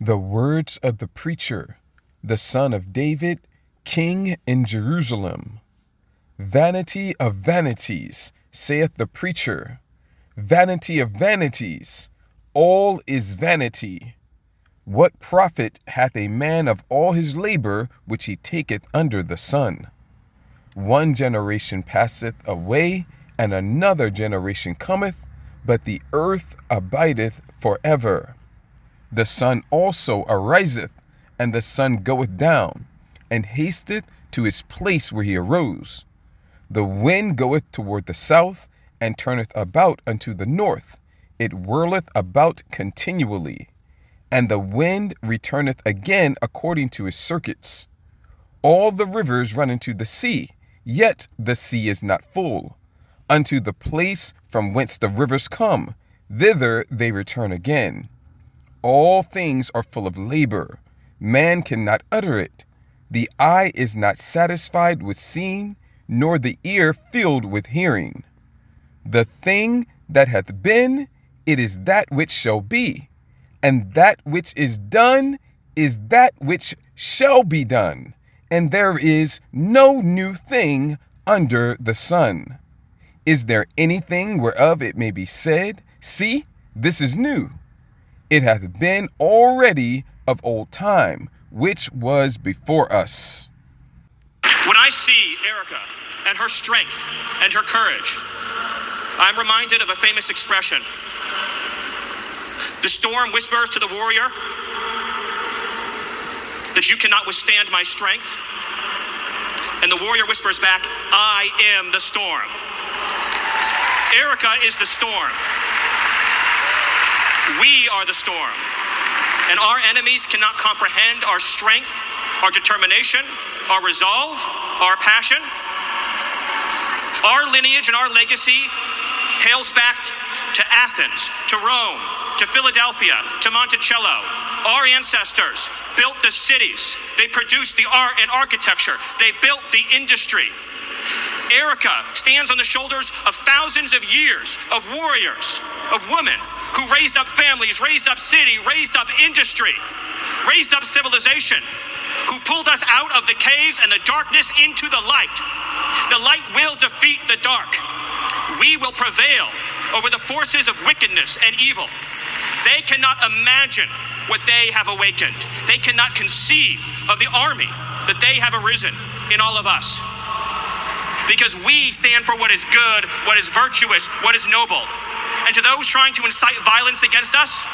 The words of the preacher, the son of David, king in Jerusalem. Vanity of vanities, saith the preacher. Vanity of vanities, all is vanity. What profit hath a man of all his labor which he taketh under the sun? One generation passeth away, and another generation cometh, but the earth abideth forever. The sun also ariseth, and the sun goeth down, and hasteth to his place where he arose. The wind goeth toward the south, and turneth about unto the north. It whirleth about continually. And the wind returneth again according to his circuits. All the rivers run into the sea, yet the sea is not full. Unto the place from whence the rivers come, thither they return again. All things are full of labor. Man cannot utter it. The eye is not satisfied with seeing, nor the ear filled with hearing. The thing that hath been, it is that which shall be, and that which is done is that which shall be done, and there is no new thing under the sun. Is there anything whereof it may be said, See, this is new? It hath been already of old time, which was before us. When I see Erica and her strength and her courage, I'm reminded of a famous expression. The storm whispers to the warrior that you cannot withstand my strength. And the warrior whispers back, I am the storm. Erica is the storm. We are the storm. And our enemies cannot comprehend our strength, our determination, our resolve, our passion. Our lineage and our legacy hails back to Athens, to Rome, to Philadelphia, to Monticello. Our ancestors built the cities. They produced the art and architecture. They built the industry. Erica stands on the shoulders of thousands of years of warriors, of women who raised up families, raised up city, raised up industry, raised up civilization, who pulled us out of the caves and the darkness into the light. The light will defeat the dark. We will prevail over the forces of wickedness and evil. They cannot imagine what they have awakened. They cannot conceive of the army that they have arisen in all of us. Because we stand for what is good, what is virtuous, what is noble. And to those trying to incite violence against us,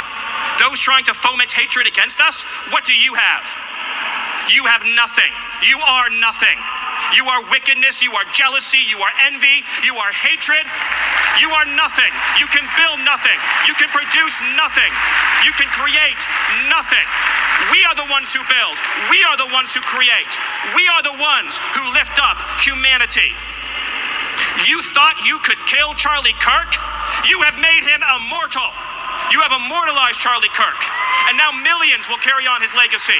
those trying to foment hatred against us, what do you have? You have nothing. You are nothing. You are wickedness, you are jealousy, you are envy, you are hatred. You are nothing. You can build nothing. You can produce nothing. You can create nothing. We are the ones who build. We are the ones who create. We are the ones who lift up humanity. You thought you could kill Charlie Kirk? You have made him immortal. You have immortalized Charlie Kirk. And now millions will carry on his legacy.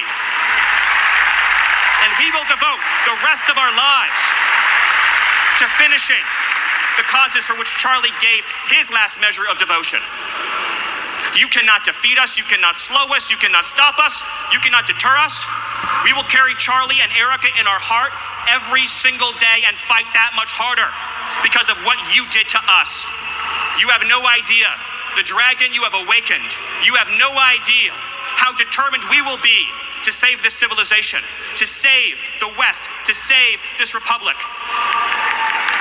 And we will devote the rest of our lives to finishing the causes for which Charlie gave his last measure of devotion. You cannot defeat us. You cannot slow us. You cannot stop us. You cannot deter us. We will carry Charlie and Erica in our heart every single day and fight that much harder because of what you did to us. You have no idea the dragon you have awakened. You have no idea how determined we will be to save this civilization, to save the West, to save this republic.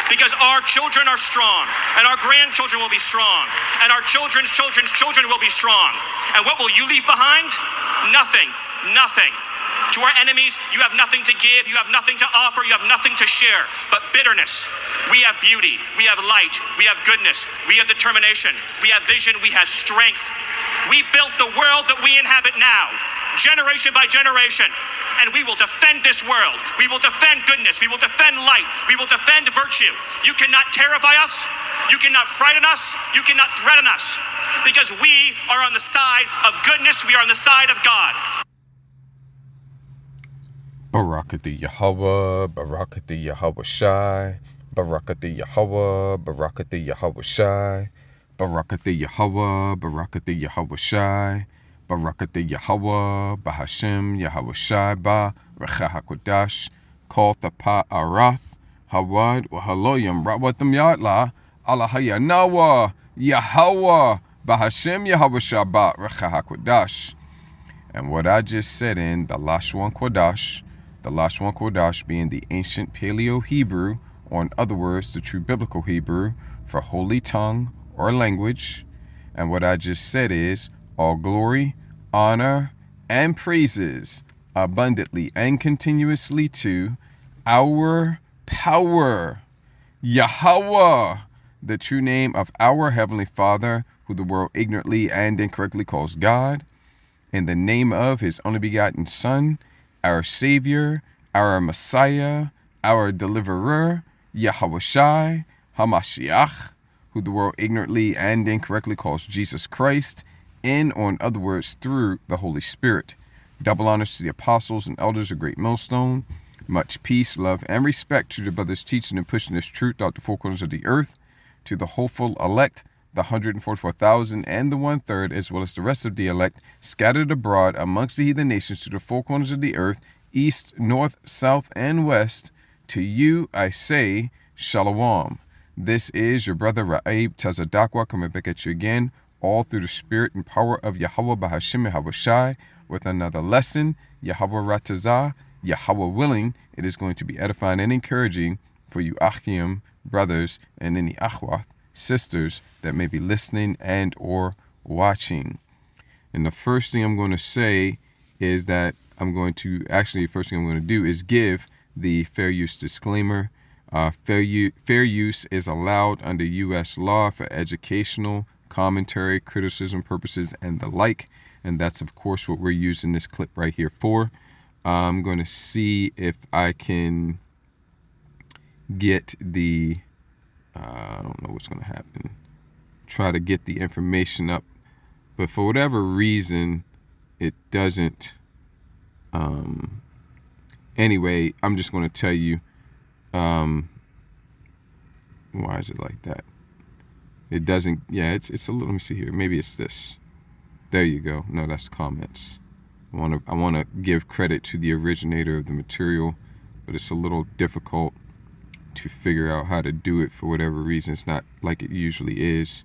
Because our children are strong, and our grandchildren will be strong, and our children's children's children will be strong. And what will you leave behind? Nothing, nothing. To our enemies, you have nothing to give, you have nothing to offer, you have nothing to share, but bitterness. We have beauty, we have light, we have goodness, we have determination, we have vision, we have strength. We built the world that we inhabit now, generation by generation, and we will defend this world. We will defend goodness, we will defend light, we will defend virtue. You cannot terrify us, you cannot frighten us, you cannot threaten us, because we are on the side of goodness, we are on the side of God. Barakati Yahweh, Barakati Yahweh Shai, Barakati Yahweh, Barakati Yahweh Shai, Barakati Yahweh, Barakati Yahweh Shai, Barakati Yahweh, Bahashem, Yahweh Shai, Ba, Recha HaKodash, Kol Thapa Arath, Hawad, Wahaloyam, Rawatam Yatla, Allahaya Nawa, Yahweh, Bahashem, Yahweh Shai, Ba, Recha HaKodash. And what I just said in the Lashon Kodash being the ancient Paleo-Hebrew, or in other words, the true biblical Hebrew, for holy tongue or language. And what I just said is, all glory, honor, and praises abundantly and continuously to our power, Yahweh, the true name of our Heavenly Father, who the world ignorantly and incorrectly calls God, in the name of His only begotten Son, our Savior, our Messiah, our Deliverer, Yahweh Shai, HaMashiach, who the world ignorantly and incorrectly calls Jesus Christ, in, or in other words, through the Holy Spirit. Double honors to the apostles and elders of Great Millstone. Much peace, love, and respect to the brothers teaching and pushing this truth out the four corners of the earth. To the hopeful elect, the 144,000 and the 1/3, as well as the rest of the elect, scattered abroad amongst the heathen nations to the four corners of the earth, east, north, south, and west. To you I say, Shalom. This is your brother Ra'ib Tazadakwa coming back at you again, all through the spirit and power of Yahweh Bahashim Yahweh Shai, with another lesson, Yahweh Ratazah, Yahweh willing. It is going to be edifying and encouraging for you Achim, brothers, and any Achwath, sisters, that may be listening and or watching. And the first thing I'm going to say is that first thing I'm going to do is give the fair use disclaimer. Fair use is allowed under U.S. law for educational, commentary, criticism purposes, and the like. And that's, of course, what we're using this clip right here for. I'm going to see if I can get the, I don't know what's going to happen. Try to get the information up. But for whatever reason, it doesn't. Anyway, I'm just going to tell you. Why is it like that? It doesn't. Yeah, it's a little. Let me see here. Maybe it's this. There you go. No, that's comments. I want to give credit to the originator of the material, but it's a little difficult to figure out how to do it for whatever reason. It's not like it usually is.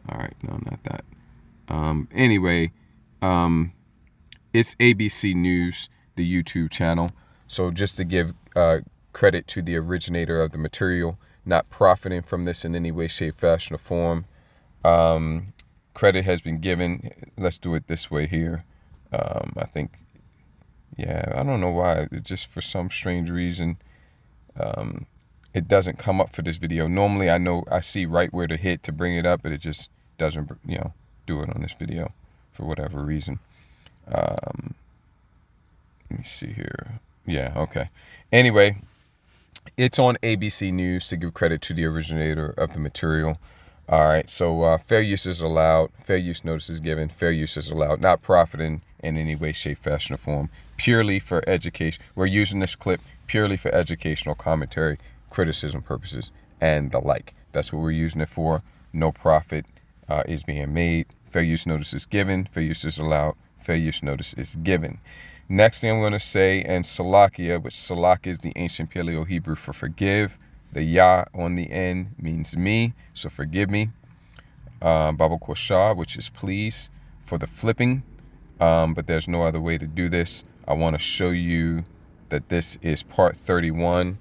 All right, no, not that. Anyway, it's ABC News, the YouTube channel. So just to give credit to the originator of the material, not profiting from this in any way, shape, fashion, or form. Credit has been given. Let's do it this way here. I think, I don't know why. It just, for some strange reason, it doesn't come up for this video. Normally, I see right where to hit to bring it up, but it just doesn't, do it on this video for whatever reason. Let me see here. Yeah, okay. Anyway, it's on ABC News to give credit to the originator of the material. All right, so fair use is allowed. Fair use notice is given. Fair use is allowed. Not profiting in any way, shape, fashion, or form. Purely for education. We're using this clip purely for educational commentary, criticism purposes, and the like. That's what we're using it for. No profit is being made. Fair use notice is given. Fair use is allowed. Fair use notice is given. Next thing I'm going to say, and Salakia, which Salak is the ancient Paleo-Hebrew for forgive. The Yah on the end means me, so forgive me. Baba Koshah, which is please, for the flipping. But there's no other way to do this. I want to show you that this is part 31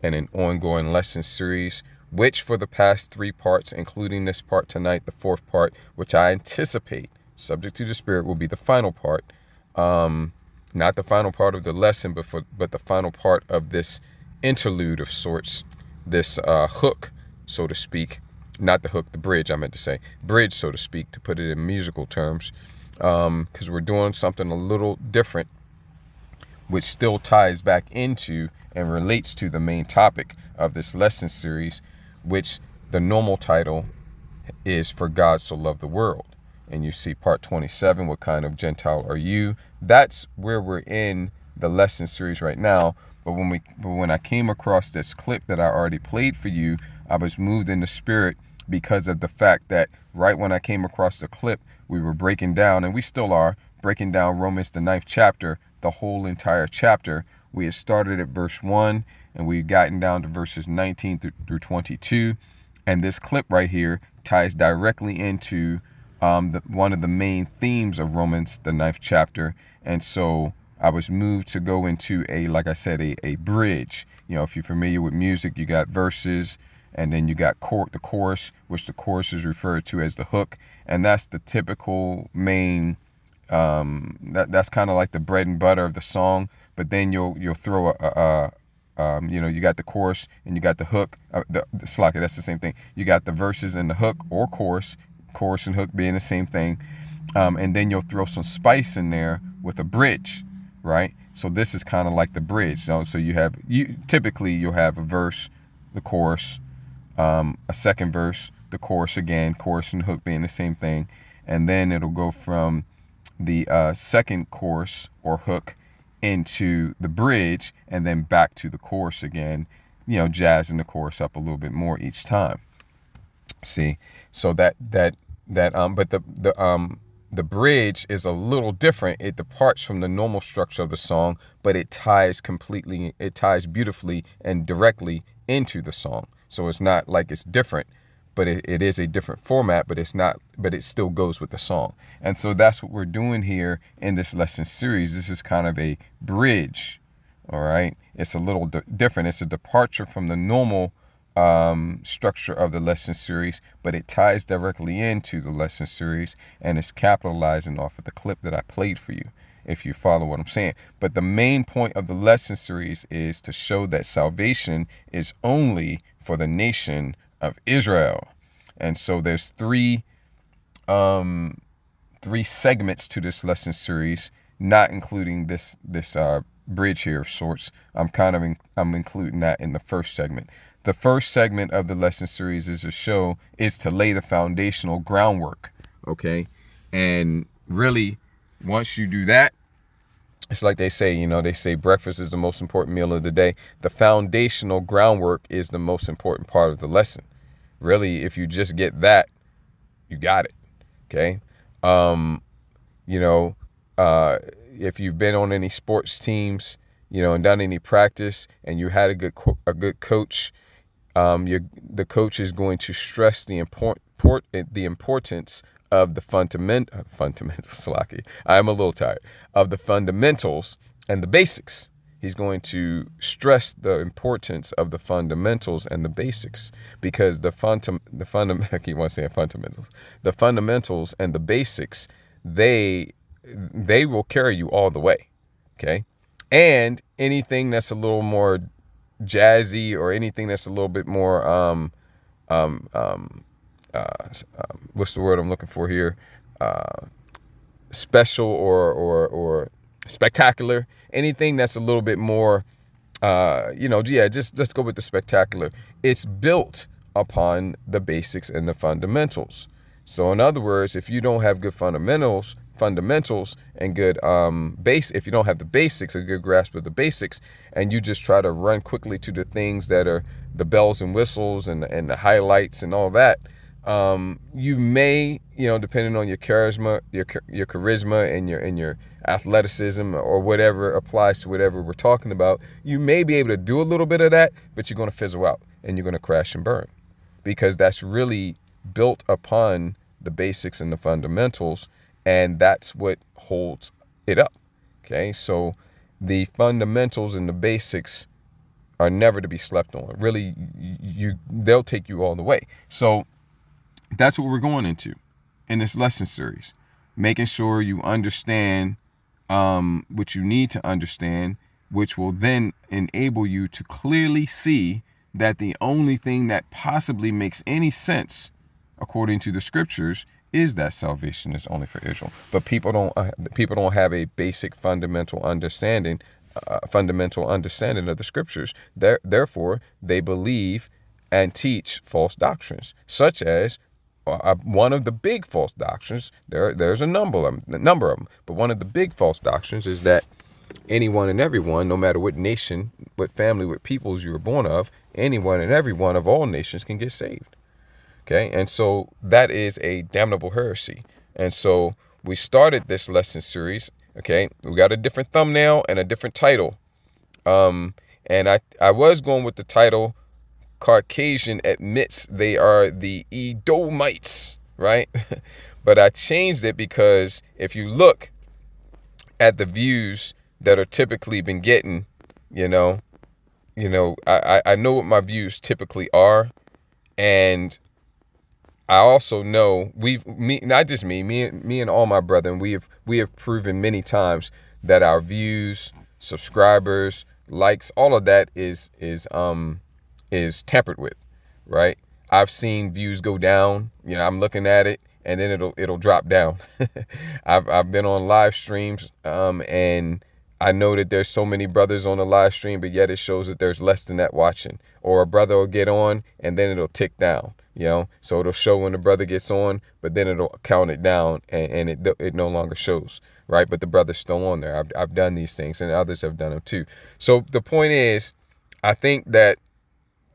in an ongoing lesson series, which for the past 3 parts, including this part tonight, the 4th part, which I anticipate, subject to the Spirit, will be the final part. Not the final part of the lesson, but the final part of this interlude of sorts, this hook, so to speak. Not the hook, the bridge, I meant to say. Bridge, so to speak, to put it in musical terms. Because we're doing something a little different, which still ties back into and relates to the main topic of this lesson series, which the normal title is For God So Loved the World. And you see part 27, what kind of Gentile are you? That's where we're in the lesson series right now. But when I came across this clip that I already played for you, I was moved in the spirit because of the fact that right when I came across the clip, we were breaking down, and we still are, breaking down Romans, the 9th chapter, the whole entire chapter. We had started at verse 1, and we've gotten down to verses 19 through 22. And this clip right here ties directly into one of the main themes of Romans, the 9th chapter. And so I was moved to go into like I said, a bridge. If you're familiar with music, you got verses, and then you got the chorus, which the chorus is referred to as the hook. And that's the typical main, that's kind of like the bread and butter of the song. But then you'll throw you got the chorus and you got the hook, the slacker, that's the same thing. You got the verses and the hook or chorus and hook being the same thing. And then you'll throw some spice in there with a bridge, right? So this is kind of like the bridge. So typically you'll have a verse, the chorus, a second verse, the chorus again, chorus and hook being the same thing. And then it'll go from the second chorus or hook into the bridge, and then back to the chorus again, jazzing the chorus up a little bit more each time. See, so but the bridge is a little different. It departs from the normal structure of the song, but it ties beautifully and directly into the song. So it's not like it's different, but it is a different format, but it still goes with the song. And so that's what we're doing here in this lesson series. This is kind of a bridge, all right? It's a little different. It's a departure from the normal structure of the lesson series, but it ties directly into the lesson series, and it's capitalizing off of the clip that I played for you, if you follow what I'm saying. But the main point of the lesson series is to show that salvation is only for the nation of Israel. And so there's three segments to this lesson series, not including this bridge here of sorts. I'm including that in the first segment. The first segment of the lesson series is to lay the foundational groundwork, okay? And really, once you do that, it's like they say breakfast is the most important meal of the day. The foundational groundwork is the most important part of the lesson. Really, if you just get that, you got it, okay? If you've been on any sports teams, and done any practice, and you had a good coach, the coach is going to stress the importance of the fundamentals. I am a little tired of the fundamentals and the basics. He's going to stress the importance of the fundamentals and the basics, because I keep on saying fundamentals. The fundamentals and the basics, they will carry you all the way, okay? And anything that's a little more jazzy, or anything that's a little bit more what's the word I'm looking for here? Special or spectacular. Anything that's a little bit more, just let's go with the spectacular. It's built upon the basics and the fundamentals. So in other words, if you don't have good fundamentals and good if you don't have the basics, a good grasp of the basics, and you just try to run quickly to the things that are the bells and whistles and the highlights and all that, you may, depending on your charisma, your charisma and your athleticism, or whatever applies to whatever we're talking about, you may be able to do a little bit of that, but you're going to fizzle out and you're going to crash and burn, because that's really built upon the basics and the fundamentals, and that's what holds it up. Okay, so the fundamentals and the basics are never to be slept on. Really, they'll take you all the way. So that's what we're going into in this lesson series, making sure you understand what you need to understand, which will then enable you to clearly see that the only thing that possibly makes any sense, according to the scriptures, is that salvation is only for Israel. But people don't have a basic fundamental understanding of the scriptures. Therefore, they believe and teach false doctrines, such as one of the big false doctrines. There's a number of them, but one of the big false doctrines is that anyone and everyone, no matter what nation, what family, what peoples you were born of, anyone and everyone of all nations can get saved. Okay, and so that is a damnable heresy. And so we started this lesson series. Okay, we got a different thumbnail and a different title. And I was going with the title Caucasian admits they are the Edomites, right? But I changed it because if you look at the views that are typically been getting, you know, I know what my views typically are, and I also know not just me and all my brethren, we have proven many times that our views, subscribers, likes, all of that is tampered with, right? I've seen views go down. I'm looking at it and then it'll drop down. I've been on live streams, and I know that there's so many brothers on the live stream, but yet it shows that there's less than that watching. Or a brother will get on and then it'll tick down, so it'll show when the brother gets on, but then it'll count it down and it no longer shows, right? But the brother's still on there. I've done these things and others have done them too. So the point is, I think that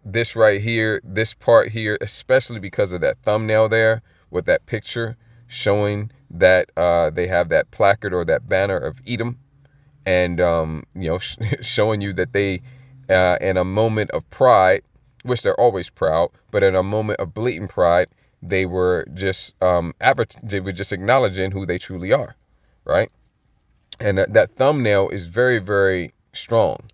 this right here, this part here, especially because of that thumbnail there with that picture showing that they have that placard or that banner of Edom, and showing you that they in a moment of pride, which they're always proud, but in a moment of blatant pride, they were just acknowledging who they truly are, right? And that thumbnail is very, very strong.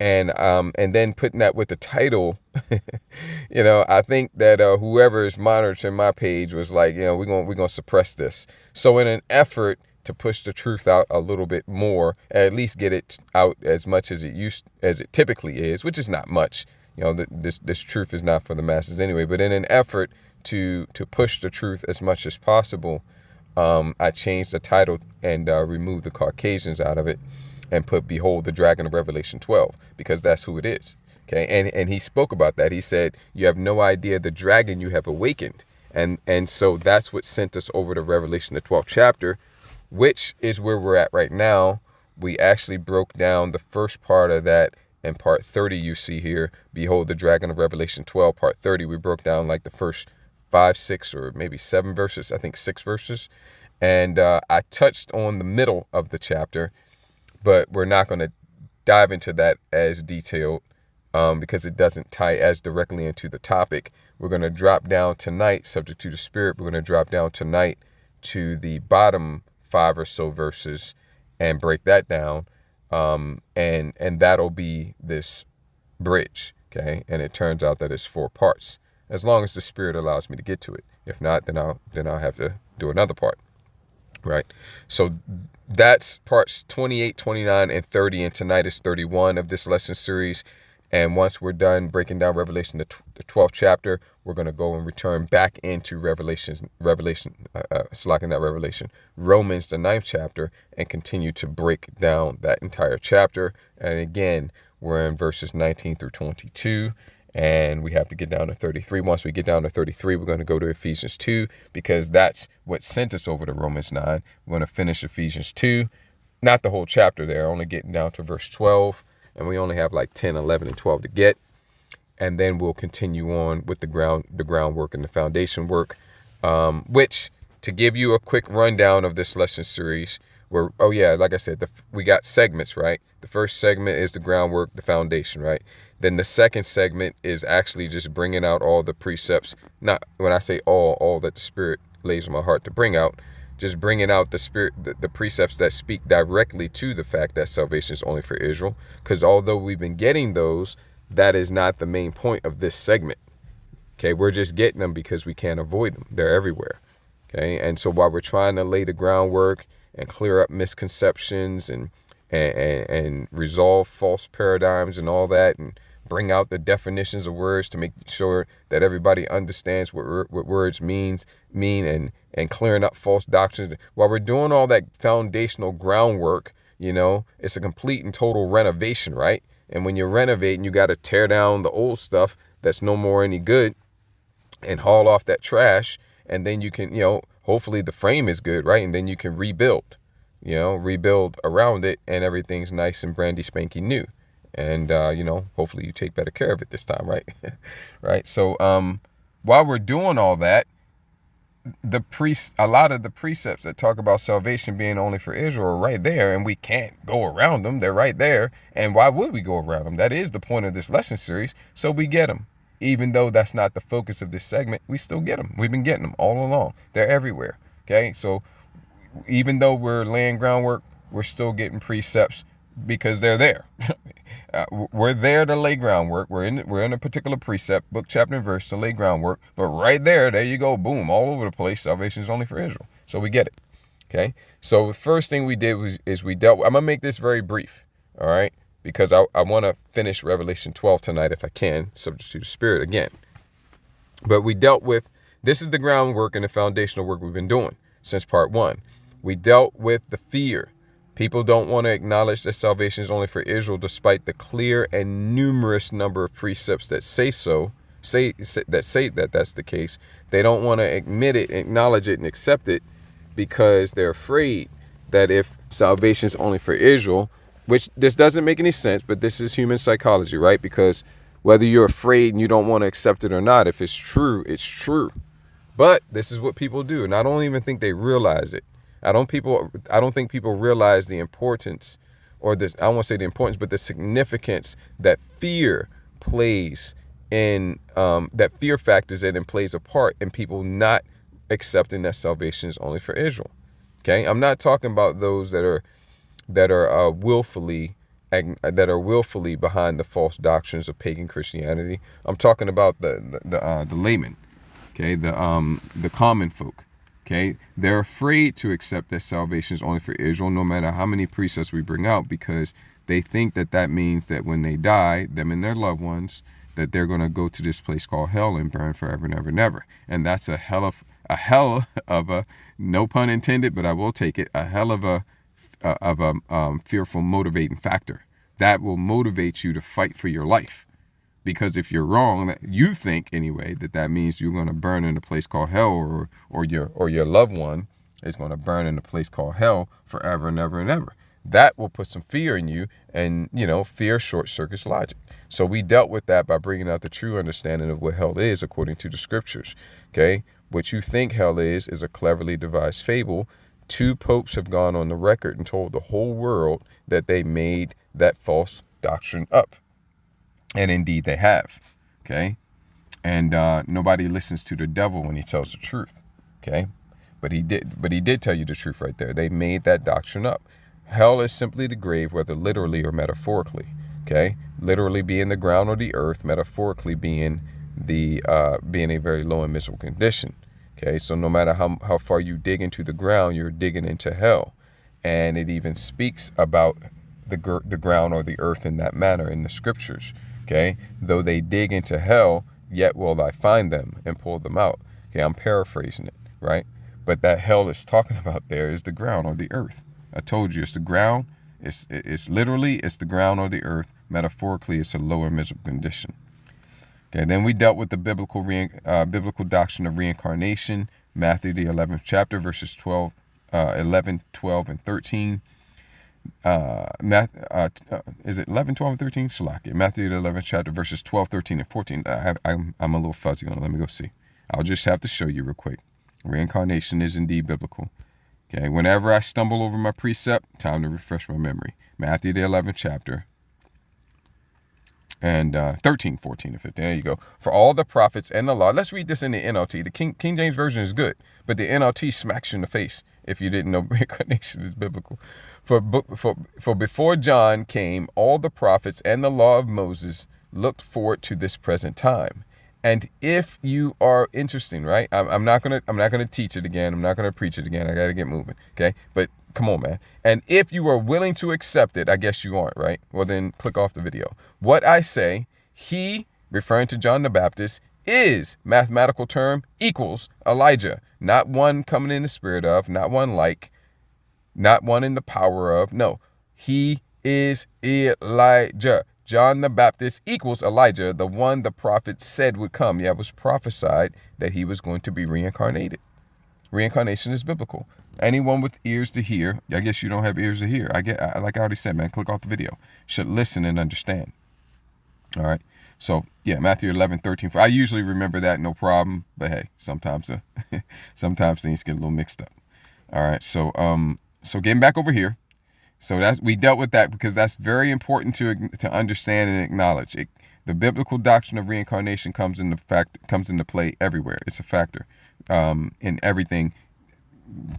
And then putting that with the title, I think that whoever is monitoring my page was like, we're gonna suppress this. So in an effort to push the truth out a little bit more, at least get it out as much as it typically is, which is not much. This truth is not for the masses anyway. But in an effort to push the truth as much as possible, I changed the title and removed the Caucasians out of it, and put "Behold the Dragon" of Revelation 12, because that's who it is. Okay, and he spoke about that. He said, "You have no idea the dragon you have awakened," and so that's what sent us over to Revelation, the 12th chapter, which is where we're at right now. We actually broke down the first part of that in part 30. You see here, "Behold the Dragon of Revelation 12," part 30. We broke down like the first 5, 6, or maybe 7 verses. I think 6 verses, and I touched on the middle of the chapter. But we're not going to dive into that as detailed because it doesn't tie as directly into the topic. We're going to drop down tonight, subject to the Spirit. We're going to drop down tonight to the bottom 5 or so verses and break that down. And that'll be this bridge. Okay. And it turns out that it's 4 parts, as long as the Spirit allows me to get to it. If not, then I'll have to do another part. Right. So that's parts 28, 29, and 30. And tonight is 31 of this lesson series. And once we're done breaking down Revelation, the 12th chapter, we're going to go and return back into Romans, the 9th chapter, and continue to break down that entire chapter. And again, we're in verses 19 through 22. And we have to get down to 33. Once we get down to 33, we're going to go to Ephesians 2, because that's what sent us over to Romans 9. We're going to finish Ephesians 2, not the whole chapter there, only getting down to verse 12. And we only have like 10, 11, and 12 to get. And then we'll continue on with the groundwork and the foundation work, which, to give you a quick rundown of this lesson series, like I said, we got segments, right? The first segment is the groundwork, the foundation, right? Then the second segment is actually just bringing out all the precepts. Not when I say all that the Spirit lays on my heart to bring out, just bringing out the precepts that speak directly to the fact that salvation is only for Israel. Because although we've been getting those, that is not the main point of this segment. Okay, we're just getting them because we can't avoid them. They're everywhere. Okay, and so while we're trying to lay the groundwork and clear up misconceptions and resolve false paradigms and all that, and bring out the definitions of words to make sure that everybody understands what words mean, and clearing up false doctrines. While we're doing all that foundational groundwork, it's a complete and total renovation, right? And when you're renovating, you got to tear down the old stuff that's no more any good and haul off that trash. And then you can, hopefully the frame is good, right? And then you can rebuild around it, and everything's nice and brandy spanky new. And, hopefully you take better care of it this time, right? Right. So, while we're doing all that, a lot of the precepts that talk about salvation being only for Israel are right there, and we can't go around them. They're right there. And why would we go around them? That is the point of this lesson series. So we get them. Even though that's not the focus of this segment, we still get them. We've been getting them all along. They're everywhere. Okay. So even though we're laying groundwork, we're still getting precepts because they're there. We're there to lay groundwork. We're in a particular precept, book, chapter, and verse to lay groundwork. But right there you go, boom, all over the place. Salvation is only for Israel. So we get it. Okay. So the first thing we did is we dealt. I'm gonna make this very brief. All right, because I want to finish Revelation 12 tonight if I can, subject to the Spirit again. But we dealt with, this is the groundwork and the foundational work we've been doing since part 1. We dealt with the fear. People don't want to acknowledge that salvation is only for Israel, despite the clear and numerous number of precepts that say that that's the case. They don't want to admit it, acknowledge it, and accept it because they're afraid that if salvation is only for Israel, which this doesn't make any sense, but this is human psychology, right? Because whether you're afraid and you don't want to accept it or not, if it's true, it's true. But this is what people do, and I don't even think they realize it. I don't think people realize the importance, or this, I don't want to say the importance, but the significance that fear plays in, that fear factors in and plays a part in people not accepting that salvation is only for Israel. Okay, I'm not talking about those that are willfully behind the false doctrines of pagan Christianity. I'm talking about the laymen, okay, the common folk. Okay, they're afraid to accept that salvation is only for Israel, no matter how many precepts we bring out, because they think that means that when they die, them and their loved ones, that they're going to go to this place called hell and burn forever and ever and ever. And that's a hell of a, no pun intended, but I will take it, a hell of a fearful motivating factor that will motivate you to fight for your life. Because if you're wrong, you think anyway that means you're going to burn in a place called hell, or your loved one is going to burn in a place called hell forever and ever and ever. That will put some fear in you, and fear short circuits logic. So we dealt with that by bringing out the true understanding of what hell is according to the scriptures. Okay, what you think hell is a cleverly devised fable. 2 popes have gone on the record and told the whole world that they made that false doctrine up. And indeed they have, okay? And nobody listens to the devil when he tells the truth, okay? But he did tell you the truth right there. They made that doctrine up. Hell is simply the grave, whether literally or metaphorically, okay? Literally being the ground or the earth, metaphorically being being a very low and miserable condition, okay? So no matter how far you dig into the ground, you're digging into hell. And it even speaks about the ground or the earth in that manner in the scriptures. Okay, though they dig into hell, yet will I find them and pull them out. Okay, I'm paraphrasing it, right? But that hell is talking about there is the ground or the earth. I told you it's the ground. It's literally it's the ground or the earth. Metaphorically, it's a lower miserable condition. Okay, then we dealt with the biblical doctrine of reincarnation, Matthew the 11th chapter, verses 11, 12, and 13. Is it 11, 12, and 13? Shalakia. Matthew the 11th chapter, verses 12, 13, and 14. I'm a little fuzzy on it. Let me go see. I'll just have to show you real quick. Reincarnation is indeed biblical. Okay, whenever I stumble over my precept, time to refresh my memory. Matthew the 11th chapter, and 13, 14, and 15. There you go. For all the prophets and the law. Let's read this in the NLT. The King James Version is good, but the NLT smacks you in the face if you didn't know reincarnation is biblical. For before John came, all the prophets and the law of Moses looked forward to this present time. And if you are interested, right? I'm not gonna teach it again. I'm not gonna preach it again. I gotta get moving. Okay, but come on, man. And if you are willing to accept it, I guess you aren't, right? Well, then click off the video. What I say, he, referring to John the Baptist, is mathematical term equals Elijah, not one coming in the spirit of, not one like, not one in the power of. No, he is Elijah. John the Baptist equals Elijah, the one the prophet said would come. Yeah, it was prophesied that he was going to be reincarnated. Reincarnation is biblical. Anyone with ears to hear, I guess you don't have ears to hear. Like I already said, man, click off the video. Should listen and understand. All right. So yeah, Matthew 11:13. I usually remember that, no problem. But hey, sometimes sometimes things get a little mixed up. All right. So getting back over here. So that's, we dealt with that because that's very important to understand and acknowledge. The biblical doctrine of reincarnation comes into play everywhere. It's a factor in everything,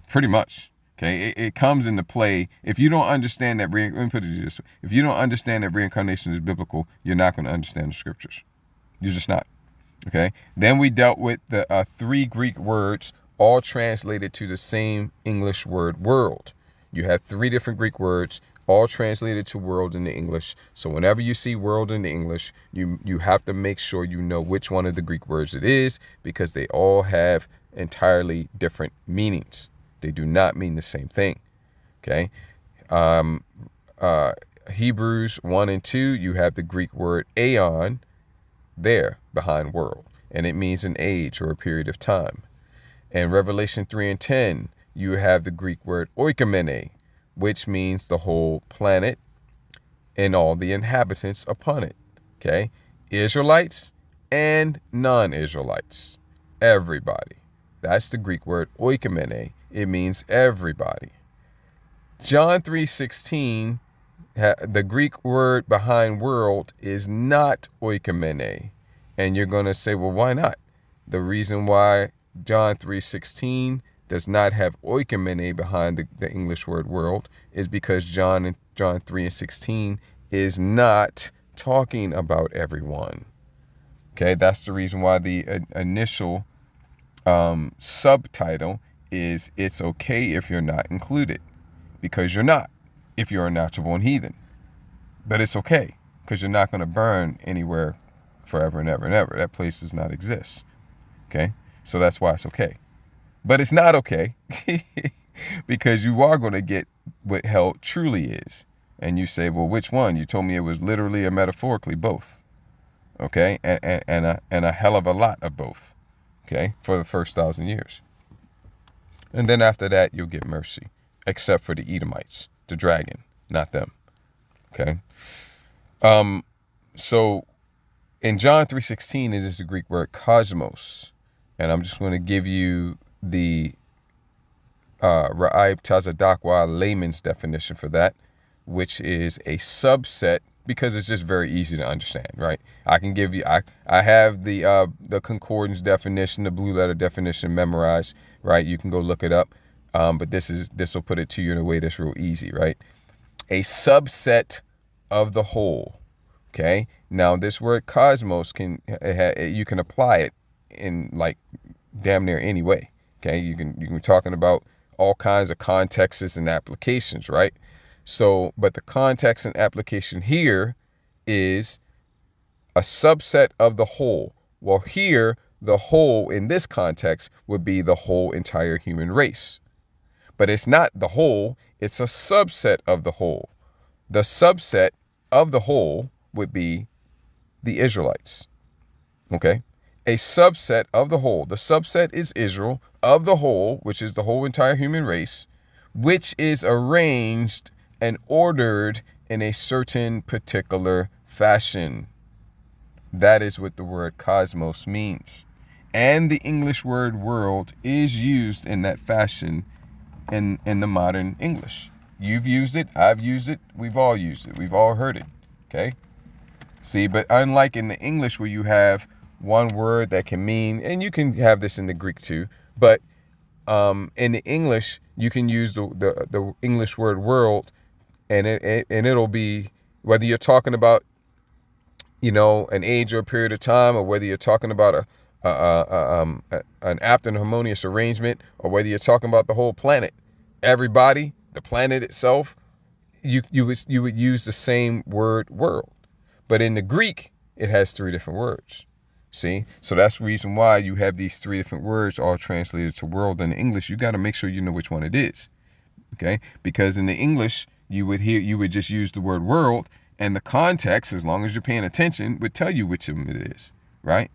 pretty much. Okay, it comes into play. If you don't understand that, let me put it this way: if you don't understand that reincarnation is biblical, you're not going to understand the scriptures. You're just not. Okay. Then we dealt with the 3 Greek words, all translated to the same English word, world. You have 3 different Greek words, all translated to world in the English. So whenever you see world in the English, you have to make sure you know which one of the Greek words it is, because they all have entirely different meanings. They do not mean the same thing. Okay. Hebrews 1 and 2, you have the Greek word aeon there behind world, and it means an age or a period of time. In Revelation 3 and 10, you have the Greek word oikomene, which means the whole planet and all the inhabitants upon it. Okay? Israelites and non-Israelites. Everybody. That's the Greek word oikomene. It means everybody. John 3:16, the Greek word behind world is not oikomene. And you're going to say, well, why not? The reason why John 3:16 does not have oikomene behind the English word world is because John 3:16 is not talking about everyone. Okay, that's the reason why the initial subtitle is "It's okay if you're not included," because you're not if you're a natural born heathen. But it's okay because you're not going to burn anywhere forever and ever and ever. That place does not exist. Okay, so that's why it's okay. But it's not okay because you are going to get what hell truly is. And you say, well, which one? You told me it was literally or metaphorically both. Okay, and a hell of a lot of both. Okay, for the first 1,000 years. And then after that, you'll get mercy, except for the Edomites, the dragon, not them. Okay. So in John 3:16, it is the Greek word cosmos. And I'm just going to give you the Ra'ib Tazadakwa layman's definition for that, which is a subset, because it's just very easy to understand, right? I can give you, I have the concordance definition, the blue letter definition memorized, right? You can go look it up. But this will put it to you in a way that's real easy, right? A subset of the whole. Okay. Now this word cosmos you can apply it in like damn near any way. Okay. You can be talking about all kinds of contexts and applications, right? So, but the context and application here is a subset of the whole. Well, here, the whole in this context would be the whole entire human race. But it's not the whole, it's a subset of the whole. The subset of the whole would be the Israelites. Okay? A subset of the whole. The subset is Israel, of the whole, which is the whole entire human race, which is arranged and ordered in a certain particular fashion. That is what the word cosmos means. And the English word world is used in that fashion in the modern English. You've used it, I've used it, we've all used it, we've all heard it. Okay? See, but unlike in the English where you have one word that can mean, and you can have this in the Greek too, but in the English, you can use the English word world, and it'll be, whether you're talking about, an age or a period of time, or whether you're talking about an apt and harmonious arrangement, or whether you're talking about the whole planet, everybody, the planet itself, you would use the same word world. But in the Greek, it has 3 different words. See? So that's the reason why you have these 3 different words all translated to world. In English, you got to make sure you know which one it is. Okay? Because in the English, you would just use the word world, and the context, as long as you're paying attention, would tell you which of them it is. Right?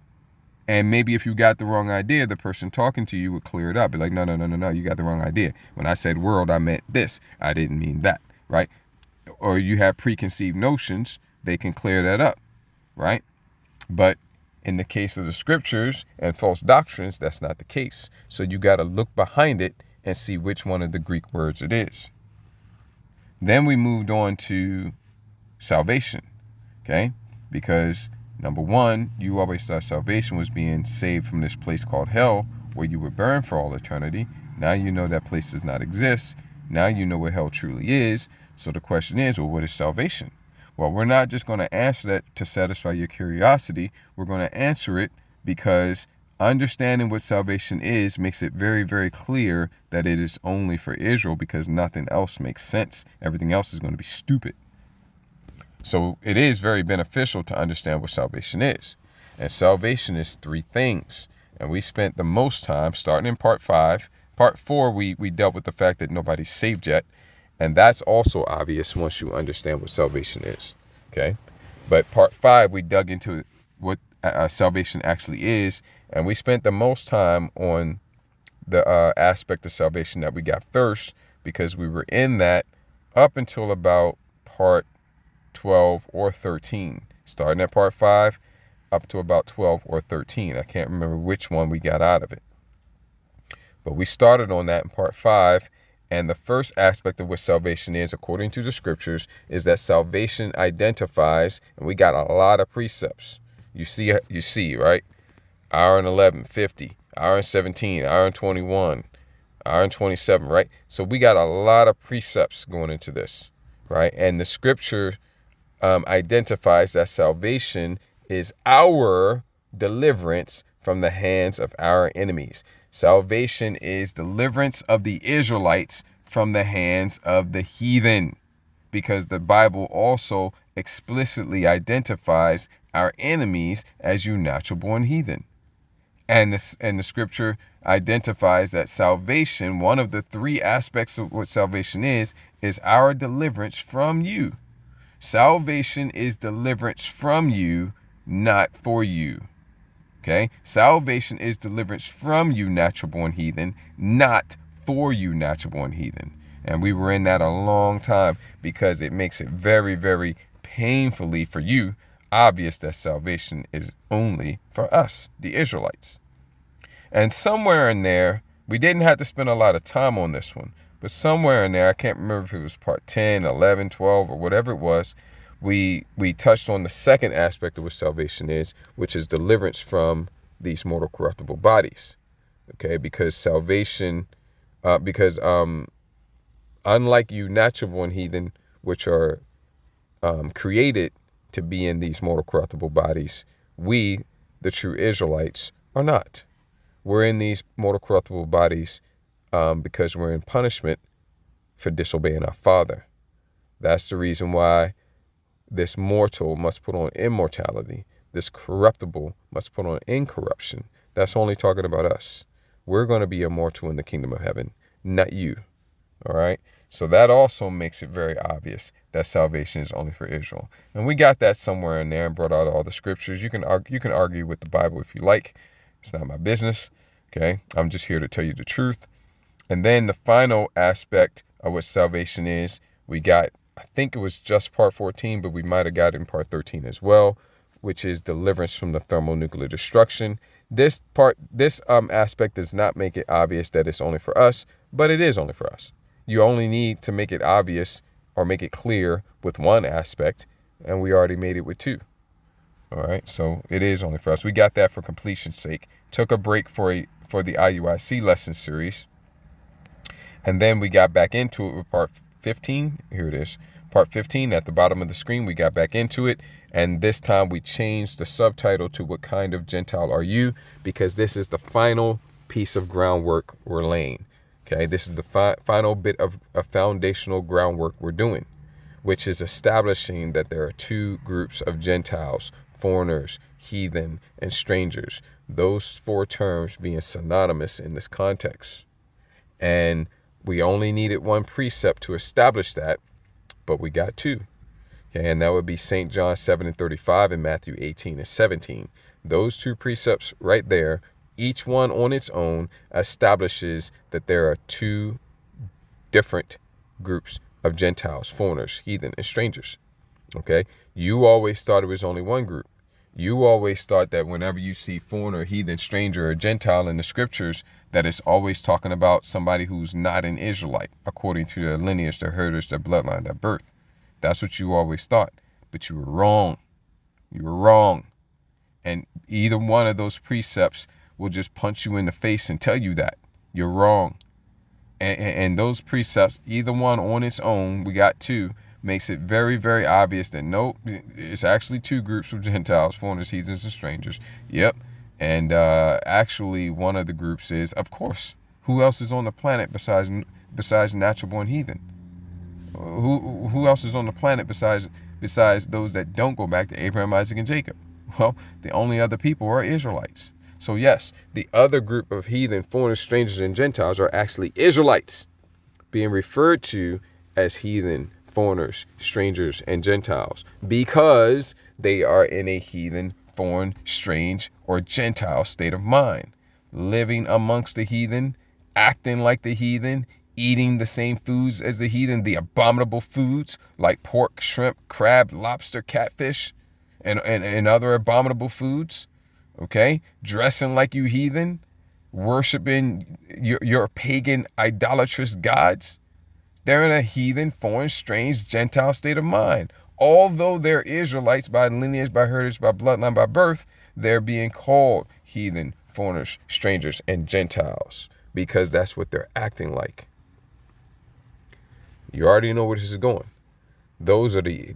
And maybe if you got the wrong idea, the person talking to you would clear it up. Be like, no, you got the wrong idea. When I said world, I meant this. I didn't mean that. Right? Or you have preconceived notions, they can clear that up. Right? But in the case of the scriptures and false doctrines, that's not the case. So you got to look behind it and see which one of the Greek words it is. Then we moved on to salvation, okay? Because number one, you always thought salvation was being saved from this place called hell, where you would burn for all eternity. Now you know that place does not exist. Now you know what hell truly is. So the question is, well, what is salvation? Well, we're not just going to answer that to satisfy your curiosity. We're going to answer it because understanding what salvation is makes it very, very clear that it is only for Israel, because nothing else makes sense. Everything else is going to be stupid. So it is very beneficial to understand what salvation is. And salvation is three things. And we spent the most time starting in part 5. Part 4, we dealt with the fact that nobody's saved yet. And that's also obvious once you understand what salvation is. Okay. But part 5, we dug into what salvation actually is. And we spent the most time on the aspect of salvation that we got first, because we were in that up until about part 12 or 13, starting at part 5 up to about 12 or 13. I can't remember which one we got out of it, but we started on that in part 5. And the first aspect of what salvation is, according to the scriptures, is that salvation identifies, and we got a lot of precepts. You see, right? Iron 11, 50, Iron 17, Iron 21, Iron 27, right? So we got a lot of precepts going into this, right? And the scripture identifies that salvation is our deliverance from the hands of our enemies. Salvation is deliverance of the Israelites from the hands of the heathen, because the Bible also explicitly identifies our enemies as you natural-born heathen. And the scripture identifies that salvation, one of the three aspects of what salvation is our deliverance from you. Salvation is deliverance from you, not for you. Okay? Salvation is deliverance from you, natural-born heathen, not for you, natural-born heathen. And we were in that a long time, because it makes it very, very painfully for you obvious that salvation is only for us, the Israelites. And somewhere in there, we didn't have to spend a lot of time on this one, but somewhere in there, I can't remember if it was part 10, 11, 12, or whatever it was, we touched on the second aspect of what salvation is, which is deliverance from these mortal corruptible bodies. Okay, because salvation, unlike you natural-born heathen, which are created to be in these mortal corruptible bodies, we, the true Israelites, are not. We're in these mortal corruptible bodies because we're in punishment for disobeying our Father. That's the reason why this mortal must put on immortality. This corruptible must put on incorruption. That's only talking about us. We're going to be immortal in the kingdom of heaven, not you. All right? So that also makes it very obvious that salvation is only for Israel. And we got that somewhere in there and brought out all the scriptures. You can argue with the Bible if you like. It's not my business. Okay? I'm just here to tell you the truth. And then the final aspect of what salvation is, we got, I think it was just part 14, but we might have got it in part 13 as well, which is deliverance from the thermonuclear destruction. This aspect does not make it obvious that it's only for us, but it is only for us. You only need to make it obvious or make it clear with one aspect, and we already made it with two. All right, so it is only for us. We got that for completion's sake. Took a break for the IUIC lesson series, and then we got back into it with part 15. Here it is. Part 15 at the bottom of the screen. We got back into it, and this time we changed the subtitle to "What Kind of Gentile Are You?" because this is the final piece of groundwork we're laying. Okay, this is the final bit of a foundational groundwork we're doing, which is establishing that there are two groups of Gentiles: foreigners, heathen, and strangers. Those four terms being synonymous in this context. And we only needed one precept to establish that, but we got two. Okay, and that would be St. John 7:35 and Matthew 18:17. Those two precepts right there, each one on its own, establishes that there are two different groups of Gentiles: foreigners, heathen, and strangers. Okay, you always thought it was only one group. You always thought that whenever you see foreigner, heathen, stranger, or Gentile in the scriptures, that it's always talking about somebody who's not an Israelite, according to their lineage, their heritage, their bloodline, their birth. That's what you always thought. But you were wrong. You were wrong. And either one of those precepts will just punch you in the face and tell you that. You're wrong. And those precepts, either one on its own, we got two, makes it very, very obvious that nope, it's actually two groups of Gentiles, foreigners, heathens, and strangers. Yep. And actually one of the groups is, of course, who else is on the planet besides natural born heathen? Who else is on the planet besides those that don't go back to Abraham, Isaac, and Jacob? Well, the only other people are Israelites. So yes, the other group of heathen, foreigners, strangers, and Gentiles are actually Israelites, being referred to as heathen, foreigners, strangers, and Gentiles, because they are in a heathen, foreign, strange, or Gentile state of mind, living amongst the heathen, acting like the heathen, eating the same foods as the heathen, the abominable foods like pork, shrimp, crab, lobster, catfish, and other abominable foods, okay? Dressing like you heathen, worshiping your pagan, idolatrous gods. They're in a heathen, foreign, strange, Gentile state of mind. Although they're Israelites by lineage, by heritage, by bloodline, by birth, they're being called heathen, foreigners, strangers, and Gentiles because that's what they're acting like. You already know where this is going. Those are the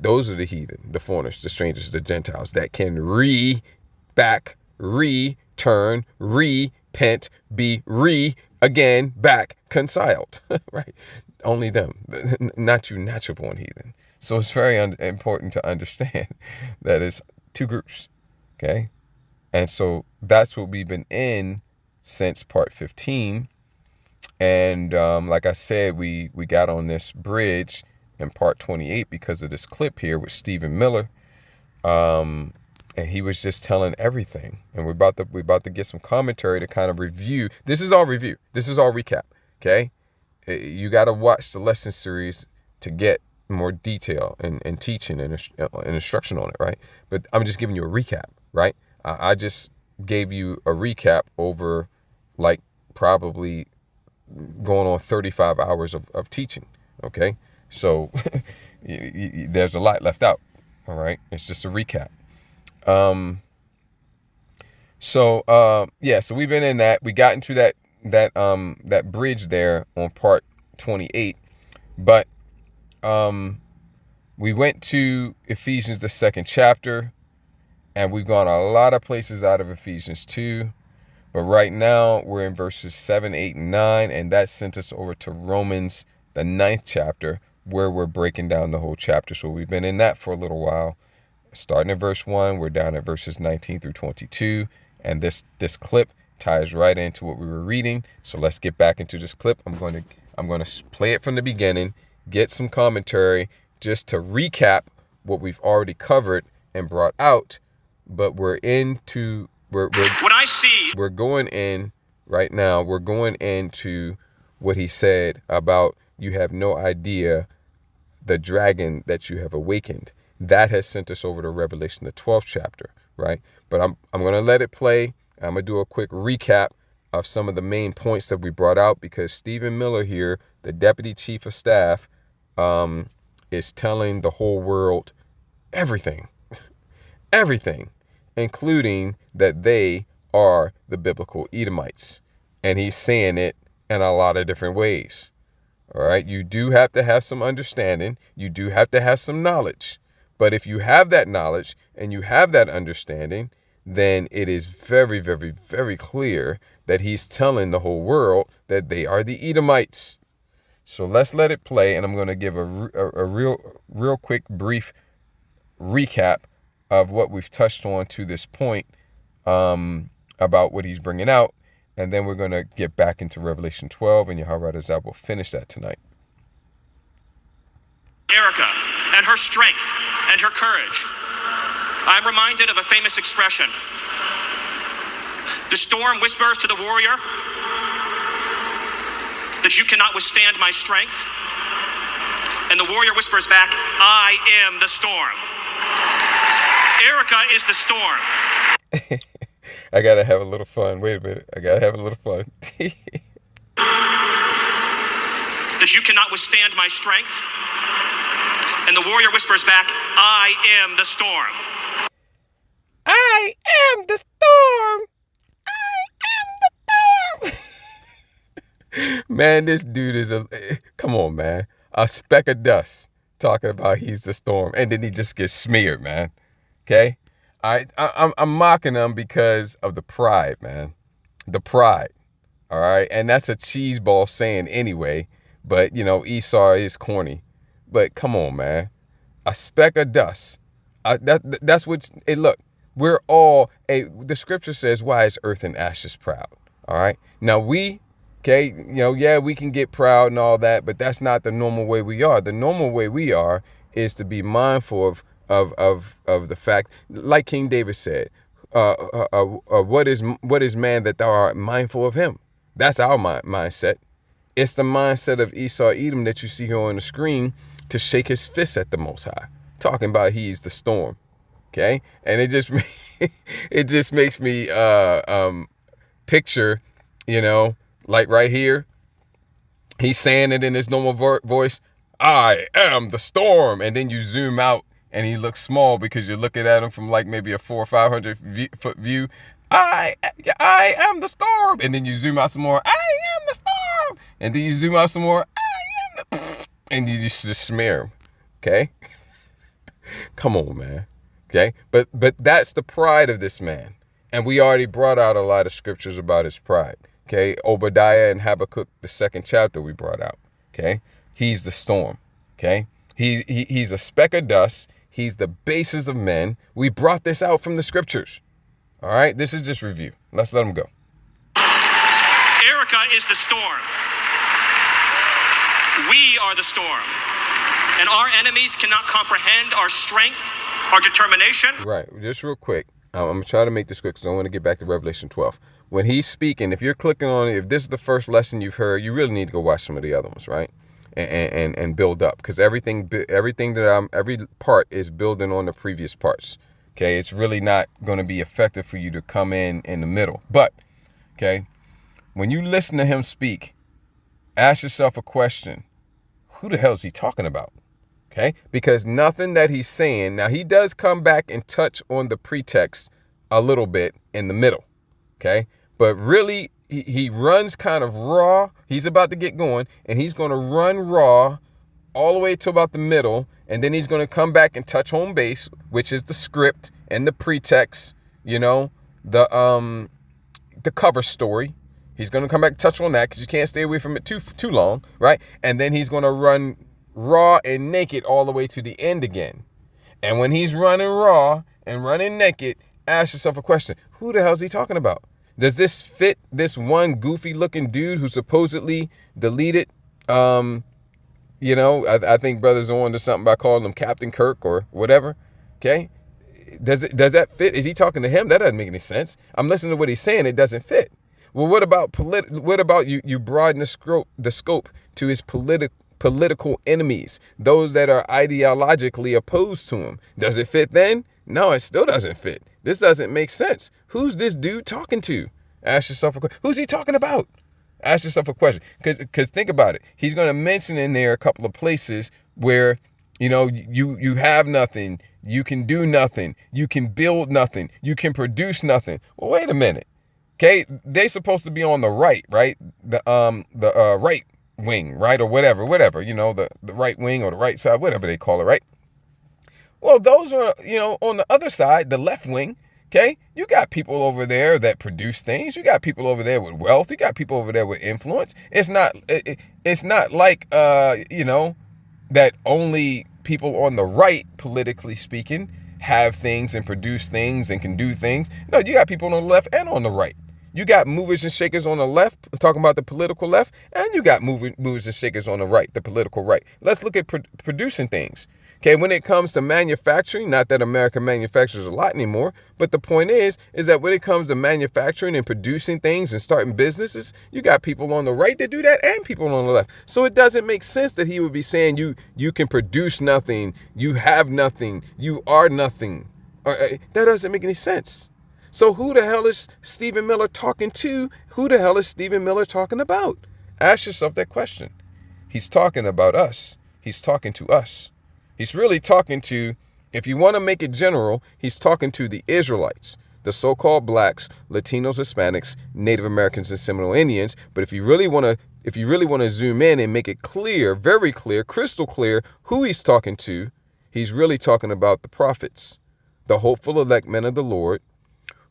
heathen, the foreigners, the strangers, the Gentiles that can return, repent, be again back conciled, right? Only them, not you natural born heathen. So it's very important to understand that it's two groups, okay? And so that's what we've been in since part 15. And like I said, we got on this bridge in part 28 because of this clip here with Stephen Miller. And he was just telling everything. And we're about to get some commentary to kind of review. This is all review. This is all recap, okay? You got to watch the lesson series to get more detail and teaching and instruction on it, right? But I'm just giving you a recap, right? I just gave you a recap over like probably going on 35 hours of teaching, okay? So there's a lot left out, all right? It's just a recap. So we've been in that. We got into that bridge there on part 28, but we went to Ephesians, the 2nd chapter, and we've gone a lot of places out of Ephesians 2, but right now we're in verses 7, 8, and 9, and that sent us over to Romans, the 9th chapter, where we're breaking down the whole chapter. So we've been in that for a little while. Starting at verse 1, we're down at verses 19 through 22, and this clip ties right into what we were reading. So let's get back into this clip. I'm going to play it from the beginning, get some commentary, just to recap what we've already covered and brought out. But we're going in right now. We're going into what he said about you have no idea the dragon that you have awakened. That has sent us over to Revelation, the 12th chapter, right? But I'm going to let it play. I'm going to do a quick recap of some of the main points that we brought out because Stephen Miller here, the Deputy Chief of Staff, is telling the whole world everything, including that they are the biblical Edomites. And he's saying it in a lot of different ways. All right. You do have to have some understanding. You do have to have some knowledge. But if you have that knowledge and you have that understanding, then it is very, very, very clear that he's telling the whole world that they are the Edomites. So let's let it play. And I'm going to give a real quick, brief recap of what we've touched on to this point about what he's bringing out. And then we're going to get back into Revelation 12, and Yahweh Razak will finish that tonight. Erica and her strength and her courage. I'm reminded of a famous expression. The storm whispers to the warrior that you cannot withstand my strength. And the warrior whispers back, I am the storm. Erica is the storm. I gotta have a little fun. Wait a minute. I gotta have a little fun. That you cannot withstand my strength. And the warrior whispers back, I am the storm. I am the storm. I am the storm. Man, this dude is come on, man. A speck of dust talking about he's the storm. And then he just gets smeared, man. Okay? I'm mocking him because of the pride, man. The pride. All right? And that's a cheeseball saying anyway. But, Esau is corny. But come on, man. A speck of dust. That's what, look, we're all, the scripture says, why is earth and ashes proud? All right. Now we can get proud and all that, but that's not the normal way we are. The normal way we are is to be mindful of the fact, like King David said, what is man that thou art mindful of him? That's our mindset. It's the mindset of Esau Edom that you see here on the screen, to shake his fist at the Most High, talking about he's the storm. Okay. And it just makes me picture, like right here, he's saying it in his normal voice, I am the storm. And then you zoom out and he looks small because you're looking at him from like maybe a 400 or 500 foot view. I am the storm. And then you zoom out some more. I am the storm. And then you zoom out some more. I am the, and you just smear him. Okay. Come on, man. Okay. But that's the pride of this man. And we already brought out a lot of scriptures about his pride. Okay. Obadiah and Habakkuk, the 2nd chapter we brought out. Okay. He's the storm. Okay. He's a speck of dust. He's the basis of men. We brought this out from the scriptures. All right. This is just review. Let's let him go. Erica is the storm. We are the storm. And our enemies cannot comprehend our strength, our determination. Right. Just real quick. I'm going to try to make this quick because I want to get back to Revelation 12. When he's speaking, if you're clicking on it, if this is the first lesson you've heard, you really need to go watch some of the other ones, right? And build up, because every part is building on the previous parts. Okay. It's really not going to be effective for you to come in the middle. But, okay, when you listen to him speak, ask yourself a question. Who the hell is he talking about? Okay, because nothing that he's saying, now he does come back and touch on the pretext a little bit in the middle. Okay, but really he runs kind of raw. He's about to get going and he's going to run raw all the way to about the middle. And then he's going to come back and touch home base, which is the script and the pretext, the cover story. He's going to come back and touch on that because you can't stay away from it too long, right? And then he's going to run raw and naked all the way to the end again. And when he's running raw and running naked, ask yourself a question. Who the hell is he talking about? Does this fit this one goofy looking dude who supposedly deleted, I think brothers are on to something by calling him Captain Kirk or whatever. Okay. Does that fit? Is he talking to him? That doesn't make any sense. I'm listening to what he's saying. It doesn't fit. Well, what about you broaden the scope to his political enemies, those that are ideologically opposed to him? Does it fit then? No, it still doesn't fit. This doesn't make sense. Who's this dude talking to? Ask yourself a question. Who's he talking about? Ask yourself a question. Because think about it. He's going to mention in there a couple of places where, you have nothing. You can do nothing. You can build nothing. You can produce nothing. Well, wait a minute. Okay, they're supposed to be on the right, right? The right wing, right? Or whatever, the right wing or the right side, whatever they call it, right? Well, those are, on the other side, the left wing, okay? You got people over there that produce things. You got people over there with wealth. You got people over there with influence. It's not like, that only people on the right, politically speaking, have things and produce things and can do things. No, you got people on the left and on the right. You got movers and shakers on the left, talking about the political left, and you got movers and shakers on the right, the political right. Let's look at producing things. Okay, when it comes to manufacturing, not that America manufactures a lot anymore, but the point is that when it comes to manufacturing and producing things and starting businesses, you got people on the right that do that and people on the left. So it doesn't make sense that he would be saying you can produce nothing, you have nothing, you are nothing. That doesn't make any sense. So who the hell is Stephen Miller talking to? Who the hell is Stephen Miller talking about? Ask yourself that question. He's talking about us. He's talking to us. He's really talking to, if you want to make it general, he's talking to the Israelites, the so-called blacks, Latinos, Hispanics, Native Americans, and Seminole Indians. But if you really want to zoom in and make it clear, very clear, crystal clear who he's talking to, he's really talking about the prophets, the hopeful elect men of the Lord,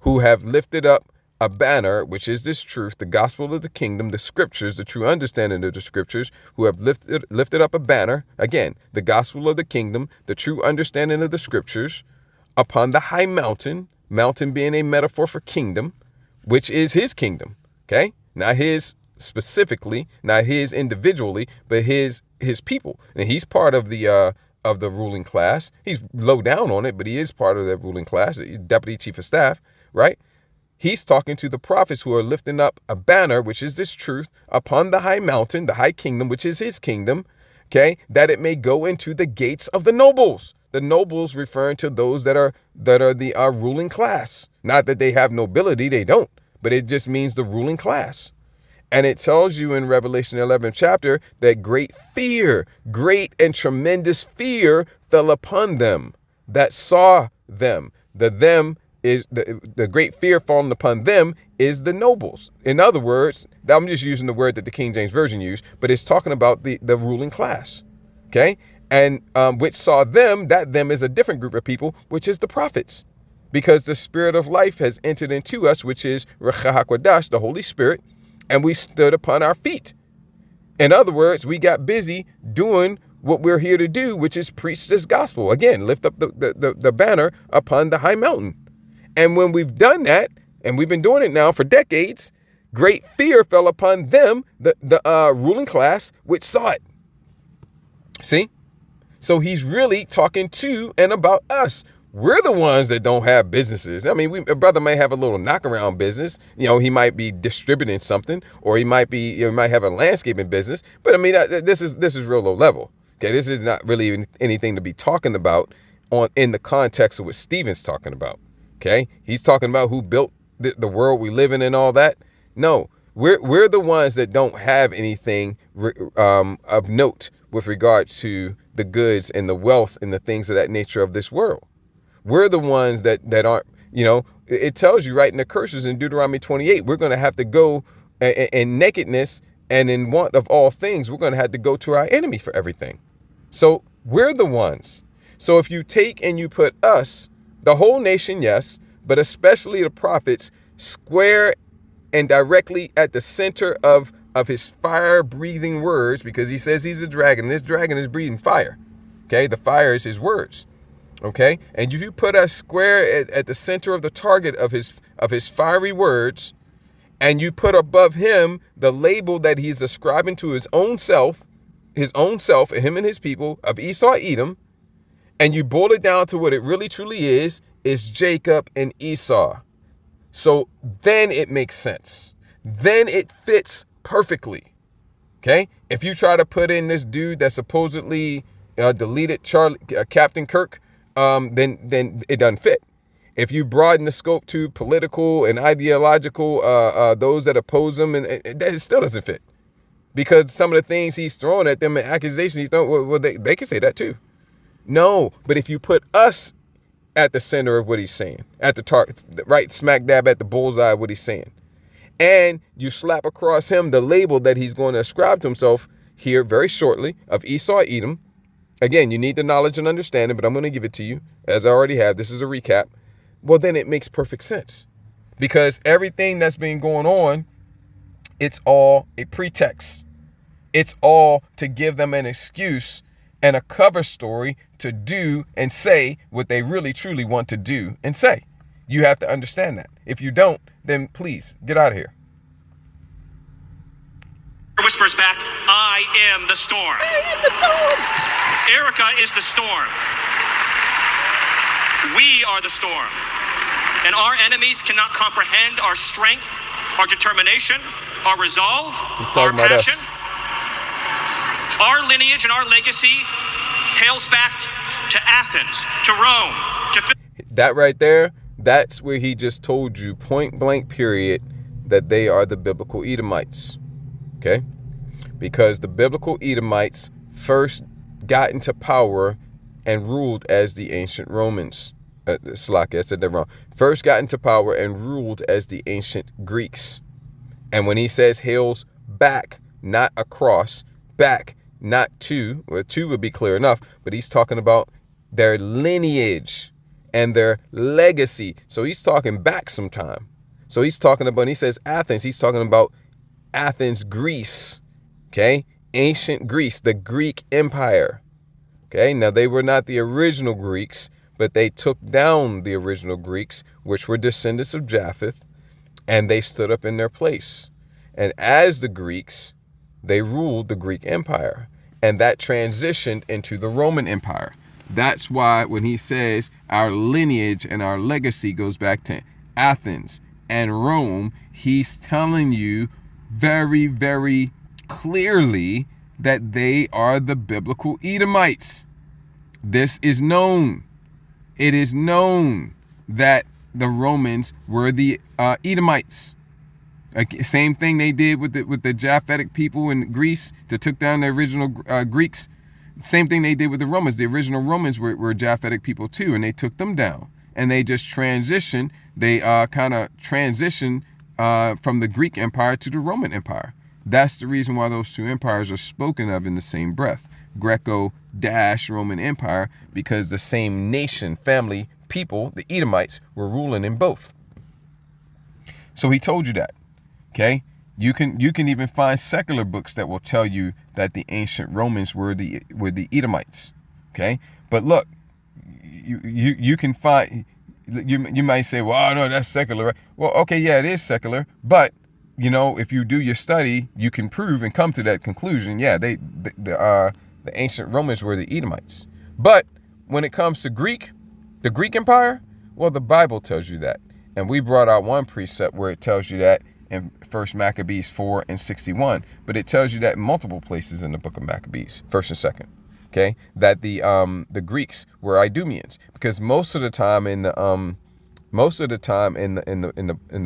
who have lifted up a banner, which is this truth, the gospel of the kingdom, the scriptures, the true understanding of the scriptures, who have lifted up a banner, again, the gospel of the kingdom, the true understanding of the scriptures, upon the high mountain, mountain being a metaphor for kingdom, which is his kingdom, okay? Not his specifically, not his individually, but his people. And he's part of the ruling class. He's low down on it, but he is part of the ruling class. He's deputy chief of staff, right? He's talking to the prophets who are lifting up a banner, which is this truth, upon the high mountain, the high kingdom, which is his kingdom, okay, that it may go into the gates of the nobles. The nobles referring to those that are the ruling class. Not that they have nobility, they don't, but it just means the ruling class. And it tells you in Revelation 11 chapter that great and tremendous fear fell upon them that saw them. The them is the great fear falling upon them is the nobles. In other words, I'm just using the word that the King James Version used, but it's talking about the ruling class. Okay. And which saw them, that them is a different group of people, which is the prophets, because the spirit of life has entered into us, which is Ruach HaKodesh, the Holy Spirit, and we stood upon our feet. In other words, we got busy doing what we're here to do, which is preach this gospel. Again, lift up the banner upon the high mountain. And when we've done that, and we've been doing it now for decades, great fear fell upon them, the ruling class, which saw it. See? So he's really talking to and about us. We're the ones that don't have businesses. I mean, a brother might have a little knockaround business. You know, he might be distributing something, or he might have a landscaping business. But I mean, this is real low level. Okay, this is not really anything to be talking about in the context of what Stephen's talking about. Okay, he's talking about who built the world we live in and all that. No, we're the ones that don't have anything of note with regard to the goods and the wealth and the things of that nature of this world. We're the ones that aren't, it tells you right in the curses in Deuteronomy 28, we're going to have to go in nakedness and in want of all things. We're going to have to go to our enemy for everything. So we're the ones. So if you take and you put us, the whole nation, yes, but especially the prophets, square and directly at the center of his fire-breathing words, because he says he's a dragon. This dragon is breathing fire. Okay, the fire is his words. Okay, and if you put us square at the center of the target of his fiery words, and you put above him the label that he's ascribing to his own self, him and his people of Esau, Edom, and you boil it down to what it really truly is Jacob and Esau. So then it makes sense. Then it fits perfectly. Okay, if you try to put in this dude that supposedly deleted Captain Kirk, then it doesn't fit. If you broaden the scope to political and ideological, those that oppose him, and it still doesn't fit, because some of the things he's throwing at them and accusations he's throwing, well, they can say that too. No, but if you put us at the center of what he's saying, at the target, right smack dab at the bullseye of what he's saying, and you slap across him the label that he's going to ascribe to himself here very shortly of Esau, Edom. Again, you need the knowledge and understanding, but I'm going to give it to you as I already have. This is a recap. Well, then it makes perfect sense, because everything that's been going on, it's all a pretext. It's all to give them an excuse and a cover story to do and say what they really truly want to do and say. You have to understand that. If you don't, then please get out of here. Whispers back, I am the storm. I am the storm. Erica is the storm. We are the storm. And our enemies cannot comprehend our strength, our determination, our resolve, our passion. Our lineage and our legacy hails back to Athens, to Rome, to... That right there, that's where he just told you point blank period that they are the biblical Edomites. Okay? Because the biblical Edomites first got into power and ruled as the ancient Romans. Slaki, I said that wrong. First got into power and ruled as the ancient Greeks. And when he says hails back, not across, back, not to, well, to would be clear enough, but he's talking about their lineage and their legacy. So he's talking back sometime. So he's talking about, when he says Athens, he's talking about Athens, Greece. Okay? Ancient Greece, the Greek Empire. Okay? Now, they were not the original Greeks, but they took down the original Greeks, which were descendants of Japheth, and they stood up in their place. And as the Greeks, they ruled the Greek Empire, and that transitioned into the Roman Empire. That's why when he says our lineage and our legacy goes back to Athens and Rome, he's telling you very, very clearly that they are the biblical Edomites. This is known. It is known that the Romans were the Edomites. Same thing they did with the Japhetic people in Greece that took down the original Greeks. Same thing they did with the Romans. The original Romans were Japhetic people too, and they took them down. And they just transitioned. They kind of transitioned from the Greek Empire to the Roman Empire. That's the reason why those two empires are spoken of in the same breath. Greco-Roman Empire, because the same nation, family, people, the Edomites, were ruling in both. So he told you that. Okay? You can even find secular books that will tell you that the ancient Romans were the Edomites. Okay? But look, you can find, you might say, well, no, that's secular. Right? Well, okay, yeah, it is secular, but you know, if you do your study, you can prove and come to that conclusion. Yeah, the ancient Romans were the Edomites. But when it comes to the Greek Empire, well, the Bible tells you that. And we brought out one precept where it tells you that in 1 Maccabees 4 and 61. But it tells you that in multiple places in the book of Maccabees, 1st and 2nd. Okay, that the Greeks were Idumeans, because most of the time in the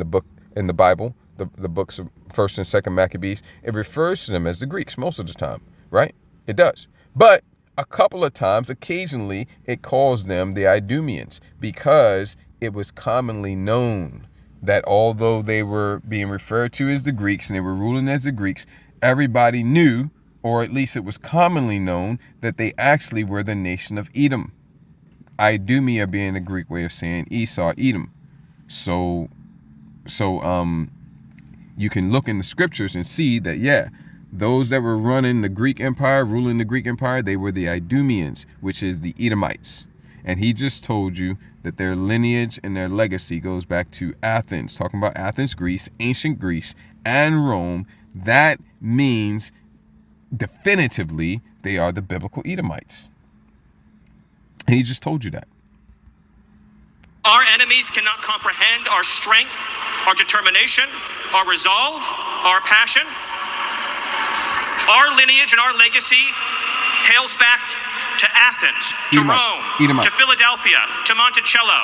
book, in the Bible, the books of 1st and 2nd Maccabees, it refers to them as the Greeks most of the time, right? It does. But a couple of times, occasionally, it calls them the Idumeans, because it was commonly known that although they were being referred to as the Greeks and they were ruling as the Greeks, everybody knew, or at least it was commonly known, that they actually were the nation of Edom. Idumea being a Greek way of saying Esau, Edom. So you can look in the scriptures and see that, yeah, those that were running the Greek Empire, ruling the Greek Empire, they were the Idumeans, which is the Edomites. And he just told you that their lineage and their legacy goes back to Athens, talking about Athens, Greece, ancient Greece, and Rome. That means definitively they are the biblical Edomites. And he just told you that. Our enemies cannot comprehend our strength, our determination, our resolve, our passion. Our lineage and our legacy hails back to Athens, to Rome, to Philadelphia, to Monticello.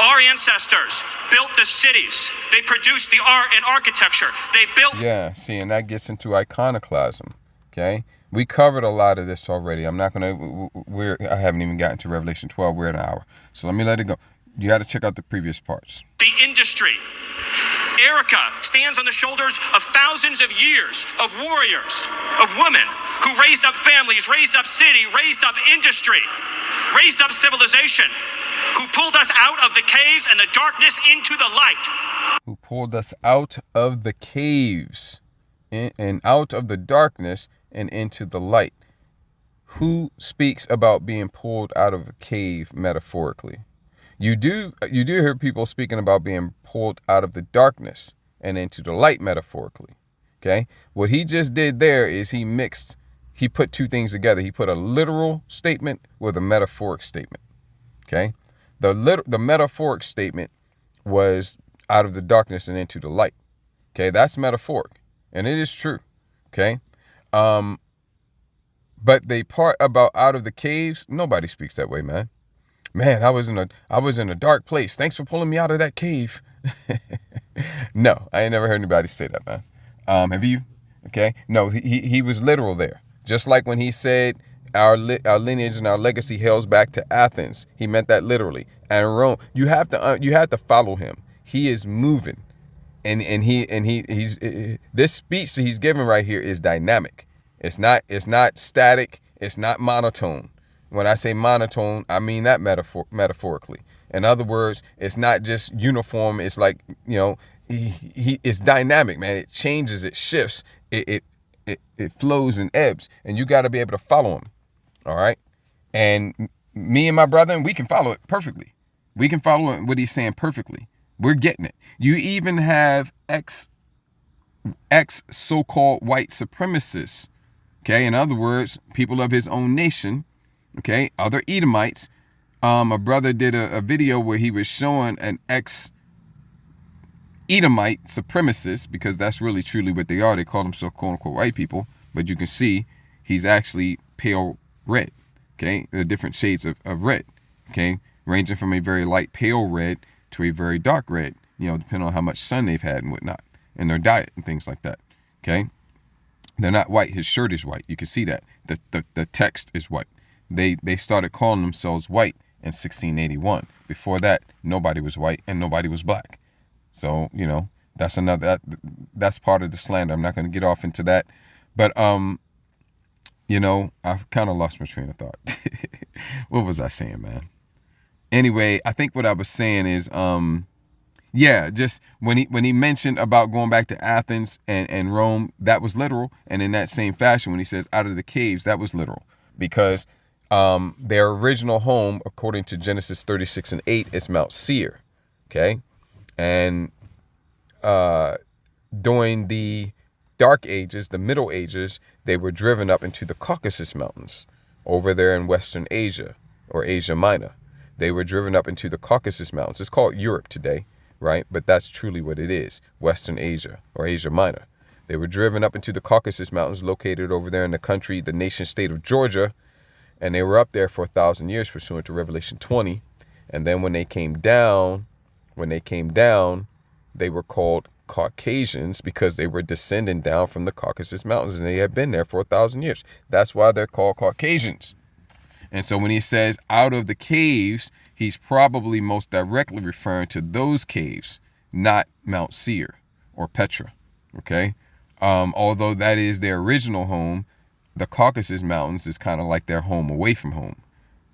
Our ancestors built the cities. They produced the art and architecture. They built... Yeah, see, and that gets into iconoclasm, okay? We covered a lot of this already. I'm not going to... I haven't even gotten to Revelation 12. We're at an hour. So let me let it go. You got to check out the previous parts. The industry. Erica stands on the shoulders of thousands of years of warriors, of women who raised up families, raised up city, raised up industry, raised up civilization, who pulled us out of the caves and the darkness into the light. Who pulled us out of the caves and out of the darkness and into the light. Who speaks about being pulled out of a cave metaphorically? You do hear people speaking about being pulled out of the darkness and into the light metaphorically. Okay? What he just did there is he put two things together. He put a literal statement with a metaphoric statement. Okay? The metaphoric statement was out of the darkness and into the light. Okay? That's metaphoric. And it is true. Okay? But the part about out of the caves, nobody speaks that way, man. Man, I was in a dark place. Thanks for pulling me out of that cave. No, I ain't never heard anybody say that, man. Have you? Okay. No, he was literal there. Just like when he said our lineage and our legacy hails back to Athens. He meant that literally. And Rome. You have to follow him. He is moving, and he's this speech that he's giving right here is dynamic. It's not static. It's not monotone. When I say monotone, I mean that metaphorically. In other words, it's not just uniform. It's like, it's dynamic, man. It changes, it shifts, it flows and ebbs, and you got to be able to follow him. All right. And me and my brother, we can follow it perfectly. We can follow what he's saying perfectly. We're getting it. You even have ex so-called white supremacists. Okay. In other words, people of his own nation. Okay. Other Edomites. A brother did a video where he was showing an ex-Edomite supremacist, because that's really truly what they are. They call themselves quote unquote white people, but you can see he's actually pale red. Okay, there are different shades of red. Okay, ranging from a very light pale red to a very dark red. Depending on how much sun they've had and whatnot, and their diet and things like that. Okay, they're not white. His shirt is white. You can see that. The text is white. They started calling themselves white in 1681. Before that, nobody was white and nobody was black. So, that's that's part of the slander. I'm not going to get off into that. But, I've kind of lost my train of thought. What was I saying, man? Anyway, I think what I was saying is, just when he mentioned about going back to Athens and Rome, that was literal. And in that same fashion, when he says out of the caves, that was literal. Because their original home, according to Genesis 36:8, is Mount Seir. Okay. And during the Dark Ages, the Middle Ages, they were driven up into the Caucasus Mountains over there in Western Asia, or Asia Minor. They were driven up into the Caucasus Mountains. It's called Europe today, right? But that's truly what it is, Western Asia, or Asia Minor. They were driven up into the Caucasus Mountains, located over there in the country, the nation state of Georgia. And they were up there for 1,000 years, pursuant to Revelation 20. And then when they came down, they were called Caucasians, because they were descending down from the Caucasus Mountains, and they had been there for 1,000 years. That's why they're called Caucasians. And so when he says out of the caves, he's probably most directly referring to those caves, not Mount Seir or Petra. Okay. Although that is their original home, the Caucasus Mountains is kind of like their home away from home.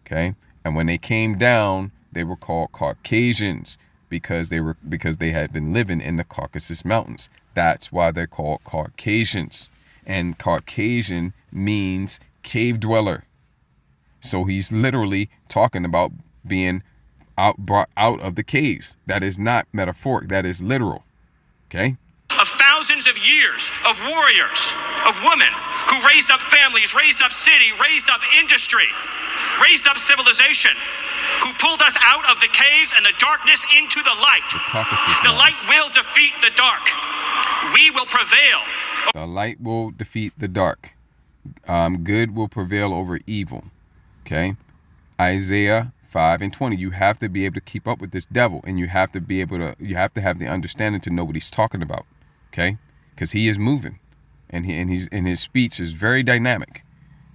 Okay. And when they came down, they were called Caucasians because they had been living in the Caucasus Mountains. That's why they're called Caucasians. And Caucasian means cave dweller. So he's literally talking about being brought out of the caves. That is not metaphoric. That is literal. Okay. Of thousands of years of warriors, of women who raised up families, raised up city, raised up industry, raised up civilization, who pulled us out of the caves and the darkness into the light. The light will defeat the dark. We will prevail. The light will defeat the dark. Good will prevail over evil. Okay. Isaiah 5:20. You have to be able to keep up with this devil, and you have to have the understanding to know what he's talking about. Okay. Because he is moving, and his speech is very dynamic.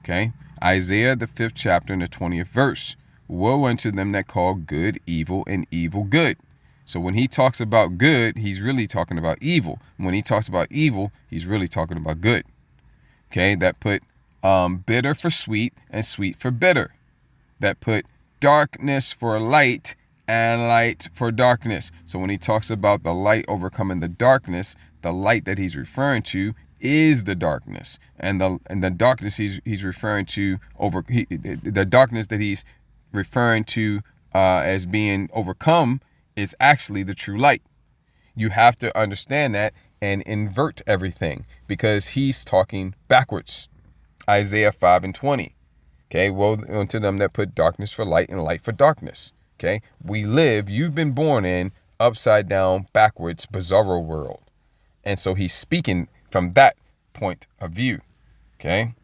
Okay. Isaiah, the 5th chapter and the 20th verse. Woe unto them that call good evil and evil good. So when he talks about good, he's really talking about evil. When he talks about evil, he's really talking about good. Okay, that put bitter for sweet and sweet for bitter. That put darkness for light and light for darkness. So when he talks about the light overcoming the darkness, the light that he's referring to is the darkness. And the darkness he's referring to the darkness that he's referring to as being overcome is actually the true light. You have to understand that and invert everything, because he's talking backwards. Isaiah 5:20. Okay, woe unto them that put darkness for light and light for darkness. Okay, you've been born in upside down, backwards, bizarro world. And so he's speaking from that point of view. Okay.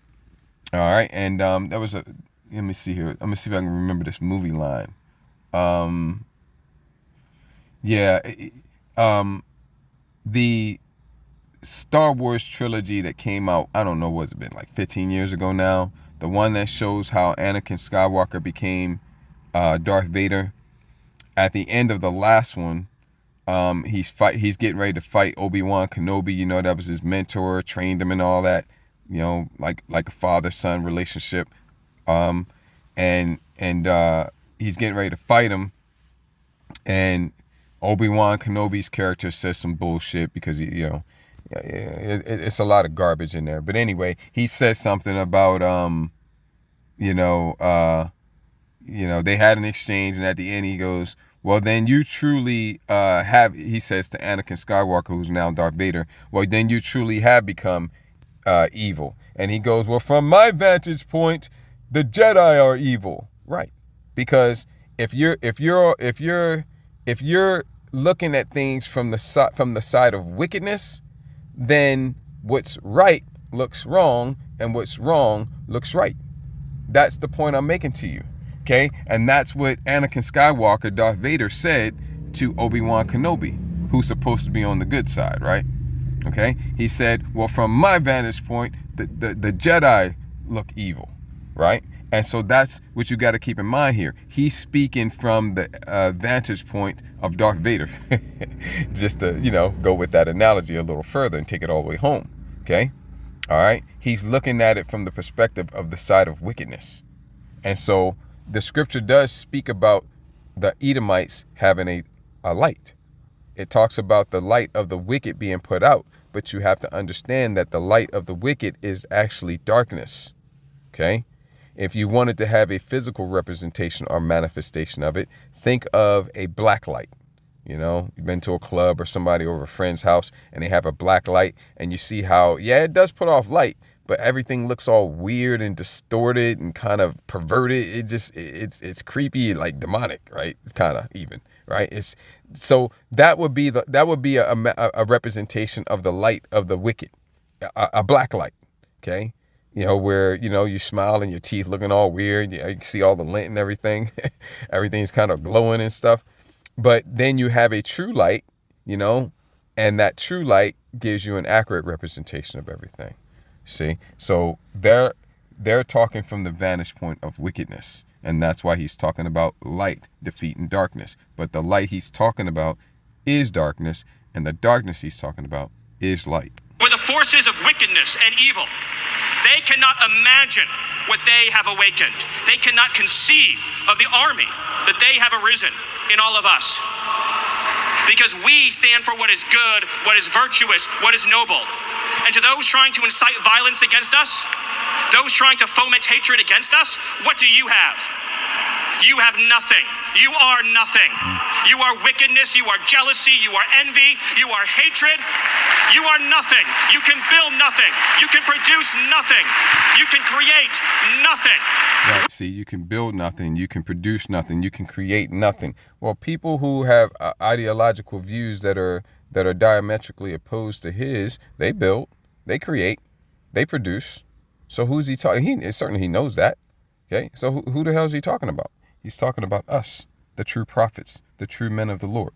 All right. And let me see here. Let me see if I can remember this movie line. Um, yeah, the Star Wars trilogy that came out, I don't know, what's it been, like 15 years ago now? The one that shows how Anakin Skywalker became Darth Vader. At the end of the last one, he's getting ready to fight Obi-Wan Kenobi. You know, that was his mentor, trained him and all that. You know, like a father-son relationship. And he's getting ready to fight him, and Obi-Wan Kenobi's character says some bullshit because it's a lot of garbage in there. But anyway, he says something about they had an exchange, and at the end he goes, well, then you truly he says to Anakin Skywalker, who's now Darth Vader, well, then you truly have become evil. And he goes, well, from my vantage point, the Jedi are evil. Right. Because if you're looking at things from the side of wickedness, then what's right looks wrong, and what's wrong looks right. That's the point I'm making to you. Okay? And that's what Anakin Skywalker, Darth Vader, said to Obi-Wan Kenobi, who's supposed to be on the good side, right? Okay? He said, well, from my vantage point, the Jedi look evil, right? And so that's what you got to keep in mind here. He's speaking from the vantage point of Darth Vader. Just to, go with that analogy a little further and take it all the way home. Okay? All right? He's looking at it from the perspective of the side of wickedness. And so the scripture does speak about the Edomites having a light. It talks about the light of the wicked being put out, but you have to understand that the light of the wicked is actually darkness. Okay? If you wanted to have a physical representation or manifestation of it, think of a black light. You've been to a club or somebody over a friend's house and they have a black light, and you see how, it does put off light, but everything looks all weird and distorted and kind of perverted. It's creepy, like demonic, right? It's kind of even, right? So that would be a representation of the light of the wicked, a black light, okay? Where, you smile and your teeth looking all weird. You can see all the lint and everything. Everything's kind of glowing and stuff. But then you have a true light, and that true light gives you an accurate representation of everything. See? So they're talking from the vantage point of wickedness. And that's why he's talking about light defeating darkness. But the light he's talking about is darkness, and the darkness he's talking about is light. Where the forces of wickedness and evil, they cannot imagine what they have awakened. They cannot conceive of the army that they have arisen in all of us. Because we stand for what is good, what is virtuous, what is noble. And to those trying to incite violence against us, those trying to foment hatred against us, what do you have? You have nothing. You are nothing. You are wickedness, you are jealousy, you are envy, you are hatred. You are nothing. You can build nothing. You can produce nothing. You can create nothing. Right. See, you can build nothing. You can produce nothing. You can create nothing. Well, people who have ideological views that are diametrically opposed to his, they build, they create, they produce. So who's he talking? Certainly he knows that. Okay, so who the hell is he talking about? He's talking about us, the true prophets, the true men of the Lord.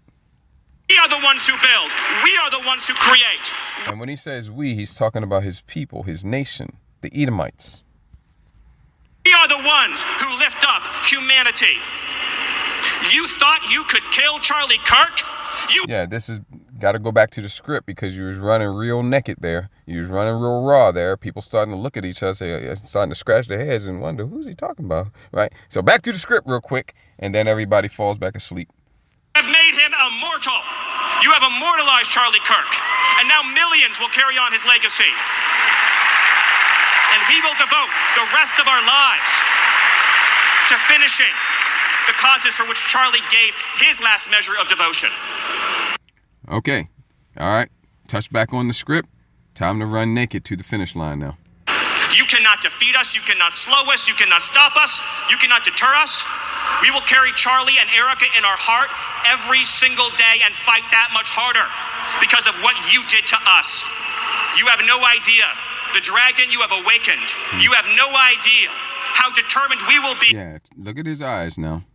We are the ones who build. We are the ones who create. And when he says we, he's talking about his people, his nation, the Edomites. We are the ones who lift up humanity. You thought you could kill Charlie Kirk? Yeah, this is got to go back to the script, because you was running real naked there. You was running real raw there. People starting to look at each other, starting to scratch their heads and wonder, who's he talking about, right? So back to the script real quick, and then everybody falls back asleep. Have made him immortal. You have immortalized Charlie Kirk, and now millions will carry on his legacy. And we will devote the rest of our lives to finishing the causes for which Charlie gave his last measure of devotion. Okay. All right. Touch back on the script. Time to run naked to the finish line now. You cannot defeat us. You cannot slow us. You cannot stop us. You cannot deter us. We will carry Charlie and Erica in our heart every single day and fight that much harder because of what you did to us. You have no idea the dragon you have awakened. You have no idea how determined we will be. Yeah, look at his eyes now.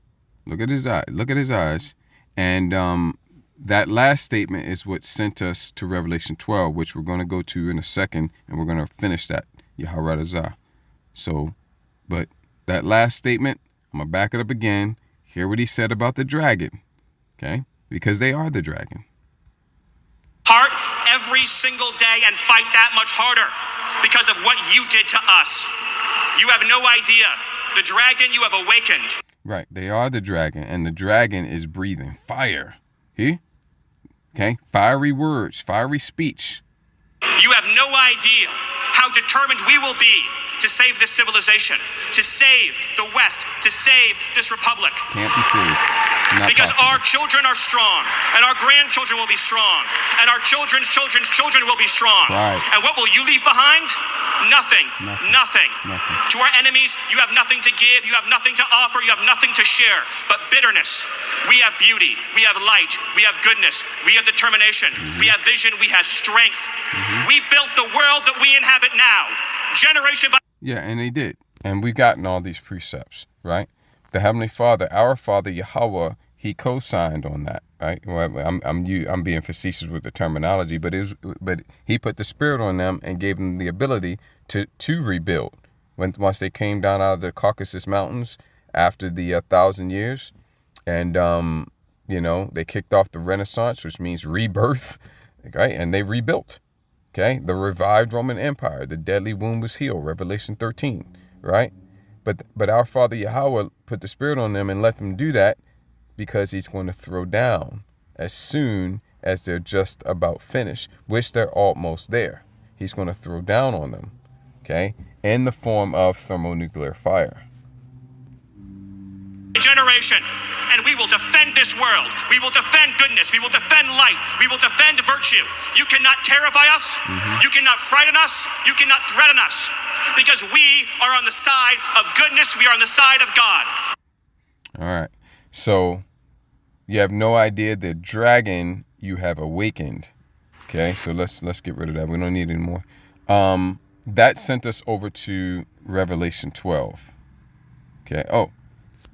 Look at his eye. Look at his eyes. And that last statement is what sent us to Revelation 12, which we're going to go to in a second, and we're going to finish that. Yaharazah. So, but that last statement, I'm going to back it up again. Hear what he said about the dragon. Okay? Because they are the dragon. Heart every single day and fight that much harder because of what you did to us. You have no idea. The dragon you have awakened. Right. They are the dragon, and the dragon is breathing fire. See? Okay? Fiery words, fiery speech. You have no idea how determined we will be to save this civilization, to save the West, to save this republic. Can't be saved. Because possible. our children are strong, and our grandchildren will be strong, and our children's children's children will be strong. Right. And what will you leave behind? Nothing. Nothing. To our enemies, you have nothing to give, you have nothing to offer, you have nothing to share, but bitterness. We have beauty, we have light, we have goodness, we have determination, we have vision, we have strength. We built the world that we inhabit now, generation by... Yeah, and they did. And we've gotten all these precepts, right? The Heavenly Father, our Father Yahweh, he co-signed on that, right? Well, I'm being facetious with the terminology, but he put the Spirit on them and gave them the ability to rebuild. Once they came down out of the Caucasus Mountains after the 1,000 years, and they kicked off the Renaissance, which means rebirth, right? And they rebuilt. Okay, the revived Roman Empire, the deadly wound was healed, Revelation 13, right? But our Father Yahweh put the Spirit on them and let them do that because he's going to throw down as soon as they're just about finished, which they're almost there. He's going to throw down on them, okay, in the form of thermonuclear fire. Generation. And we will defend this world. We will defend goodness. We will defend light. We will defend virtue. You cannot terrify us. You cannot frighten us. You cannot threaten us. Because we are on the side of goodness. We are on the side of God. All right. So you have no idea the dragon you have awakened. Okay. So let's get rid of that. We don't need any more. That sent us over to Revelation 12. Okay. Oh,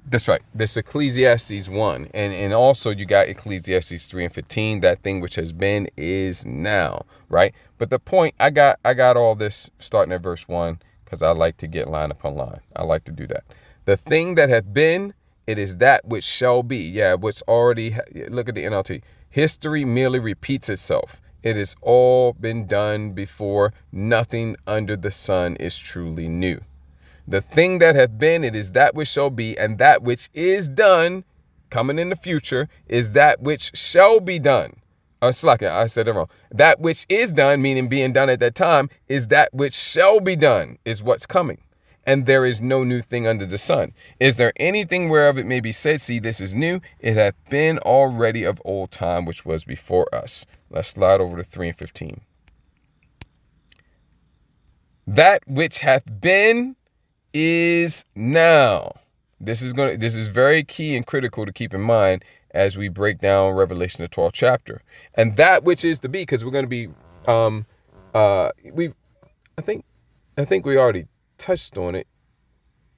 that's right. This Ecclesiastes 1. And also you got Ecclesiastes 3 and 15. That thing which has been is now. Right. But the point, I got all this starting at verse 1 because I like to get line upon line. I like to do that. The thing that hath been, it is that which shall be. Yeah, what's already, look at the NLT. History merely repeats itself. It has all been done before. Nothing under the sun is truly new. The thing that hath been, it is that which shall be, and that which is done, coming in the future, is that which shall be done. I said that wrong. That which is done, meaning being done at that time, is that which shall be done, is what's coming. And there is no new thing under the sun. Is there anything whereof it may be said, see, this is new? It hath been already of old time, which was before us. Let's slide over to 3 and 15. That which hath been is now. This is very key and critical to keep in mind as we break down Revelation, the 12th chapter. And that which is to be, because we're going to be I think we already touched on it.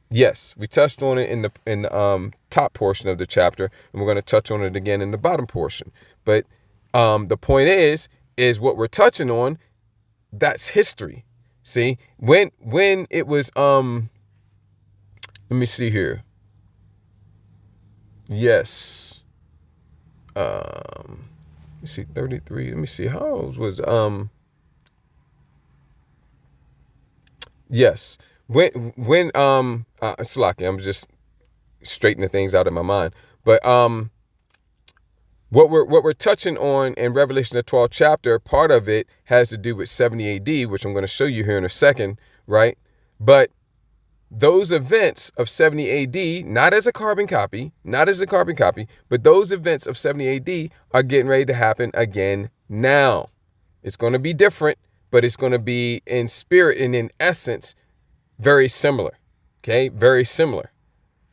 Yes, we touched on it in the top portion of the chapter, and we're going to touch on it again in the bottom portion. But the point is what we're touching on, that's history. See, when it was let me see here. Yes. Let me see, 33. Let me see, how old was yes. When Slaki, I'm just straightening things out in my mind. But what we're touching on in Revelation the 12th chapter, part of it has to do with 70 AD, which I'm going to show you here in a second, right? But those events of 70 AD, not as a carbon copy, but those events of 70 AD are getting ready to happen again now. It's going to be different, but it's going to be in spirit and in essence very similar. Okay, very similar.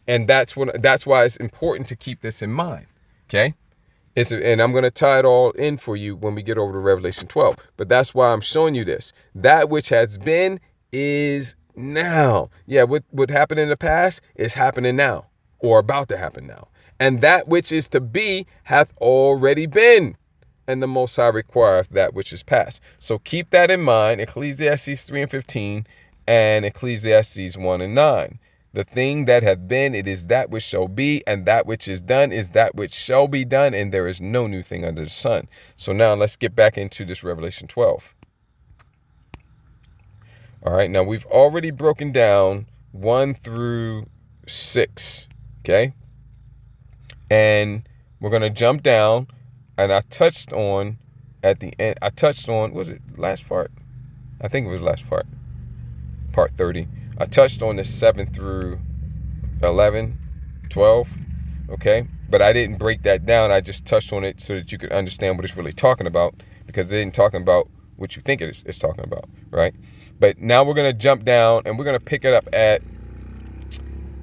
And that's why it's important to keep this in mind. Okay? And I'm going to tie it all in for you when we get over to Revelation 12. But that's why I'm showing you this. That which has been is now. Yeah, what happened in the past is happening now, or about to happen now. and that which is to be hath already been, and the Most High requireth that which is past. So keep that in mind, Ecclesiastes 3:15 and Ecclesiastes 1:9. The thing that hath been, it is that which shall be, and that which is done is that which shall be done, and there is no new thing under the sun. So now let's get back into this Revelation 12. All right, now we've already broken down 1 through 6, okay? And we're going to jump down, and I touched on at the end, was it last part? I think it was last part 30. I touched on the 7 through 11, 12, okay? But I didn't break that down. I just touched on it so that you could understand what it's really talking about, because it ain't talking about what you think it's talking about, right? But now we're going to jump down, and we're going to pick it up at,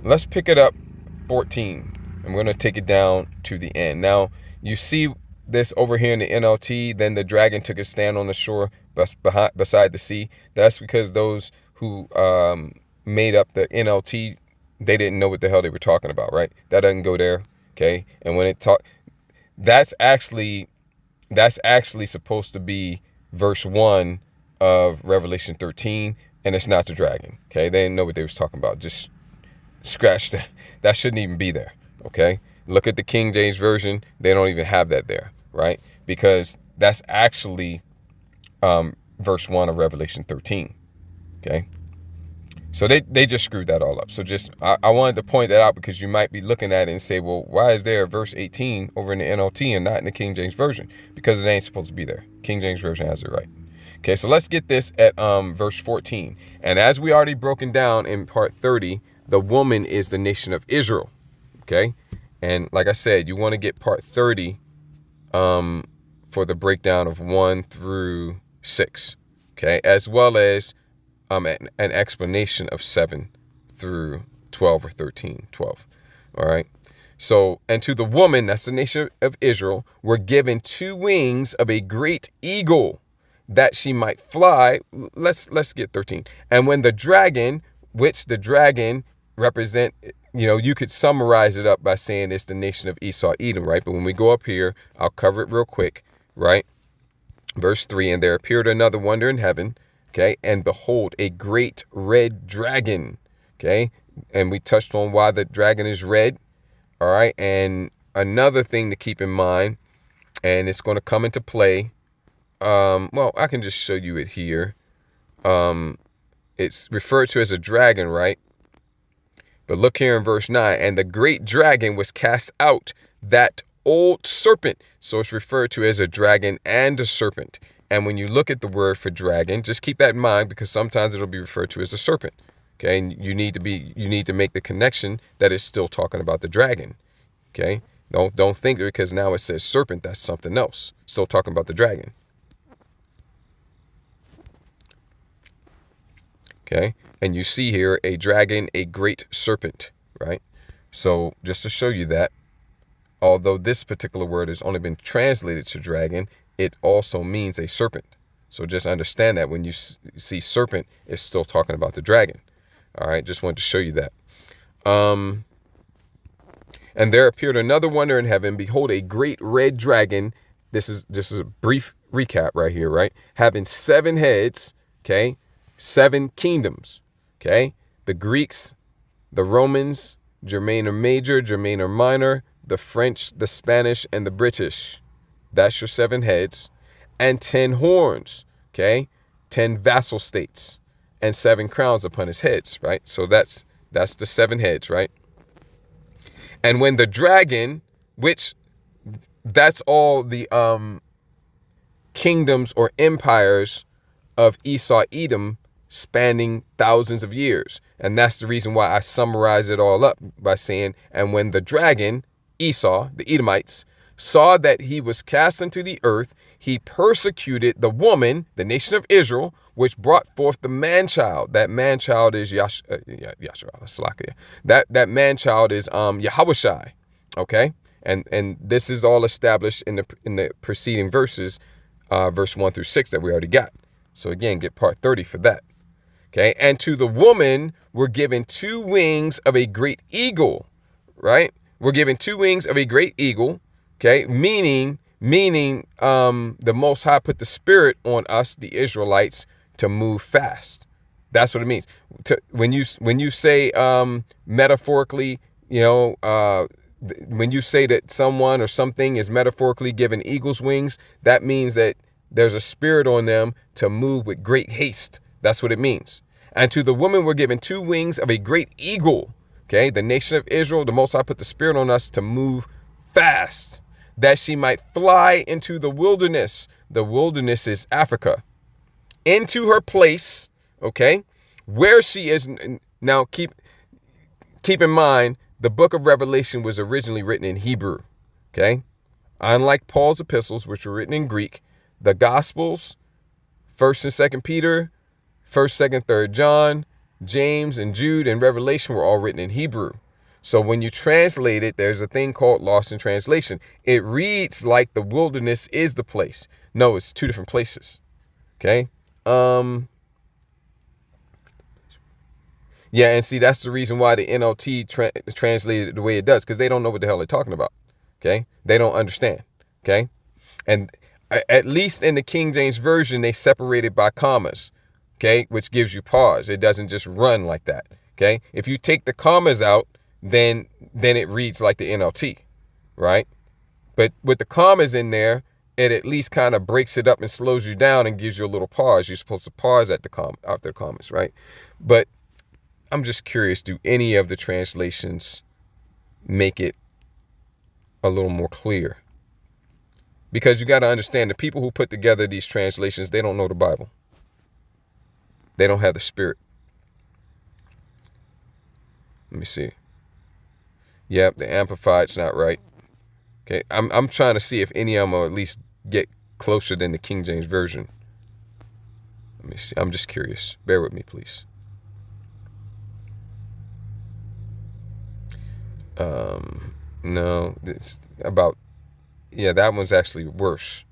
let's pick it up 14, and we're going to take it down to the end. Now, you see this over here in the NLT, then the dragon took a stand on the shore beside the sea. That's because those who made up the NLT, they didn't know what the hell they were talking about, right? That doesn't go there, okay? And when it that's actually supposed to be verse 1 of Revelation 13, and it's not the dragon, okay? They didn't know what they was talking about. Just scratch that. That shouldn't even be there, okay? Look at the King James Version. They don't even have that there, right? Because that's actually verse 1 of Revelation 13, okay? So they just screwed that all up. So I wanted to point that out, because you might be looking at it and say, well, why is there a verse 18 over in the NLT and not in the King James Version? Because it ain't supposed to be there. King James Version has it right. Okay, so let's get this at verse 14. And as we already broken down in part 30, the woman is the nation of Israel, okay? And like I said, you want to get part 30 for the breakdown of 1 through 6, okay? As well as an explanation of 7 through 12 or 13, 12, all right? So, and to the woman, that's the nation of Israel, were given 2 wings of a great eagle, that she might fly. Let's get 13. And when the dragon, which the dragon represent, you could summarize it up by saying it's the nation of Esau, Edom, right? But when we go up here, I'll cover it real quick, right? Verse 3, and there appeared another wonder in heaven, okay? And behold, a great red dragon, okay? And we touched on why the dragon is red, all right? And another thing to keep in mind, and it's going to come into play, well, I can just show you it here. It's referred to as a dragon, right? But look here in verse 9, and the great dragon was cast out, that old serpent. So it's referred to as a dragon and a serpent. And when you look at the word for dragon, just keep that in mind, because sometimes it'll be referred to as a serpent. Okay, and you need to make the connection that it's still talking about the dragon. Okay, don't think because now it says serpent, that's something else. Still talking about the dragon. Okay, and you see here a dragon, a great serpent, right? So just to show you that, although this particular word has only been translated to dragon, it also means a serpent. So just understand that when you see serpent, it's still talking about the dragon. All right, just wanted to show you that. And there appeared another wonder in heaven. Behold, a great red dragon. This is just a brief recap right here, right? Having 7 heads, okay? 7 kingdoms, okay? The Greeks, the Romans, Germanic Major, Germanic Minor, the French, the Spanish, and the British. That's your 7 heads. And 10 horns, okay? 10 vassal states, and 7 crowns upon his heads, right? So that's the 7 heads, right? And when the dragon, which that's all the kingdoms or empires of Esau, Edom, spanning thousands of years. And that's the reason why I summarize it all up by saying, and when the dragon, Esau, the Edomites, saw that he was cast into the earth, he persecuted the woman, the nation of Israel, which brought forth the man-child. That man-child is Yahshua. That man-child is Yahushai. Okay, and this is all established in the preceding verses, verse 1 through 6 that we already got. So again, get part 30 for that. Okay, and to the woman were given 2 wings of a great eagle, right? we're given two wings of a great eagle. Okay, meaning the Most High put the Spirit on us, the Israelites, to move fast. That's what it means. When you say metaphorically, when you say that someone or something is metaphorically given eagle's wings, that means that there's a spirit on them to move with great haste. That's what it means. And to the woman were given two wings of a great eagle. Okay, the nation of Israel, the Most High put the Spirit on us to move fast, that she might fly into the wilderness. The wilderness is Africa. Into her place, okay, where she is. Now, keep in mind, the book of Revelation was originally written in Hebrew, okay? Unlike Paul's epistles, which were written in Greek, the Gospels, 1st and 2nd Peter, 1st, 2nd, 3rd John, James and Jude and Revelation were all written in Hebrew. So when you translate it, there's a thing called lost in translation. It reads like the wilderness is the place. No, it's two different places. Okay? Yeah, and see, that's the reason why the NLT translated it the way it does, because they don't know what the hell they're talking about. Okay? They don't understand. Okay? And at least in the King James Version, they separate it by commas. Okay? Which gives you pause. It doesn't just run like that. Okay? If you take the commas out, then it reads like the NLT, right? But with the commas in there, it at least kind of breaks it up and slows you down and gives you a little pause. You're supposed to pause at after the commas, right? But I'm just curious, do any of the translations make it a little more clear? Because you got to understand, the people who put together these translations, they don't know the Bible. They don't have the Spirit. Let me see. Yep, the Amplified's not right. Okay, I'm trying to see if any of them will at least get closer than the King James Version. Let me see. I'm just curious. Bear with me, please. No, it's about, yeah, that one's actually worse.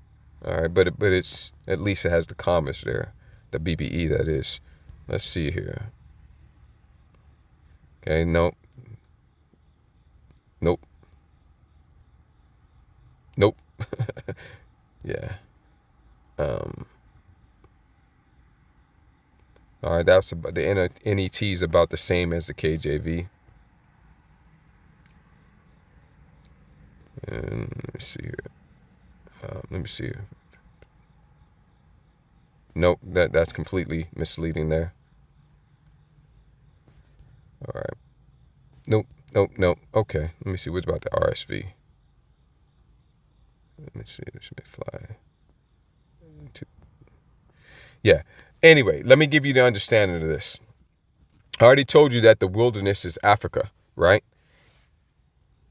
All right, but it's, at least it has the commas there, the BBE, that is. Let's see here. Okay, nope. Nope. Yeah. All right, that's about, the NET is about the same as the KJV. And let me see here. Let me see here. Nope, that's completely misleading there. All right. Nope. Okay, let me see. What's about the RSV? Let me see. This may fly. Yeah. Anyway, let me give you the understanding of this. I already told you that the wilderness is Africa, right?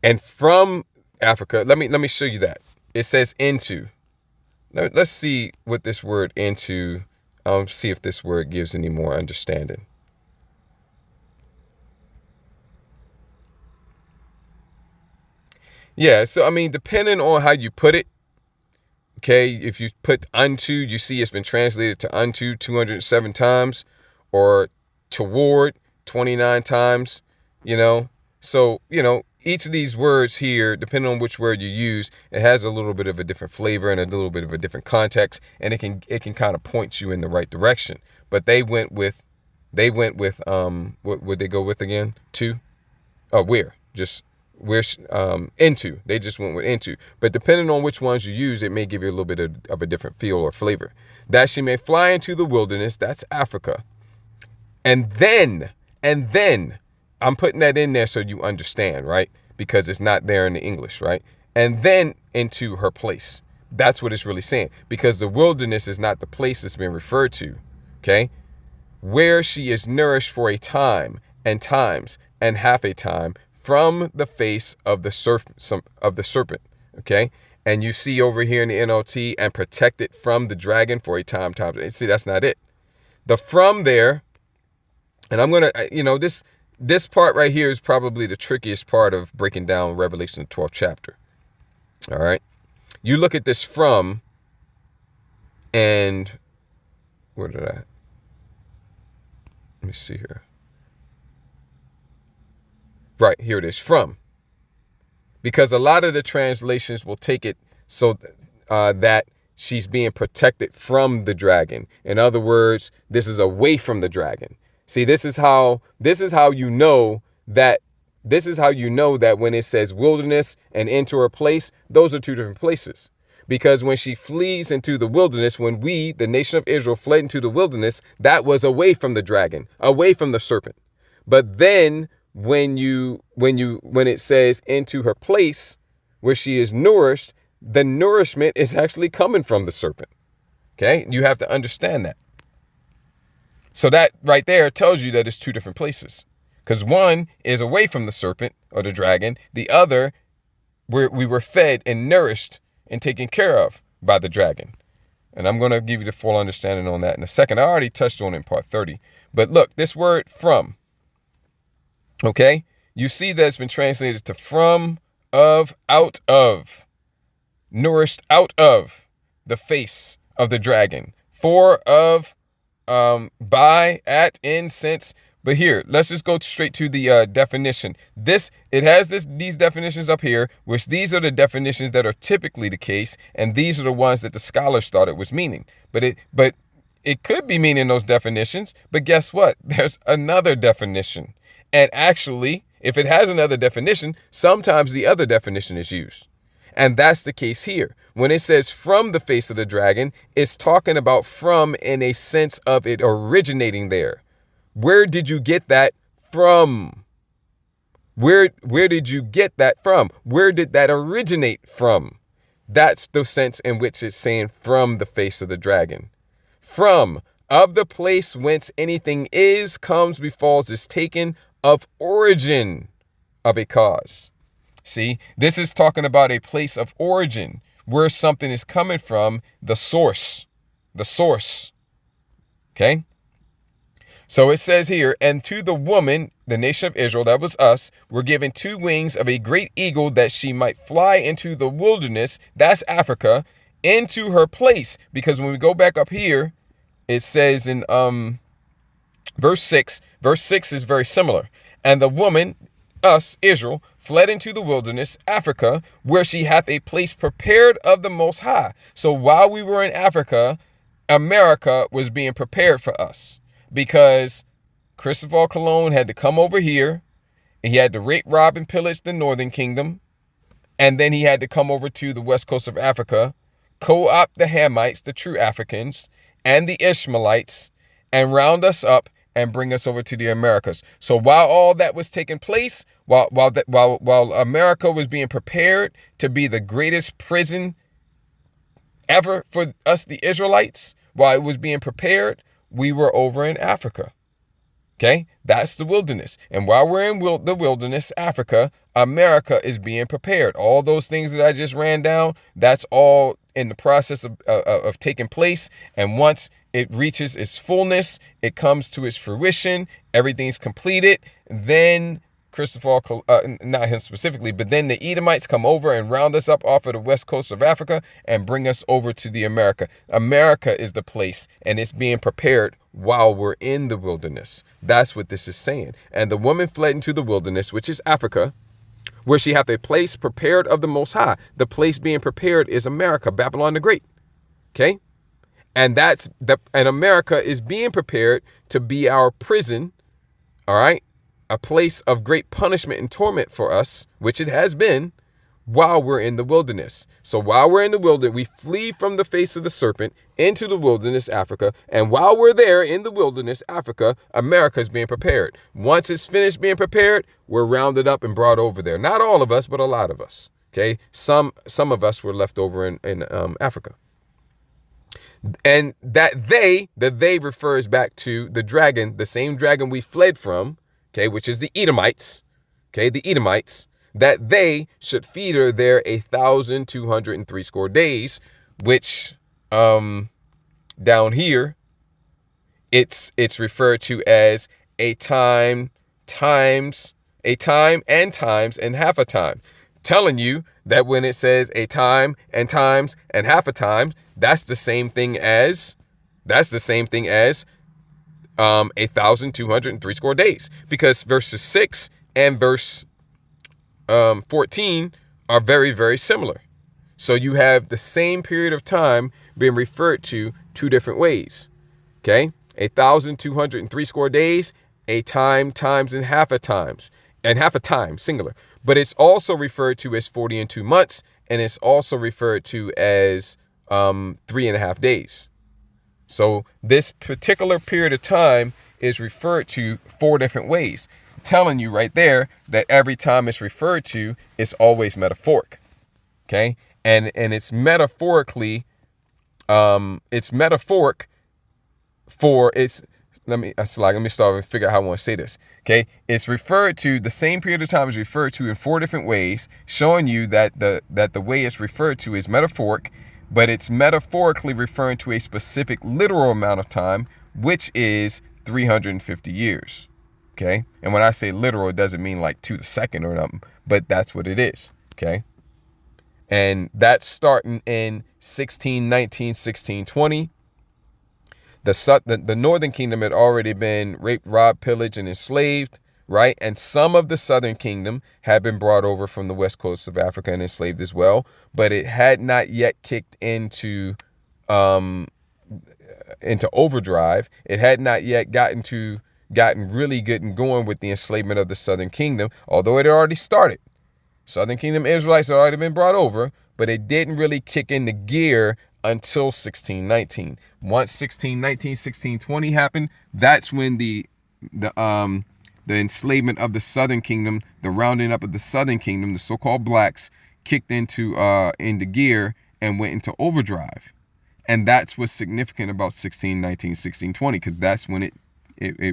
And from Africa, let me show you that. It says into. Let's see what this word into, see if this word gives any more understanding. Yeah, so I mean, depending on how you put it, okay, if you put unto, you see it's been translated to unto 207 times, or toward 29 times, So, each of these words here, depending on which word you use, it has a little bit of a different flavor and a little bit of a different context, and it can kind of point you in the right direction. But they went with what would they go with again? To? Oh, where? Just where? Into. They just went with into. But depending on which ones you use, it may give you a little bit of a different feel or flavor. That she may fly into the wilderness, that's Africa. And then, I'm putting that in there so you understand, right? Because it's not there in the English, right? And then into her place. That's what it's really saying. Because the wilderness is not the place it's been referred to, okay? Where she is nourished for a time and times and half a time from the face of the serpent, okay? And you see over here in the NLT, and protected from the dragon for a time. See, that's not it. The from there, and I'm going to, this part right here is probably the trickiest part of breaking down Revelation, the 12th chapter. All right. You look at this from, and let me see here. Right, here it is, from. because a lot of the translations will take it so that she's being protected from the dragon. In other words, this is away from the dragon. See, this is how you know that when it says wilderness and into her place, those are two different places. Because when she flees into the wilderness, when we, the nation of Israel, fled into the wilderness, that was away from the dragon, away from the serpent. But then when it says into her place where she is nourished, the nourishment is actually coming from the serpent. Okay? You have to understand that. So that right there tells you that it's two different places. Because one is away from the serpent or the dragon. The other, we were fed and nourished and taken care of by the dragon. And I'm going to give you the full understanding on that in a second. I already touched on it in part 30. But look, this word from, okay, you see that it's been translated to from, of, out of, nourished out of the face of the dragon, for, of, by, at, in, since. But here, let's just go straight to the definition. It has these definitions up here, which these are the definitions that are typically the case, and these are the ones that the scholars thought it was meaning. But it could be meaning those definitions, but guess what? There's another definition. And actually, if it has another definition, sometimes the other definition is used. And that's the case here. When it says from the face of the dragon, it's talking about from in a sense of it originating there. Where did you get that from? Where did you get that from? Where did that originate from? That's the sense in which it's saying from the face of the dragon. From, of the place whence anything is, comes, befalls, is taken, of origin of a cause. See, this is talking about a place of origin, where something is coming from, the source. The source. Okay? So it says here, and to the woman, the nation of Israel, that was us, were given 2 wings of a great eagle that she might fly into the wilderness, that's Africa, into her place. Because when we go back up here, it says in verse 6 is very similar. And the woman, us, Israel, fled into the wilderness, Africa, where she hath a place prepared of the Most High. So while we were in Africa, America was being prepared for us. Because Christopher Columbus had to come over here, and he had to rape, rob, and pillage the northern kingdom, and then he had to come over to the west coast of Africa, co-opt the Hamites, the true Africans, and the Ishmaelites, and round us up and bring us over to the Americas. So while all that was taking place, while America was being prepared to be the greatest prison ever for us, the Israelites, while it was being prepared, we were over in Africa. Okay, that's the wilderness. And while we're in the wilderness, Africa, America is being prepared. All those things that I just ran down, that's all in the process of taking place. And once it reaches its fullness, it comes to its fruition, everything's completed, then Christopher, not him specifically, but then the Edomites come over and round us up off of the west coast of Africa and bring us over to the America. America is the place, and it's being prepared while we're in the wilderness. That's what this is saying. And the woman fled into the wilderness, which is Africa, where she hath a place prepared of the Most High. The place being prepared is America, Babylon the Great. Okay? And and America is being prepared to be our prison, all right? A place of great punishment and torment for us, which it has been, while we're in the wilderness. So while we're in the wilderness, we flee from the face of the serpent into the wilderness, Africa. And while we're there in the wilderness, Africa, America is being prepared. Once it's finished being prepared, we're rounded up and brought over there. Not all of us, but a lot of us. Okay, some of us were left over in Africa. And the they refers back to the dragon, the same dragon we fled from, okay, which is the Edomites, okay, the Edomites, that they should feed her there 1,203 score days, which down here it's referred to as a time and half a time, telling you that when it says a time and times and half a time, that's the same thing as 1,203 score days, because verses 6 and verse 14 are very, very similar. So you have the same period of time being referred to two different ways. Okay? 1,203 score days, a time times and half a times, and half a time, singular. But it's also referred to as 40 and 2 months, and it's also referred to as 3.5 days. So this particular period of time is referred to 4 different ways, telling you right there that every time it's referred to, it's always metaphoric. Okay? And it's metaphorically, it's metaphoric for it's, let me start and figure out how I want to say this. Okay? It's referred to, the same period of time is referred to in 4 different ways, showing you that the way it's referred to is metaphoric, but it's metaphorically referring to a specific literal amount of time, which is 350 years. Okay? And when I say literal, it doesn't mean like to the second or nothing, but that's what it is. Okay? And that's starting in 1619, 1620. The northern kingdom had already been raped, robbed, pillaged, and enslaved, right? And some of the southern kingdom had been brought over from the west coast of Africa and enslaved as well, but it had not yet kicked into overdrive. It had not yet gotten really good and going with the enslavement of the southern kingdom, although it had already started. Southern kingdom Israelites had already been brought over, but it didn't really kick into gear until 1619. Once 1619, 1620 happened, that's when the enslavement of the southern kingdom, the rounding up of the southern kingdom, the so-called blacks, kicked into gear and went into overdrive. And that's what's significant about 1619, 1620, because that's when it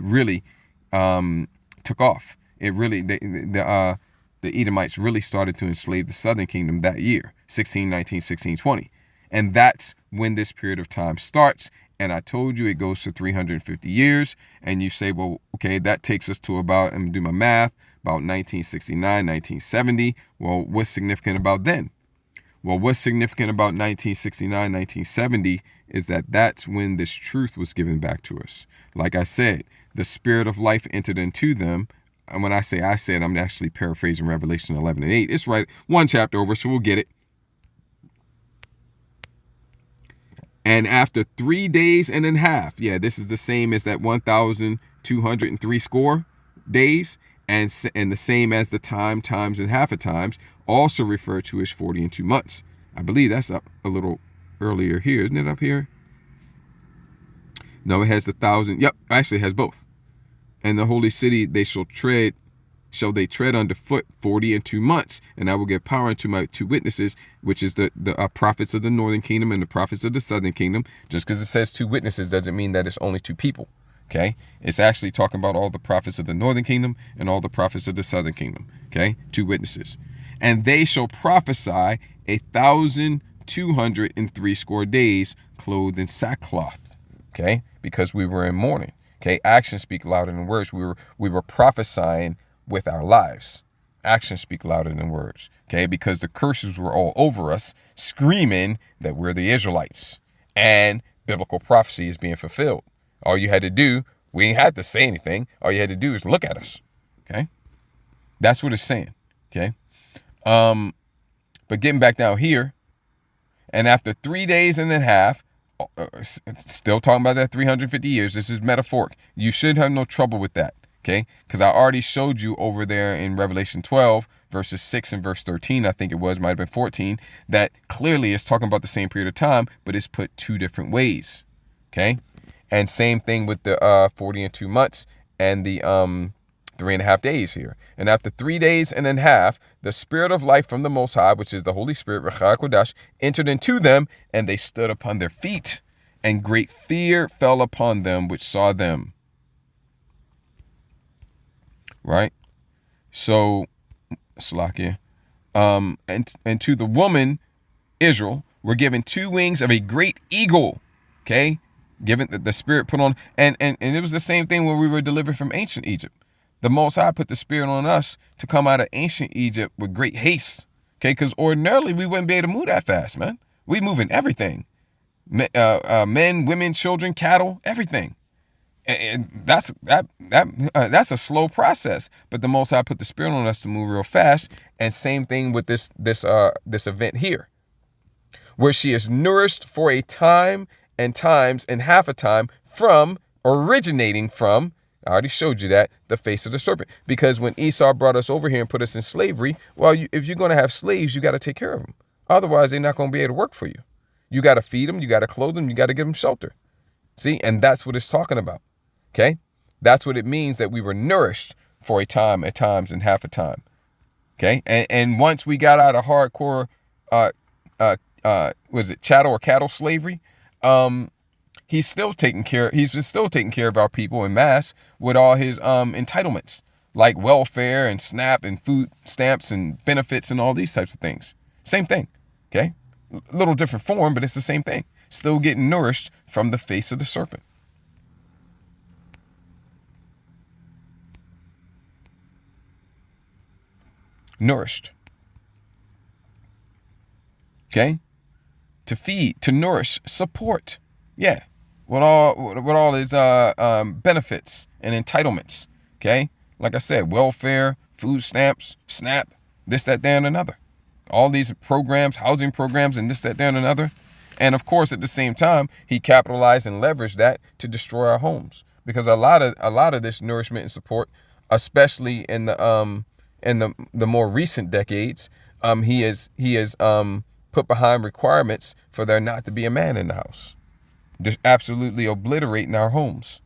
really took off. It really, the Edomites really started to enslave the southern kingdom that year, 1619, 1620. And that's when this period of time starts. And I told you it goes for 350 years. And you say, well, okay, that takes us to about, I'm going to do my math, about 1969, 1970. Well, what's significant about then? Well, what's significant about 1969, 1970 is that that's when this truth was given back to us. Like I said, the spirit of life entered into them. And when I said, I'm actually paraphrasing Revelation 11 and 8. It's right, one chapter over, so we'll get it. And after 3 days and a half, yeah, this is the same as that 1,203 score days, and the same as the time, times, and half a times, also referred to as 40 and 2 months. I believe that's up a little earlier here, isn't it up here? No, it has the 1,000. Yep, actually it has both. And the holy city shall they tread underfoot 40 and 2 months, and I will give power unto my 2 witnesses, which is the prophets of the northern kingdom and the prophets of the southern kingdom. Just because it says 2 witnesses doesn't mean that it's only 2 people. Okay, it's actually talking about all the prophets of the northern kingdom and all the prophets of the southern kingdom. Okay, 2 witnesses, and they shall prophesy 1,203 score days, clothed in sackcloth. Okay, because we were in mourning. Okay, actions speak louder than words. We were prophesying with our lives. Actions speak louder than words. Okay, because the curses were all over us, screaming that we're the Israelites, and biblical prophecy is being fulfilled. All you had to do, we ain't had to say anything. All you had to do is look at us. Okay, that's what it's saying. Okay, but getting back down here, and after 3 days and a half. Still talking about that 350 years. This is metaphoric. You should have no trouble with that, okay? Because I already showed you over there in Revelation 12, verses 6 and verse 13, I think it was, might have been 14, that clearly it's talking about the same period of time, but it's put 2 different ways, okay? And same thing with the 40 and 2 months and the 3.5 days here. And after 3 days and a half, the spirit of life from the Most High, which is the Holy Spirit, Ruach HaKodesh, entered into them, and they stood upon their feet, and great fear fell upon them which saw them. Right? So, Salakia, and to the woman, Israel, were given 2 wings of a great eagle, okay? Given the spirit put on, and it was the same thing when we were delivered from ancient Egypt. The Most High put the spirit on us to come out of ancient Egypt with great haste. Okay, because ordinarily we wouldn't be able to move that fast, man. We moving everything. Men, women, children, cattle, everything. And that's a slow process. But the Most High put the Spirit on us to move real fast. And same thing with this event here, where she is nourished for a time and times and half a time from originating from. I already showed you that, the face of the serpent. Because when Esau brought us over here and put us in slavery, well, if you're going to have slaves, you got to take care of them. Otherwise, they're not going to be able to work for you. You got to feed them. You got to clothe them. You got to give them shelter. See, and that's what it's talking about. Okay, that's what it means that we were nourished for a time, at times, and half a time. Okay, and once we got out of hardcore, was it chattel or cattle slavery? He's still taking care. He's been still taking care of our people in mass with all his entitlements, like welfare and SNAP and food stamps and benefits and all these types of things. Same thing. Okay, a little different form, but it's the same thing. Still getting nourished from the face of the serpent. Nourished. Okay, to feed, to nourish, support. Yeah, with all his benefits and entitlements. Okay, like I said, welfare, food stamps, SNAP, this, that, that, and another. All these programs, housing programs, and this, that, that, and another. And of course, at the same time, he capitalized and leveraged that to destroy our homes, because a lot of this nourishment and support, especially in the more recent decades, he is put behind requirements for there not to be a man in the house, just absolutely obliterating our homes.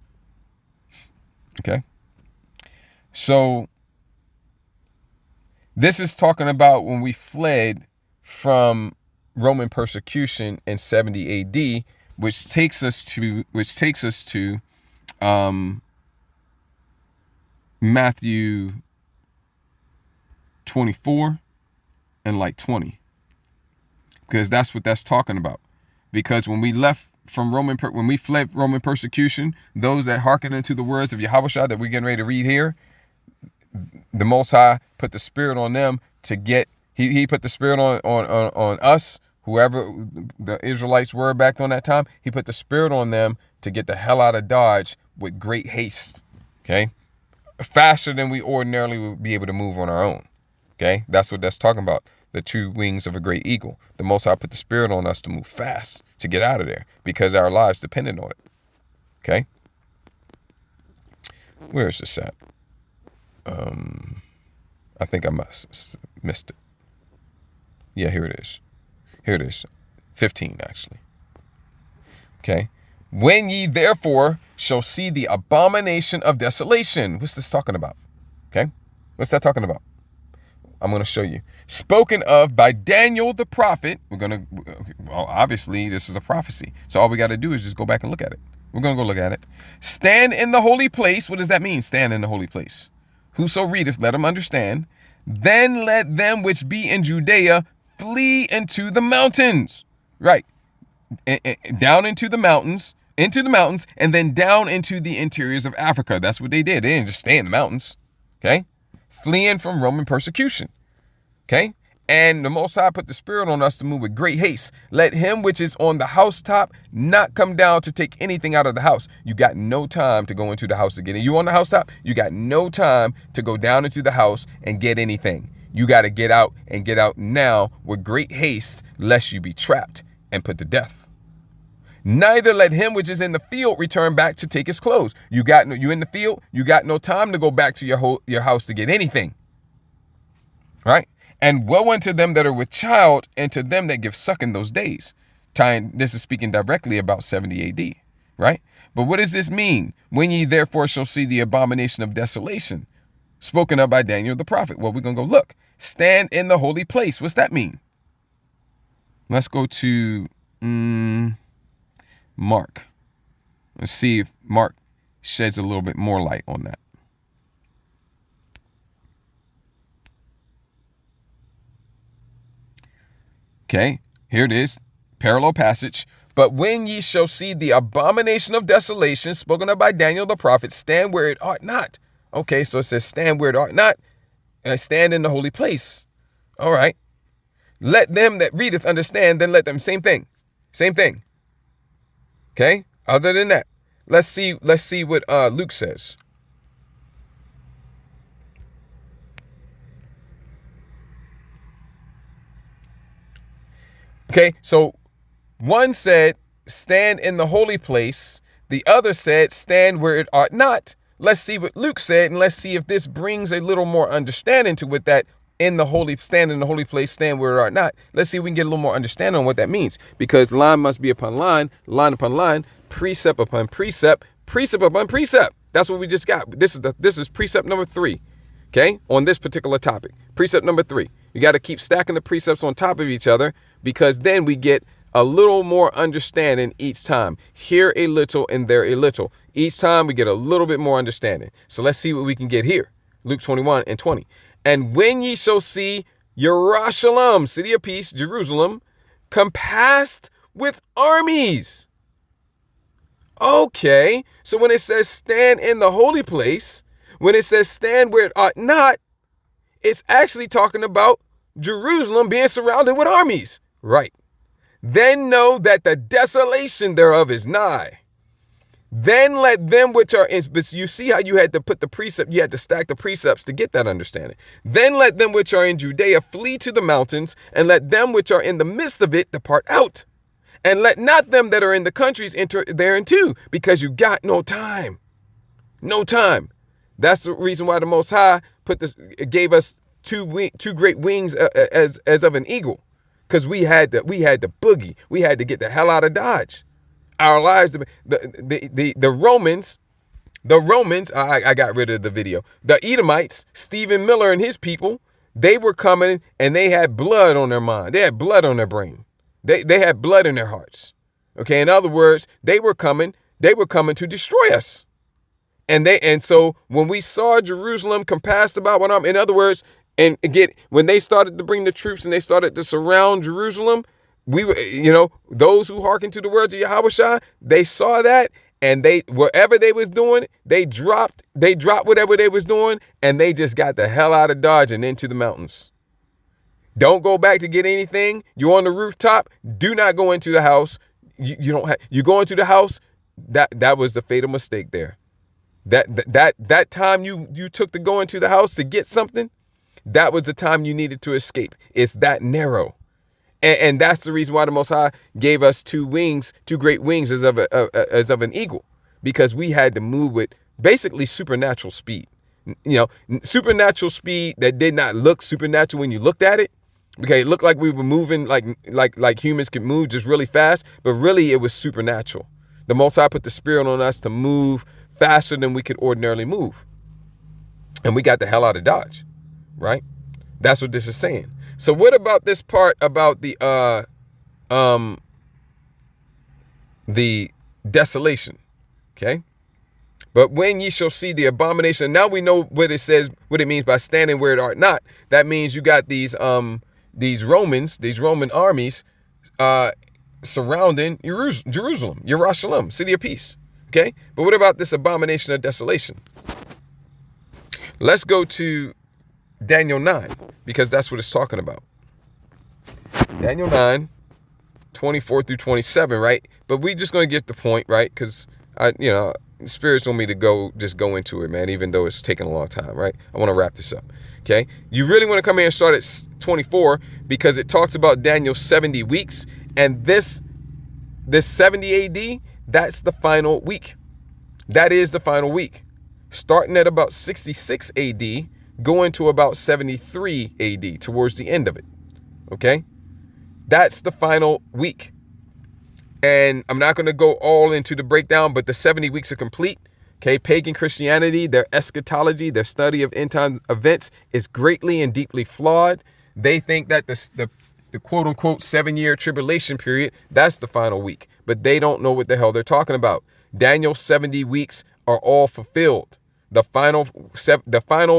Okay, so this is talking about when we fled from Roman persecution in 70 AD, which takes us to Matthew 24 and like 20, because that's what that's talking about. Because when we left from when we fled Roman persecution, those that hearken unto the words of Yahushua that we're getting ready to read here, the Most High put the Spirit on them to get. He put the Spirit on us, whoever the Israelites were back on that time. He put the Spirit on them to get the hell out of Dodge with great haste. Okay, faster than we ordinarily would be able to move on our own. Okay, that's what that's talking about. The two wings of a great eagle. The Most High put the Spirit on us to move fast, to get out of there, because our lives depended on it. Okay, where is this at? I think I missed it. Yeah, here it is. Here it is. 15, actually. Okay. When ye therefore shall see the abomination of desolation. What's this talking about? Okay. What's that talking about? I'm going to show you. Spoken of by Daniel the prophet. Well, obviously, this is a prophecy. So all we got to do is just go back and look at it. We're going to go look at it. Stand in the holy place. What does that mean? Stand in the holy place. Whoso readeth, let him understand. Then let them which be in Judea flee into the mountains. Right. Down into the mountains, and then down into the interiors of Africa. That's what they did. They didn't just stay in the mountains. Okay. Fleeing from Roman persecution. Okay. And the Most High put the Spirit on us to move with great haste. Let him which is on the housetop not come down to take anything out of the house. You got no time to go into the house to get it. You on the housetop, you got no time to go down into the house and get anything. You got to get out and get out now with great haste, lest you be trapped and put to death. Neither let him which is in the field return back to take his clothes. You in the field, you got no time to go back to your house to get anything. Right? And woe unto them that are with child, and to them that give suck in those days. This is speaking directly about 70 AD, right? But what does this mean? When ye therefore shall see the abomination of desolation, spoken of by Daniel the prophet. Well, we're going to go look. Stand in the holy place. What's that mean? Let's go to Mark. Let's see if Mark sheds a little bit more light on that. Okay, here it is, parallel passage. But when ye shall see the abomination of desolation, spoken of by Daniel the prophet, stand where it ought not. Okay, so it says stand where it ought not, and I stand in the holy place. All right. Let them that readeth understand, then let them, same thing. Okay, other than that, Let's see what Luke says. Okay, so one said, stand in the holy place. The other said, stand where it ought not. Let's see what Luke said, and let's see if this brings a little more understanding to what that stand in the holy place, stand where it ought not. Let's see if we can get a little more understanding on what that means. Because line must be upon line upon line, precept upon precept, precept upon precept. That's what we just got. This is precept number 3. Okay, on this particular topic. Precept number 3. You got to keep stacking the precepts on top of each other, because then we get a little more understanding each time. Here a little and there a little. Each time we get a little bit more understanding. So let's see what we can get here. Luke 21 and 20. And when ye shall see Jerusalem, city of peace, Jerusalem, compassed with armies. Okay, so when it says stand in the holy place, when it says stand where it ought not, it's actually talking about Jerusalem being surrounded with armies. Right. Then know that the desolation thereof is nigh. Then let them which are in, but you see how you had to put the precept, you had to stack the precepts to get that understanding. Then let them which are in Judea flee to the mountains, and let them which are in the midst of it depart out. And let not them that are in the countries enter therein too, because you got no time. No time. That's the reason why the Most High gave us two great wings as of an eagle, because we had to boogie. We had to get the hell out of Dodge. Our lives, the Romans. I got rid of the video. The Edomites, Stephen Miller and his people, they were coming and they had blood on their mind. They had blood on their brain. They had blood in their hearts. Okay, in other words, they were coming to destroy us. And so when we saw Jerusalem compassed about one arm, in other words, and again, when they started to bring the troops and they started to surround Jerusalem, we were, those who hearkened to the words of Yahweh, they saw that, and whatever they was doing, they dropped whatever they was doing, and they just got the hell out of Dodge and into the mountains. Don't go back to get anything. You're on the rooftop. Do not go into the house. You go into the house. That was the fatal mistake there. That time you took to go into the house to get something, that was the time you needed to escape. It's that narrow. And that's the reason why the Most High gave us two great wings as of an eagle, because we had to move with basically supernatural speed. Supernatural speed that did not look supernatural when you looked at it. Okay, it looked like we were moving like humans can move, just really fast, but really it was supernatural. The Most High put the Spirit on us to move faster than we could ordinarily move. And we got the hell out of Dodge, right? That's what this is saying. So what about this part about the desolation? Okay. But when ye shall see the abomination, now we know what it says, what it means by standing where it ought not. That means you got these Roman armies surrounding Jerusalem, city of peace. Okay. But what about this abomination of desolation? Let's go to Daniel 9, because that's what it's talking about. Daniel 9, 24 through 27, right? But we just going to get the point, right? Because, Spirit's want me to just go into it, man, even though it's taking a long time, right? I want to wrap this up, okay? You really want to come here and start at 24, because it talks about Daniel's 70 weeks, and this 70 AD, that's the final week. That is the final week. Starting at about 66 AD, going to about 73 AD, towards the end of it, okay? That's the final week. And I'm not going to go all into the breakdown, but the 70 weeks are complete. Okay, pagan Christianity, their eschatology, their study of end time events is greatly and deeply flawed. They think that the quote unquote 7-year tribulation period, that's the final week, but they don't know what the hell they're talking about. Daniel's 70 weeks are all fulfilled. The final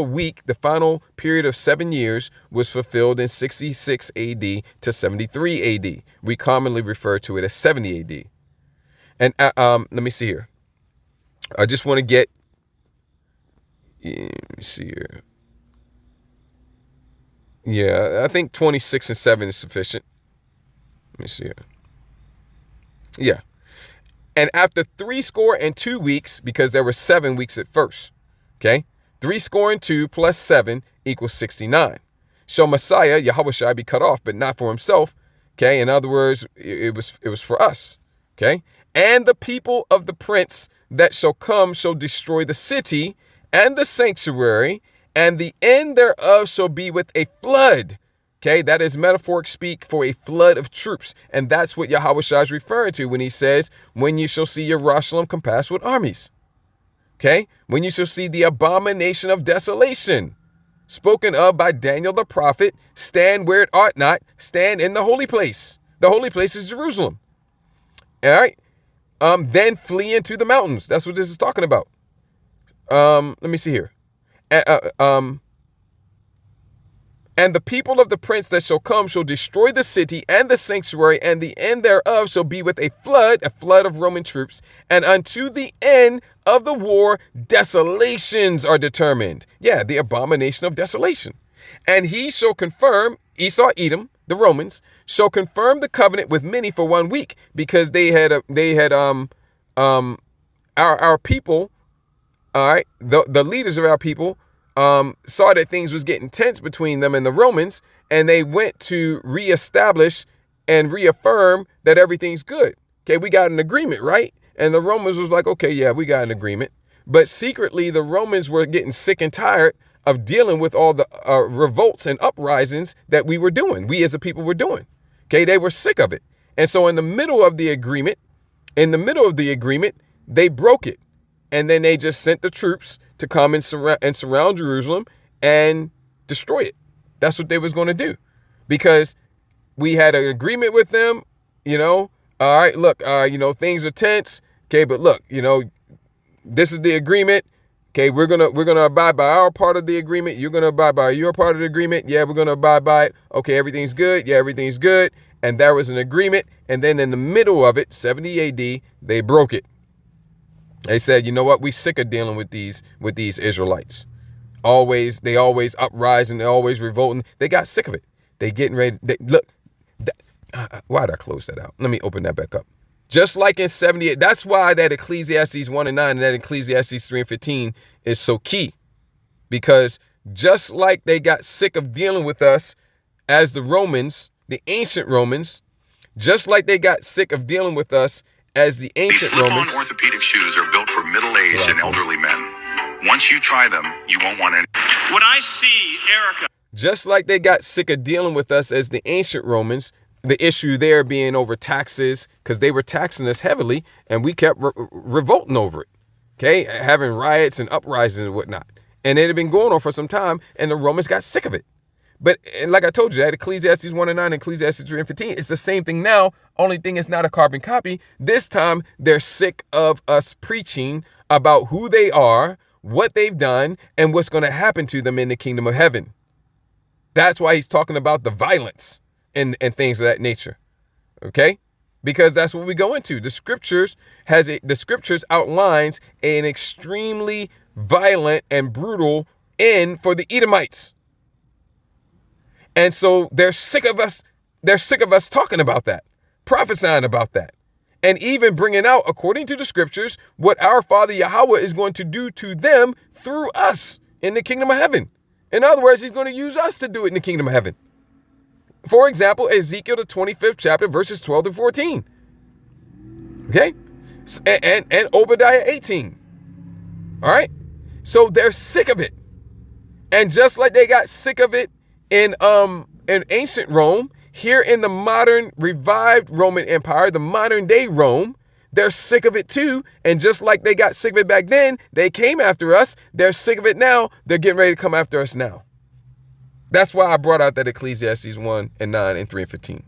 week, the final period of 7 years was fulfilled in 66 AD to 73 AD. We commonly refer to it as 70 AD. And let me see here. I just want to get, let me see here. Yeah, I think 26 and 7 is sufficient. Let me see here. Yeah. And after 62 weeks, because there were 7 weeks at first, okay, 62 plus 7 equals 69. So Messiah, Yahushua, be cut off, but not for himself. Okay, in other words, it was for us. Okay, and the people of the prince that shall come shall destroy the city and the sanctuary, and the end thereof shall be with a flood. Okay, that is metaphoric speak for a flood of troops. And that's what Yahushua is referring to when he says, when you shall see Jerusalem compassed with armies. Okay, when you shall see the abomination of desolation, spoken of by Daniel the prophet, stand where it ought not, stand in the holy place. The holy place is Jerusalem. All right, then flee into the mountains. That's what this is talking about. Let me see here. And the people of the prince that shall come shall destroy the city and the sanctuary, and the end thereof shall be with a flood of Roman troops. And unto the end of the war, desolations are determined. Yeah, the abomination of desolation. And he shall confirm, Esau, Edom, the Romans, shall confirm the covenant with many for 1 week, because they had our people, all right, the leaders of our people, saw that things was getting tense between them and the Romans, and they went to reestablish and reaffirm that everything's good. Okay, we got an agreement, right? And the Romans was like, okay, yeah, we got an agreement. But secretly, the Romans were getting sick and tired of dealing with all the revolts and uprisings that we were doing. We as a people were doing. Okay, they were sick of it. And so in the middle of the agreement, they broke it. And then they just sent the troops to come and surround Jerusalem and destroy it. That's what they was going to do, because we had an agreement with them, all right, look, things are tense. Okay, but look, this is the agreement. Okay, we're gonna abide by our part of the agreement. You're gonna abide by your part of the agreement. Yeah, we're gonna abide by it. Okay, everything's good. Yeah, everything's good. And there was an agreement. And then in the middle of it, 70 AD, they broke it. They said, you know what? We sick of dealing with these Israelites. They always uprising. They're always revolting. They got sick of it. They getting ready. Why did I close that out? Let me open that back up. Just like in 78, that's why that Ecclesiastes 1 and 9 and that Ecclesiastes 3 and 15 is so key. Because just like they got sick of dealing with us as the Romans, the ancient Romans, just like they got sick of dealing with us as the ancient Romans. These slip-on orthopedic shoes are built for middle-aged and elderly men. Once you try them, you won't want any. When I see Erica. Just like they got sick of dealing with us as the ancient Romans, the issue there being over taxes, because they were taxing us heavily, and we kept revolting over it. Okay, having riots and uprisings and whatnot. And it had been going on for some time, and the Romans got sick of it. But and like I told you, that Ecclesiastes 1 and 9 and Ecclesiastes 3 and 15, it's the same thing now. Only thing, it's not a carbon copy. This time, they're sick of us preaching about who they are, what they've done, and what's going to happen to them in the kingdom of heaven. That's why he's talking about the violence and things of that nature. Okay? Because that's what we go into. The scriptures outlines an extremely violent and brutal end for the Edomites. And so they're sick of us. They're sick of us talking about that, prophesying about that, and even bringing out, according to the scriptures, what our Father Yahweh is going to do to them through us in the kingdom of heaven. In other words, he's going to use us to do it in the kingdom of heaven. For example, Ezekiel, the 25th chapter, verses 12 to 14. Okay? And Obadiah 18. All right? So they're sick of it. And just like they got sick of it in ancient Rome, here in the modern revived Roman Empire, the modern day Rome, they're sick of it too. And just like they got sick of it back then, they came after us. They're sick of it now. They're getting ready to come after us now. That's why I brought out that Ecclesiastes 1 and 9 and 3 and 15.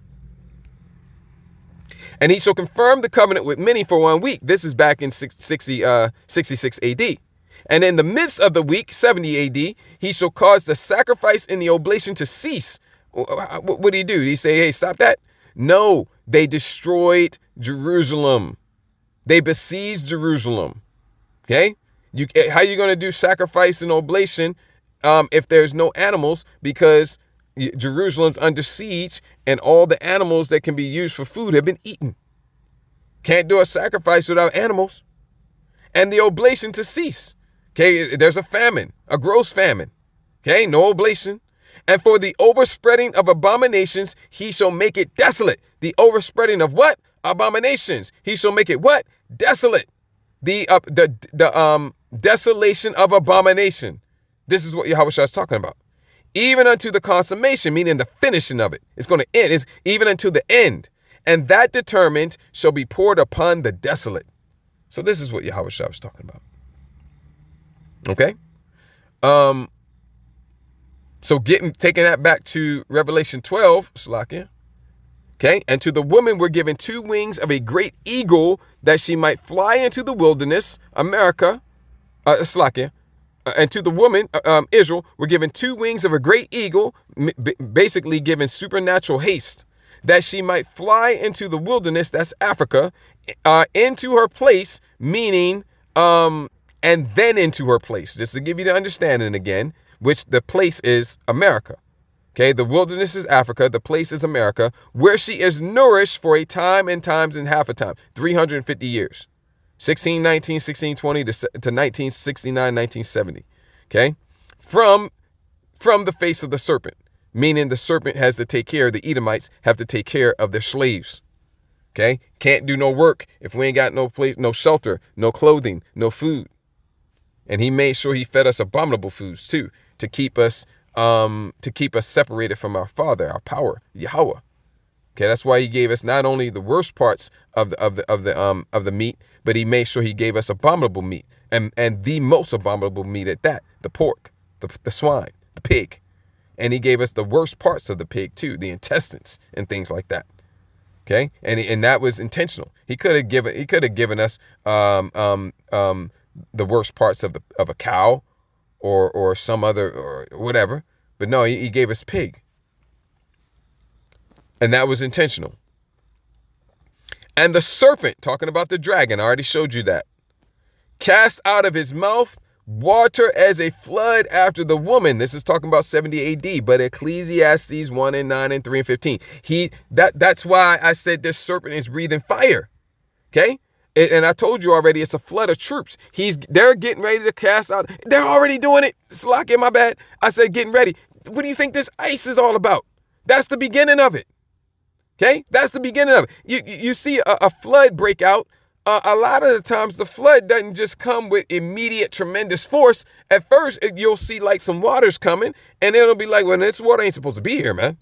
And he shall confirm the covenant with many for 1 week. This is back in 66 AD. And in the midst of the week, 70 AD, he shall cause the sacrifice and the oblation to cease. What did he do? Did he say, hey, stop that? No, they destroyed Jerusalem. They besieged Jerusalem. Okay? How are you going to do sacrifice and oblation if there's no animals? Because Jerusalem's under siege and all the animals that can be used for food have been eaten. Can't do a sacrifice without animals. And the oblation to cease. Okay, there's a famine, a gross famine. Okay, no oblation. And for the overspreading of abominations, he shall make it desolate. The overspreading of what? Abominations. He shall make it what? Desolate. The desolation of abomination. This is what Yahushua is talking about. Even unto the consummation, meaning the finishing of it. It's going to end. It's even unto the end. And that determined shall be poured upon the desolate. So this is what Yahushua was talking about. Okay? So taking that back to Revelation 12, Slakia. Okay? And to the woman were given 2 wings of a great eagle, that she might fly into the wilderness, America, Slakia. And to the woman, Israel, were given 2 wings of a great eagle, basically given supernatural haste, that she might fly into the wilderness, that's Africa, into her place, meaning, and then into her place, just to give you the understanding again, which the place is America. Okay, the wilderness is Africa, the place is America, where she is nourished for a time and times and half a time, 350 years. 1619, 1620 to 1969, 1970. Okay, from the face of the serpent, meaning the serpent has to take care, the Edomites have to take care of their slaves. Okay, can't do no work if we ain't got no place, no shelter, no clothing, no food. And he made sure he fed us abominable foods too, to keep us separated from our Father, our power, Yahweh. Okay, that's why he gave us not only the worst parts of the meat, but he made sure he gave us abominable meat, and the most abominable meat at that, the pork, the swine, the pig, and he gave us the worst parts of the pig too, the intestines and things like that. Okay, and that was intentional. He could have given us the worst parts of a cow, or some other or whatever, but no, he gave us pig. And that was intentional. And the serpent, talking about the dragon, I already showed you that, cast out of his mouth water as a flood after the woman. This is talking about 70 AD, but Ecclesiastes 1 and 9 and 3 and 15. That's why I said this serpent is breathing fire. Okay? And I told you already, it's a flood of troops. They're getting ready to cast out. They're already doing it. Slack, my bad. I said getting ready. What do you think this ice is all about? That's the beginning of it. Okay, that's the beginning of it. You see a flood break out. A lot of the times the flood doesn't just come with immediate tremendous force. At first, you'll see like some water's coming, and it'll be like, well, this water ain't supposed to be here, man.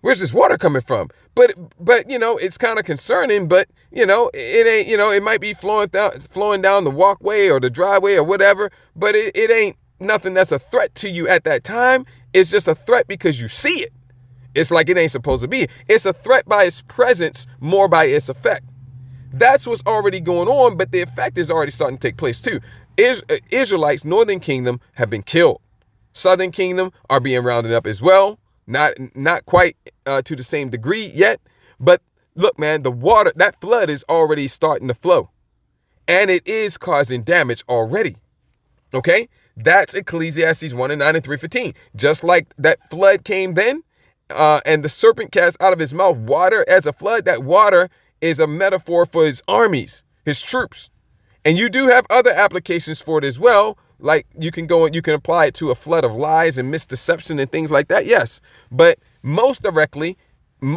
Where's this water coming from? But it's kind of concerning. But it ain't. It might be flowing down the walkway or the driveway or whatever. But it ain't nothing that's a threat to you at that time. It's just a threat because you see it. It's like it ain't supposed to be. It's a threat by its presence, more by its effect. That's what's already going on, but the effect is already starting to take place too. Israelites, Northern Kingdom, have been killed. Southern Kingdom are being rounded up as well. Not quite to the same degree yet. But look, man, the water, that flood is already starting to flow. And it is causing damage already. Okay? That's Ecclesiastes 1 and 9 and 3:15. Just like that flood came then, and the serpent cast out of his mouth water as a flood. That water is a metaphor for his armies, his troops. And you do have other applications for it as well. Like you can apply it to a flood of lies and misdeception and things like that. Yes. But most directly,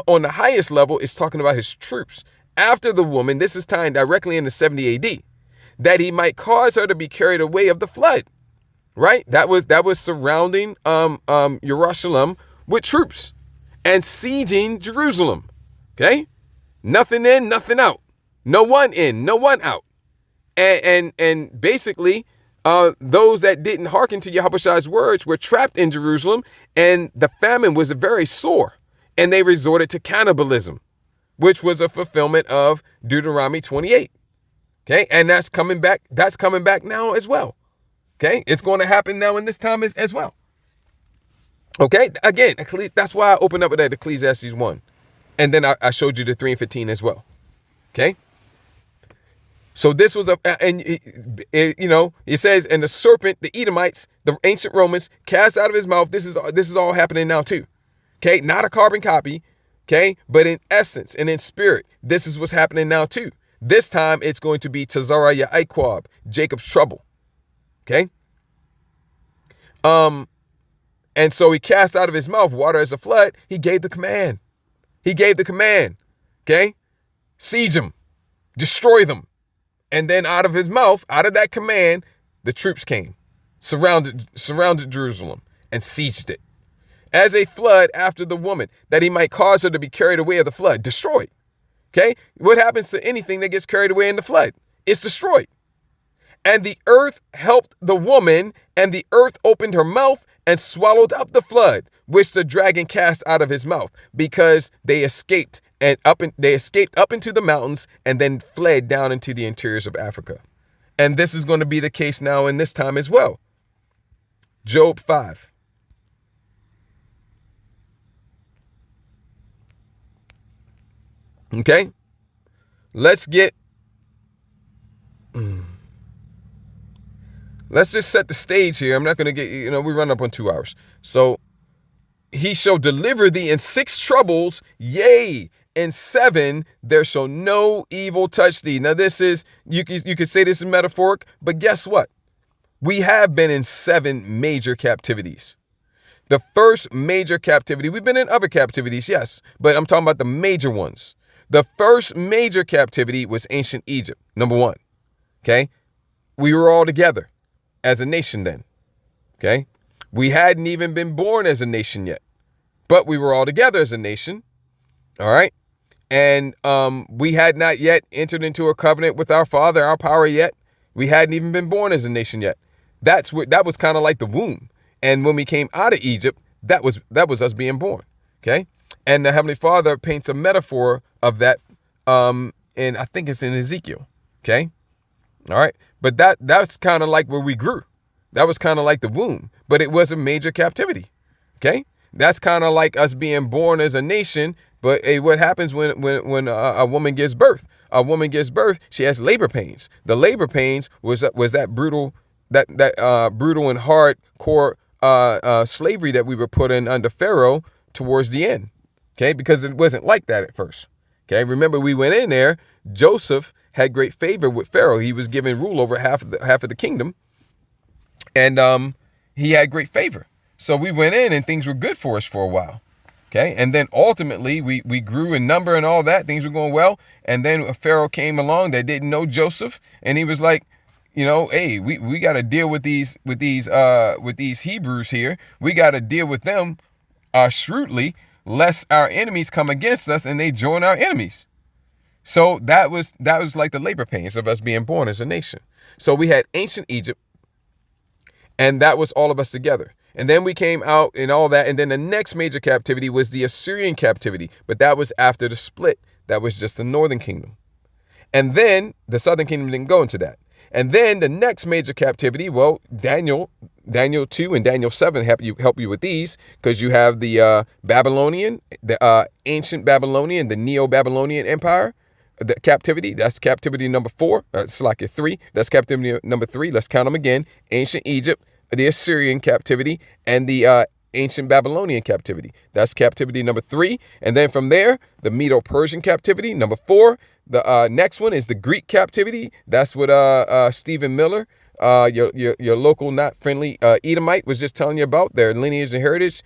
on the highest level, it's talking about his troops. After the woman, this is tying directly into 70 AD, that he might cause her to be carried away of the flood. Right? That was surrounding Jerusalem with troops and sieging Jerusalem. Okay? Nothing in, nothing out. No one in, no one out. And basically, those that didn't hearken to Yahushua's words were trapped in Jerusalem, and the famine was very sore, and they resorted to cannibalism, which was a fulfillment of Deuteronomy 28. Okay? And that's coming back now as well. Okay? It's going to happen now in this time as well. Okay? Again, that's why I opened up with that Ecclesiastes 1. And then I showed you the 3 and 15 as well. Okay? So this was it says, and the serpent, the Edomites, the ancient Romans, cast out of his mouth. This is all happening now too. Okay? Not a carbon copy. Okay? But in essence and in spirit, this is what's happening now too. This time it's going to be Tazara Ya'aikwab, Jacob's trouble. Okay? And so he cast out of his mouth water as a flood. He gave the command. He gave the command. Okay? Siege them. Destroy them. And then out of his mouth, out of that command, the troops came, surrounded Jerusalem and sieged it. As a flood after the woman, that he might cause her to be carried away of the flood, destroyed. Okay? What happens to anything that gets carried away in the flood? It's destroyed. And the earth helped the woman, and the earth opened her mouth and swallowed up the flood, which the dragon cast out of his mouth, because they escaped up into the mountains and then fled down into the interiors of Africa. And this is going to be the case now in this time as well. Job 5. Okay? Let's just set the stage here. I'm not going to get, we run up on 2 hours. So, he shall deliver thee in 6 troubles, yea, in 7 there shall no evil touch thee. Now this is, you could say this is metaphoric, but guess what? We have been in 7 major captivities. The first major captivity, we've been in other captivities, yes, but I'm talking about the major ones. The first major captivity was ancient Egypt, number 1. Okay? We were all together as a nation then. Okay? We hadn't even been born as a nation yet, but we were all together as a nation. All right. And we had not yet entered into a covenant with our father, our power yet. We hadn't even been born as a nation yet. That was kind of like the womb. And when we came out of Egypt, that was us being born. Okay. And the Heavenly Father paints a metaphor of that. And I think it's in Ezekiel. Okay. All right. But that's kind of like where we grew. That was kind of like the womb, but it was a major captivity. Okay. That's kind of like us being born as a nation. But hey, what happens when a woman gives birth? A woman gives birth, she has labor pains. The labor pains was that brutal, brutal and hardcore slavery that we were put in under Pharaoh towards the end. Okay, because it wasn't like that at first. Okay, remember we went in there. Joseph had great favor with Pharaoh. He was given rule over half of the kingdom, and he had great favor. So we went in and things were good for us for a while. Okay. And then ultimately we grew in number and all that. Things were going well. And then a Pharaoh came along that didn't know Joseph. And he was like, hey, we got to deal with these Hebrews here. We got to deal with them shrewdly, lest our enemies come against us and they join our enemies. So that was like the labor pains of us being born as a nation. So we had ancient Egypt, and that was all of us together. And then we came out and all that. And then the next major captivity was the Assyrian captivity. But that was after the split. That was just the northern kingdom. And then the southern kingdom didn't go into that. And then the next major captivity, well, Daniel 2 and Daniel 7 help you with these, because you have the Babylonian, the ancient Babylonian, the Neo-Babylonian Empire, the captivity. That's captivity number 4. It's like a 3. That's captivity number 3. Let's count them again. Ancient Egypt, the Assyrian captivity, and the ancient Babylonian captivity. That's captivity number 3. And then from there, the Medo-Persian captivity, number 4. The next one is the Greek captivity. That's what Stephen Miller, your local not friendly Edomite, was just telling you about. Their lineage and heritage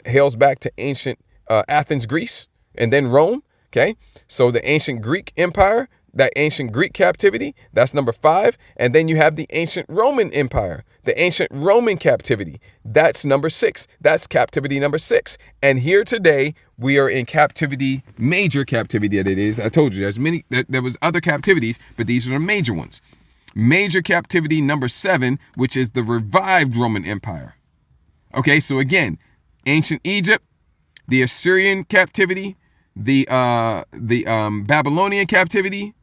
hails back to ancient Athens, Greece, and then Rome. Okay, so the ancient Greek Empire, that ancient Greek captivity, that's number 5. And then you have the ancient Roman Empire, the ancient Roman captivity. That's number 6. That's captivity number 6. And here today, we are in captivity, major captivity that it is. I told you there's many, there was other captivities, but these are the major ones. Major captivity number 7, which is the revived Roman Empire. Okay, so again, ancient Egypt, the Assyrian captivity, the Babylonian captivity,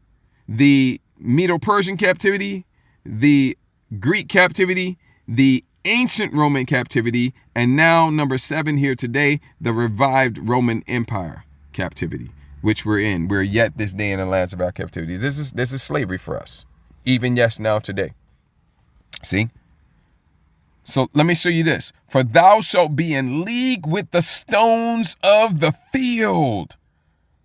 the Medo-Persian captivity, the Greek captivity, the ancient Roman captivity, and now number 7 here today, the revived Roman Empire captivity, which we're in. We're yet this day in the lands of our captivities. This is slavery for us, even yes now today. See? So let me show you this. For thou shalt be in league with the stones of the field.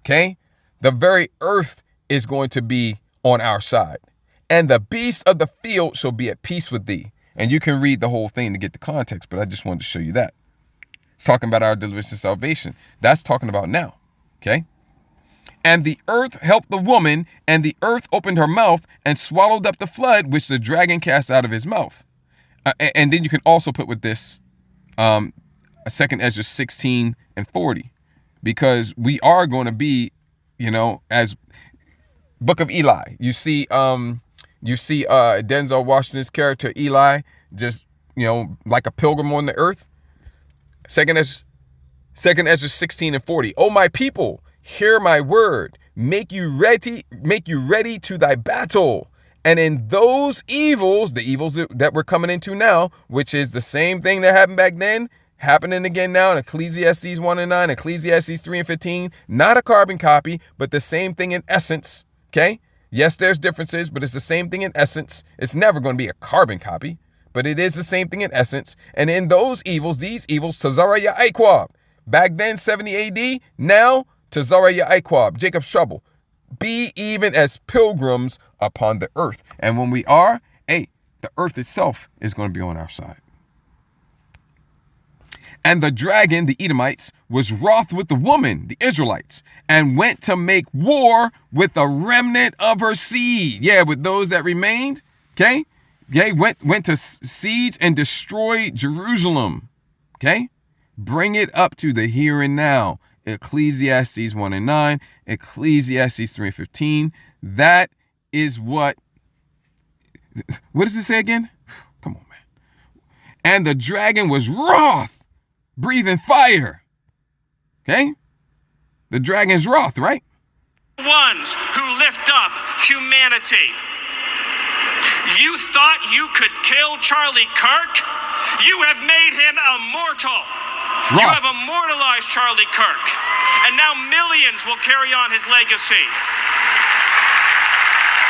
Okay? The very earth is going to be on our side. And the beasts of the field shall be at peace with thee. And you can read the whole thing to get the context, but I just wanted to show you that. It's talking about our deliverance and salvation. That's talking about now. Okay? And the earth helped the woman, and the earth opened her mouth and swallowed up the flood, which the dragon cast out of his mouth. And then you can also put with this, 2 Ezra 16 and 40, because we are going to be, as Book of Eli. You see Denzel Washington's character Eli, just like a pilgrim on the earth. 2 Ezra 16 and 40. Oh, my people, hear my word. Make you ready to thy battle. And in those evils, the evils that we're coming into now, which is the same thing that happened back then, happening again now in Ecclesiastes 1 and 9, Ecclesiastes 3 and 15, not a carbon copy, but the same thing in essence. Okay? Yes, there's differences, but it's the same thing in essence. It's never going to be a carbon copy, but it is the same thing in essence. And in those evils, these evils, Tazara Ya'aquab. Back then, 70 AD, now, Tazara Ya'aquab, Jacob's trouble. Be even as pilgrims upon the earth. And when we are, the earth itself is going to be on our side. And the dragon, the Edomites, was wroth with the woman, the Israelites, and went to make war with the remnant of her seed. Yeah, with those that remained. Okay. Okay. Went to siege and destroy Jerusalem. Okay. Bring it up to the here and now. Ecclesiastes 1 and 9, Ecclesiastes 3 and 15. That is what does it say again? Come on, man. And the dragon was wroth, breathing fire. Okay? The dragon's wroth, right? Ones who lift up humanity. You thought you could kill Charlie Kirk? You have made him immortal. You have immortalized Charlie Kirk, and now millions will carry on his legacy.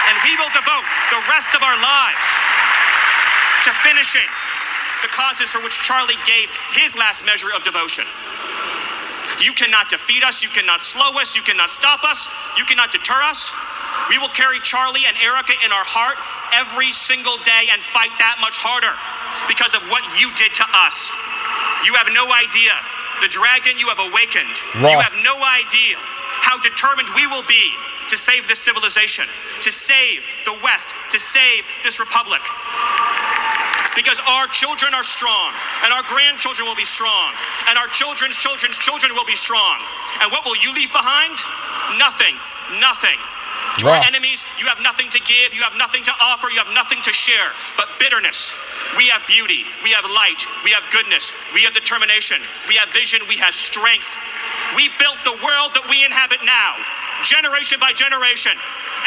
And we will devote the rest of our lives to finishing the causes for which Charlie gave his last measure of devotion. You cannot defeat us, you cannot slow us, you cannot stop us, you cannot deter us. We will carry Charlie and Erica in our heart every single day and fight that much harder because of what you did to us. You have no idea. The dragon you have awakened. You have no idea how determined we will be to save this civilization, to save the West, to save this republic. Because our children are strong, and our grandchildren will be strong, and our children's children's children will be strong. And what will you leave behind? Nothing. Nothing. To our enemies, you have nothing to give, you have nothing to offer, you have nothing to share, but bitterness. We have beauty, we have light, we have goodness, we have determination, we have vision, we have strength. We built the world that we inhabit now, generation by generation,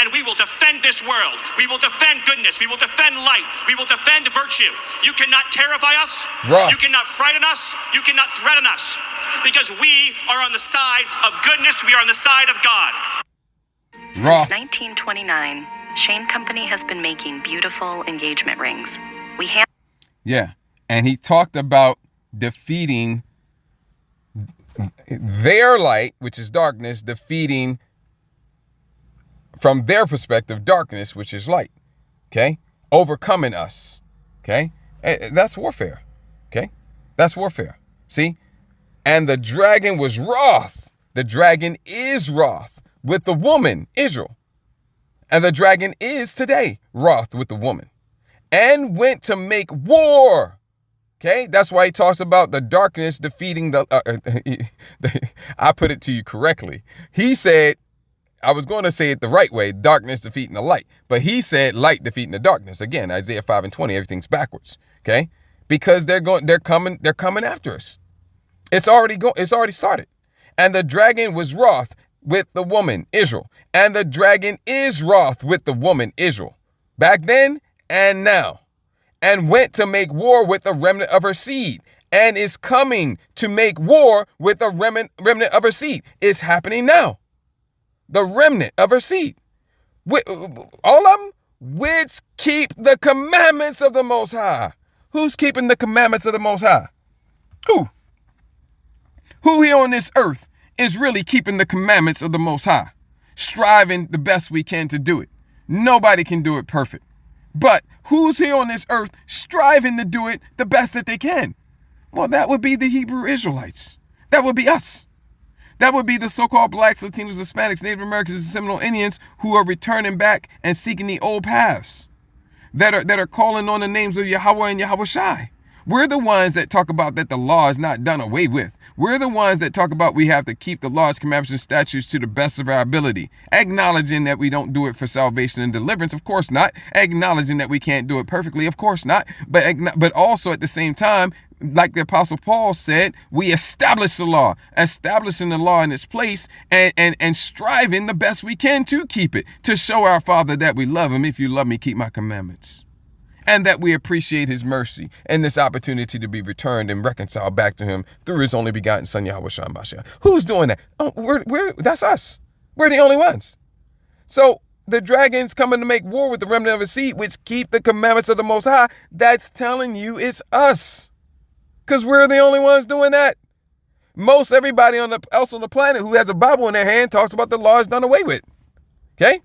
and we will defend this world. We will defend goodness, we will defend light, we will defend virtue. You cannot terrify us, you cannot frighten us, you cannot threaten us, because we are on the side of goodness, we are on the side of God. Since 1929, Shane Company has been making beautiful engagement rings. And he talked about defeating their light, which is darkness, defeating, from their perspective, darkness, which is light. Okay? Overcoming us. Okay? That's warfare. Okay? That's warfare. See? And the dragon was wroth. The dragon is wroth with the woman, Israel. And the dragon is today wroth with the woman. And went to make war. Okay, that's why he talks about the darkness defeating the I put it to you correctly. He said, I was going to say it the right way, darkness defeating the light. But he said light defeating the darkness. Again, Isaiah 5 and 20, everything's backwards. Okay? Because they're coming after us. It's already started. And the dragon was wroth with the woman, Israel. And the dragon is wroth with the woman, Israel. Back then and now. And went to make war with the remnant of her seed. And is coming to make war with the remnant of her seed. It's happening now. The remnant of her seed. All of them, which keep the commandments of the Most High. Who's keeping the commandments of the Most High? Who? Who here on this earth is really keeping the commandments of the Most High? striving the best we can to do it. Nobody can do it perfect. But who's here on this earth striving to do it the best that they can? Well, that would be the Hebrew Israelites. That would be us. That would be the so-called blacks, Latinos, Hispanics, Native Americans, and Seminole Indians who are returning back and seeking the old paths, that are calling on the names of Yahweh and Yahweh Shai. We're the ones that talk about that the law is not done away with. We're the ones that talk about we have to keep the laws, commandments, and statutes to the best of our ability, acknowledging that we don't do it for salvation and deliverance, of course not, acknowledging that we can't do it perfectly, of course not, but also at the same time, like the Apostle Paul said, we establish the law, establishing the law in its place and striving the best we can to keep it, to show our Father that we love him. If you love me, keep my commandments. And that we appreciate his mercy and this opportunity to be returned and reconciled back to him through his only begotten son, Yahweh Shai Mashiach. Who's doing that? Oh, that's us. We're the only ones. So the dragon's coming to make war with the remnant of his seed, which keep the commandments of the Most High. That's telling you it's us. Because we're the only ones doing that. Most everybody else on the planet who has a Bible in their hand talks about the law is done away with. Okay?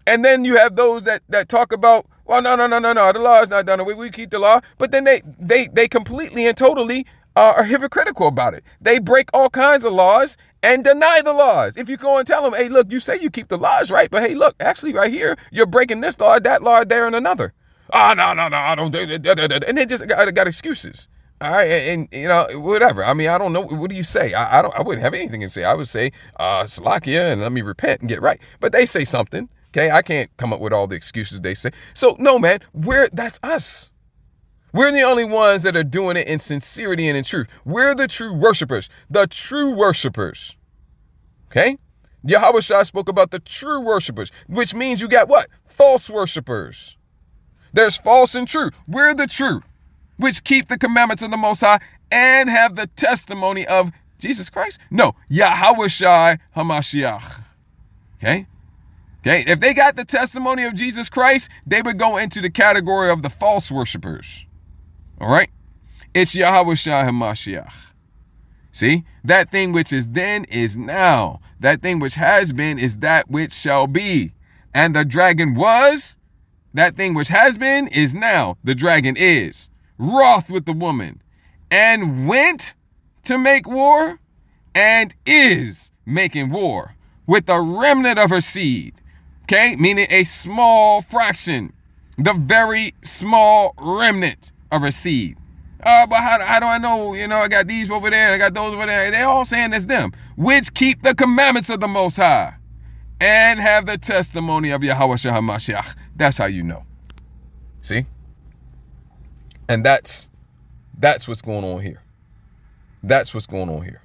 And then you have those that talk about, well, no, the law is not done away. We keep the law. But then they completely and totally are hypocritical about it. They break all kinds of laws and deny the laws. If you go and tell them, hey, look, you say you keep the laws, right? But hey, look, actually right here, you're breaking this law, that law, there, and another. Oh, no, I don't do it. And they just got excuses. All right, and you know, whatever. I mean, I don't know. What do you say? I wouldn't have anything to say. I would say, Salakia, and let me repent and get right. But they say something. Okay, I can't come up with all the excuses they say. So no, man, that's us. We're the only ones that are doing it in sincerity and in truth. We're the true worshipers. The true worshipers. Okay? Yahweh Shai spoke about the true worshipers, which means you got what? False worshipers. There's false and true. We're the true, which keep the commandments of the Most High and have the testimony of Jesus Christ? No, Yahweh Shai HaMashiach. Okay? Okay, if they got the testimony of Jesus Christ, they would go into the category of the false worshipers. All right? It's Yahweh Shai HaMashiach. See? That thing which is then is now. That thing which has been is that which shall be. And the dragon was, that thing which has been is now. The dragon is wroth with the woman and went to make war and is making war with the remnant of her seed. Okay, meaning a small fraction, the very small remnant of her seed. But how do I know? You know, I got these over there, I got those over there. They all saying it's them, which keep the commandments of the Most High and have the testimony of Yahweh Shai HaMashiach. That's how you know. See? And that's what's going on here. That's what's going on here.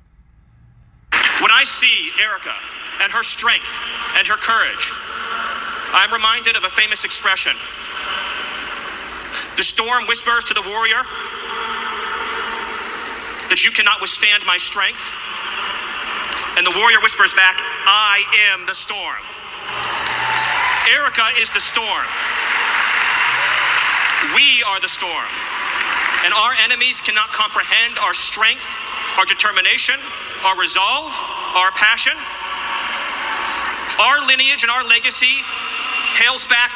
When I see Erica and her strength and her courage, I'm reminded of a famous expression. The storm whispers to the warrior that you cannot withstand my strength. And the warrior whispers back, I am the storm. Erica is the storm. We are the storm. And our enemies cannot comprehend our strength, our determination, our resolve, our passion. Our lineage and our legacy hails back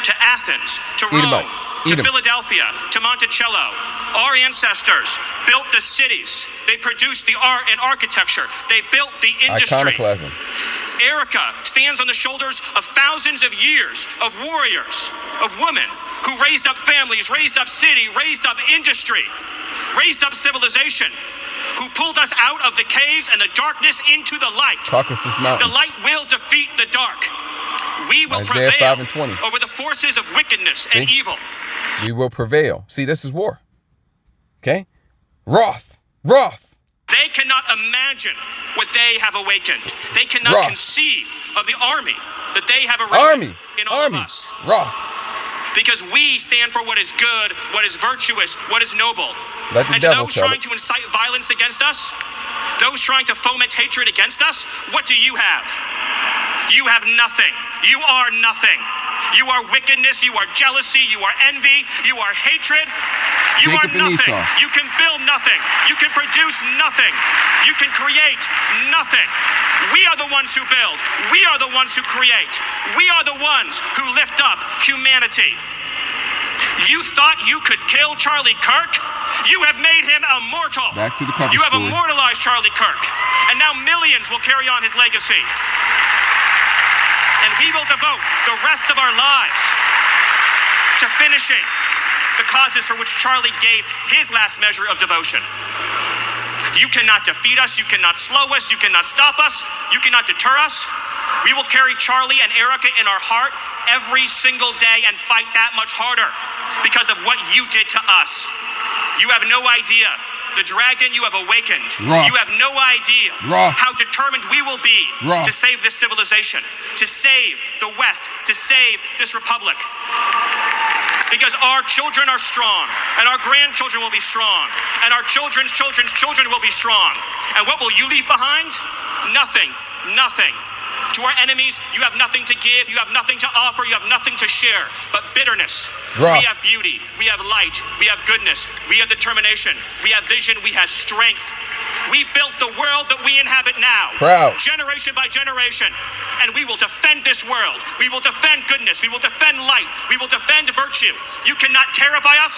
to Athens, to Rome, to Philadelphia, to Monticello. Our ancestors built the cities. They produced the art and architecture. They built the industry. Iconoclasm. Erica stands on the shoulders of thousands of years of warriors, of women who raised up families, raised up city, raised up industry, raised up civilization, who pulled us out of the caves and the darkness into the light. Caucasus Mountains. The light will defeat the dark. We will Isaiah prevail 5:20. over the forces of wickedness and evil. We will prevail. See, this is war. Okay? Wroth. They cannot imagine what they have awakened. They cannot conceive of the army that they have arisen in all of us. Wroth. Because we stand for what is good, what is virtuous, what is noble. Let the and devil those tell trying to incite violence against us, those trying to foment hatred against us, what do you have? You have nothing. You are nothing. You are wickedness, you are jealousy, you are envy, you are hatred. You Jacob are nothing. Esau. You can build nothing. You can produce nothing. You can create nothing. We are the ones who build. We are the ones who create. We are the ones who lift up humanity. You thought you could kill Charlie Kirk? You have made him immortal. Back to the cover You have story. immortalized Charlie Kirk. And now millions will carry on his legacy. And we will devote the rest of our lives to finishing the causes for which Charlie gave his last measure of devotion. You cannot defeat us. You cannot slow us. You cannot stop us. You cannot deter us. We will carry Charlie and Erica in our heart every single day and fight that much harder because of what you did to us. You have no idea the dragon you have awakened. Wroth. You have no idea Wroth. how determined we will be Wroth. to save this civilization, to save the West, to save this republic. Because our children are strong, and our grandchildren will be strong, and our children's children's children will be strong. And what will you leave behind? Nothing. Nothing. To our enemies, you have nothing to give, you have nothing to offer, you have nothing to share, but bitterness. Wroth. We have beauty, we have light, we have goodness, we have determination, we have vision, we have strength. We built the world that we inhabit now, Proud. generation by generation, and we will defend this world. We will defend goodness, we will defend light, we will defend virtue. You cannot terrify us,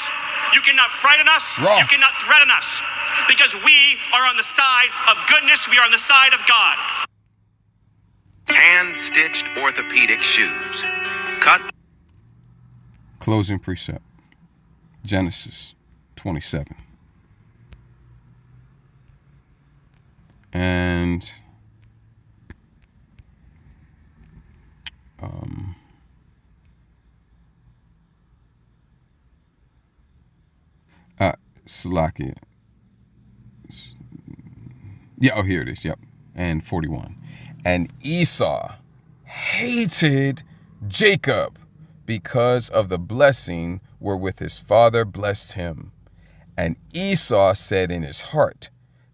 you cannot frighten us, Wroth. you cannot threaten us, because we are on the side of goodness, we are on the side of God. Hand-stitched orthopedic shoes. Cut. Closing precept. Genesis 27. And Salakia. Yeah, oh, here it is. Yep. And 41. And Esau hated Jacob because of the blessing wherewith his father blessed him. And Esau said in his heart,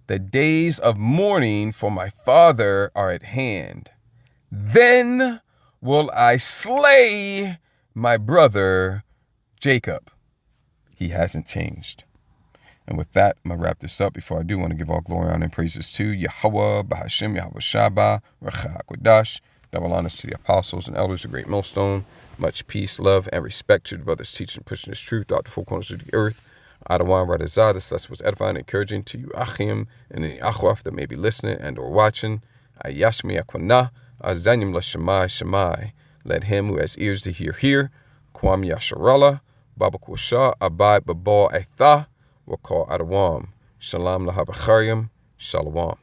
the days of mourning for my father are at hand. Then will I slay my brother Jacob. He hasn't changed. And with that, I'm going to wrap this up. Before I do, I want to give all glory, honor, and praises to Yahweh, Bahashem, Yahweh Shabbat, Recha HaKodash. Double honors to the apostles and elders of Great Millstone. Much peace, love, and respect to the brothers teaching and pushing this truth throughout the four corners of the earth. Adawan Radazah, this lesson was edifying and encouraging to you, Achim, and any Achwaf that may be listening and or watching. Ayashmi Akwana, Azanyim Lashamai Shamai. Let him who has ears to hear. Kwam Yasharallah, Baba Kusha, Abad Babal Aitha. We'll call Adawam. Shalom Lahabachariam. Shalom.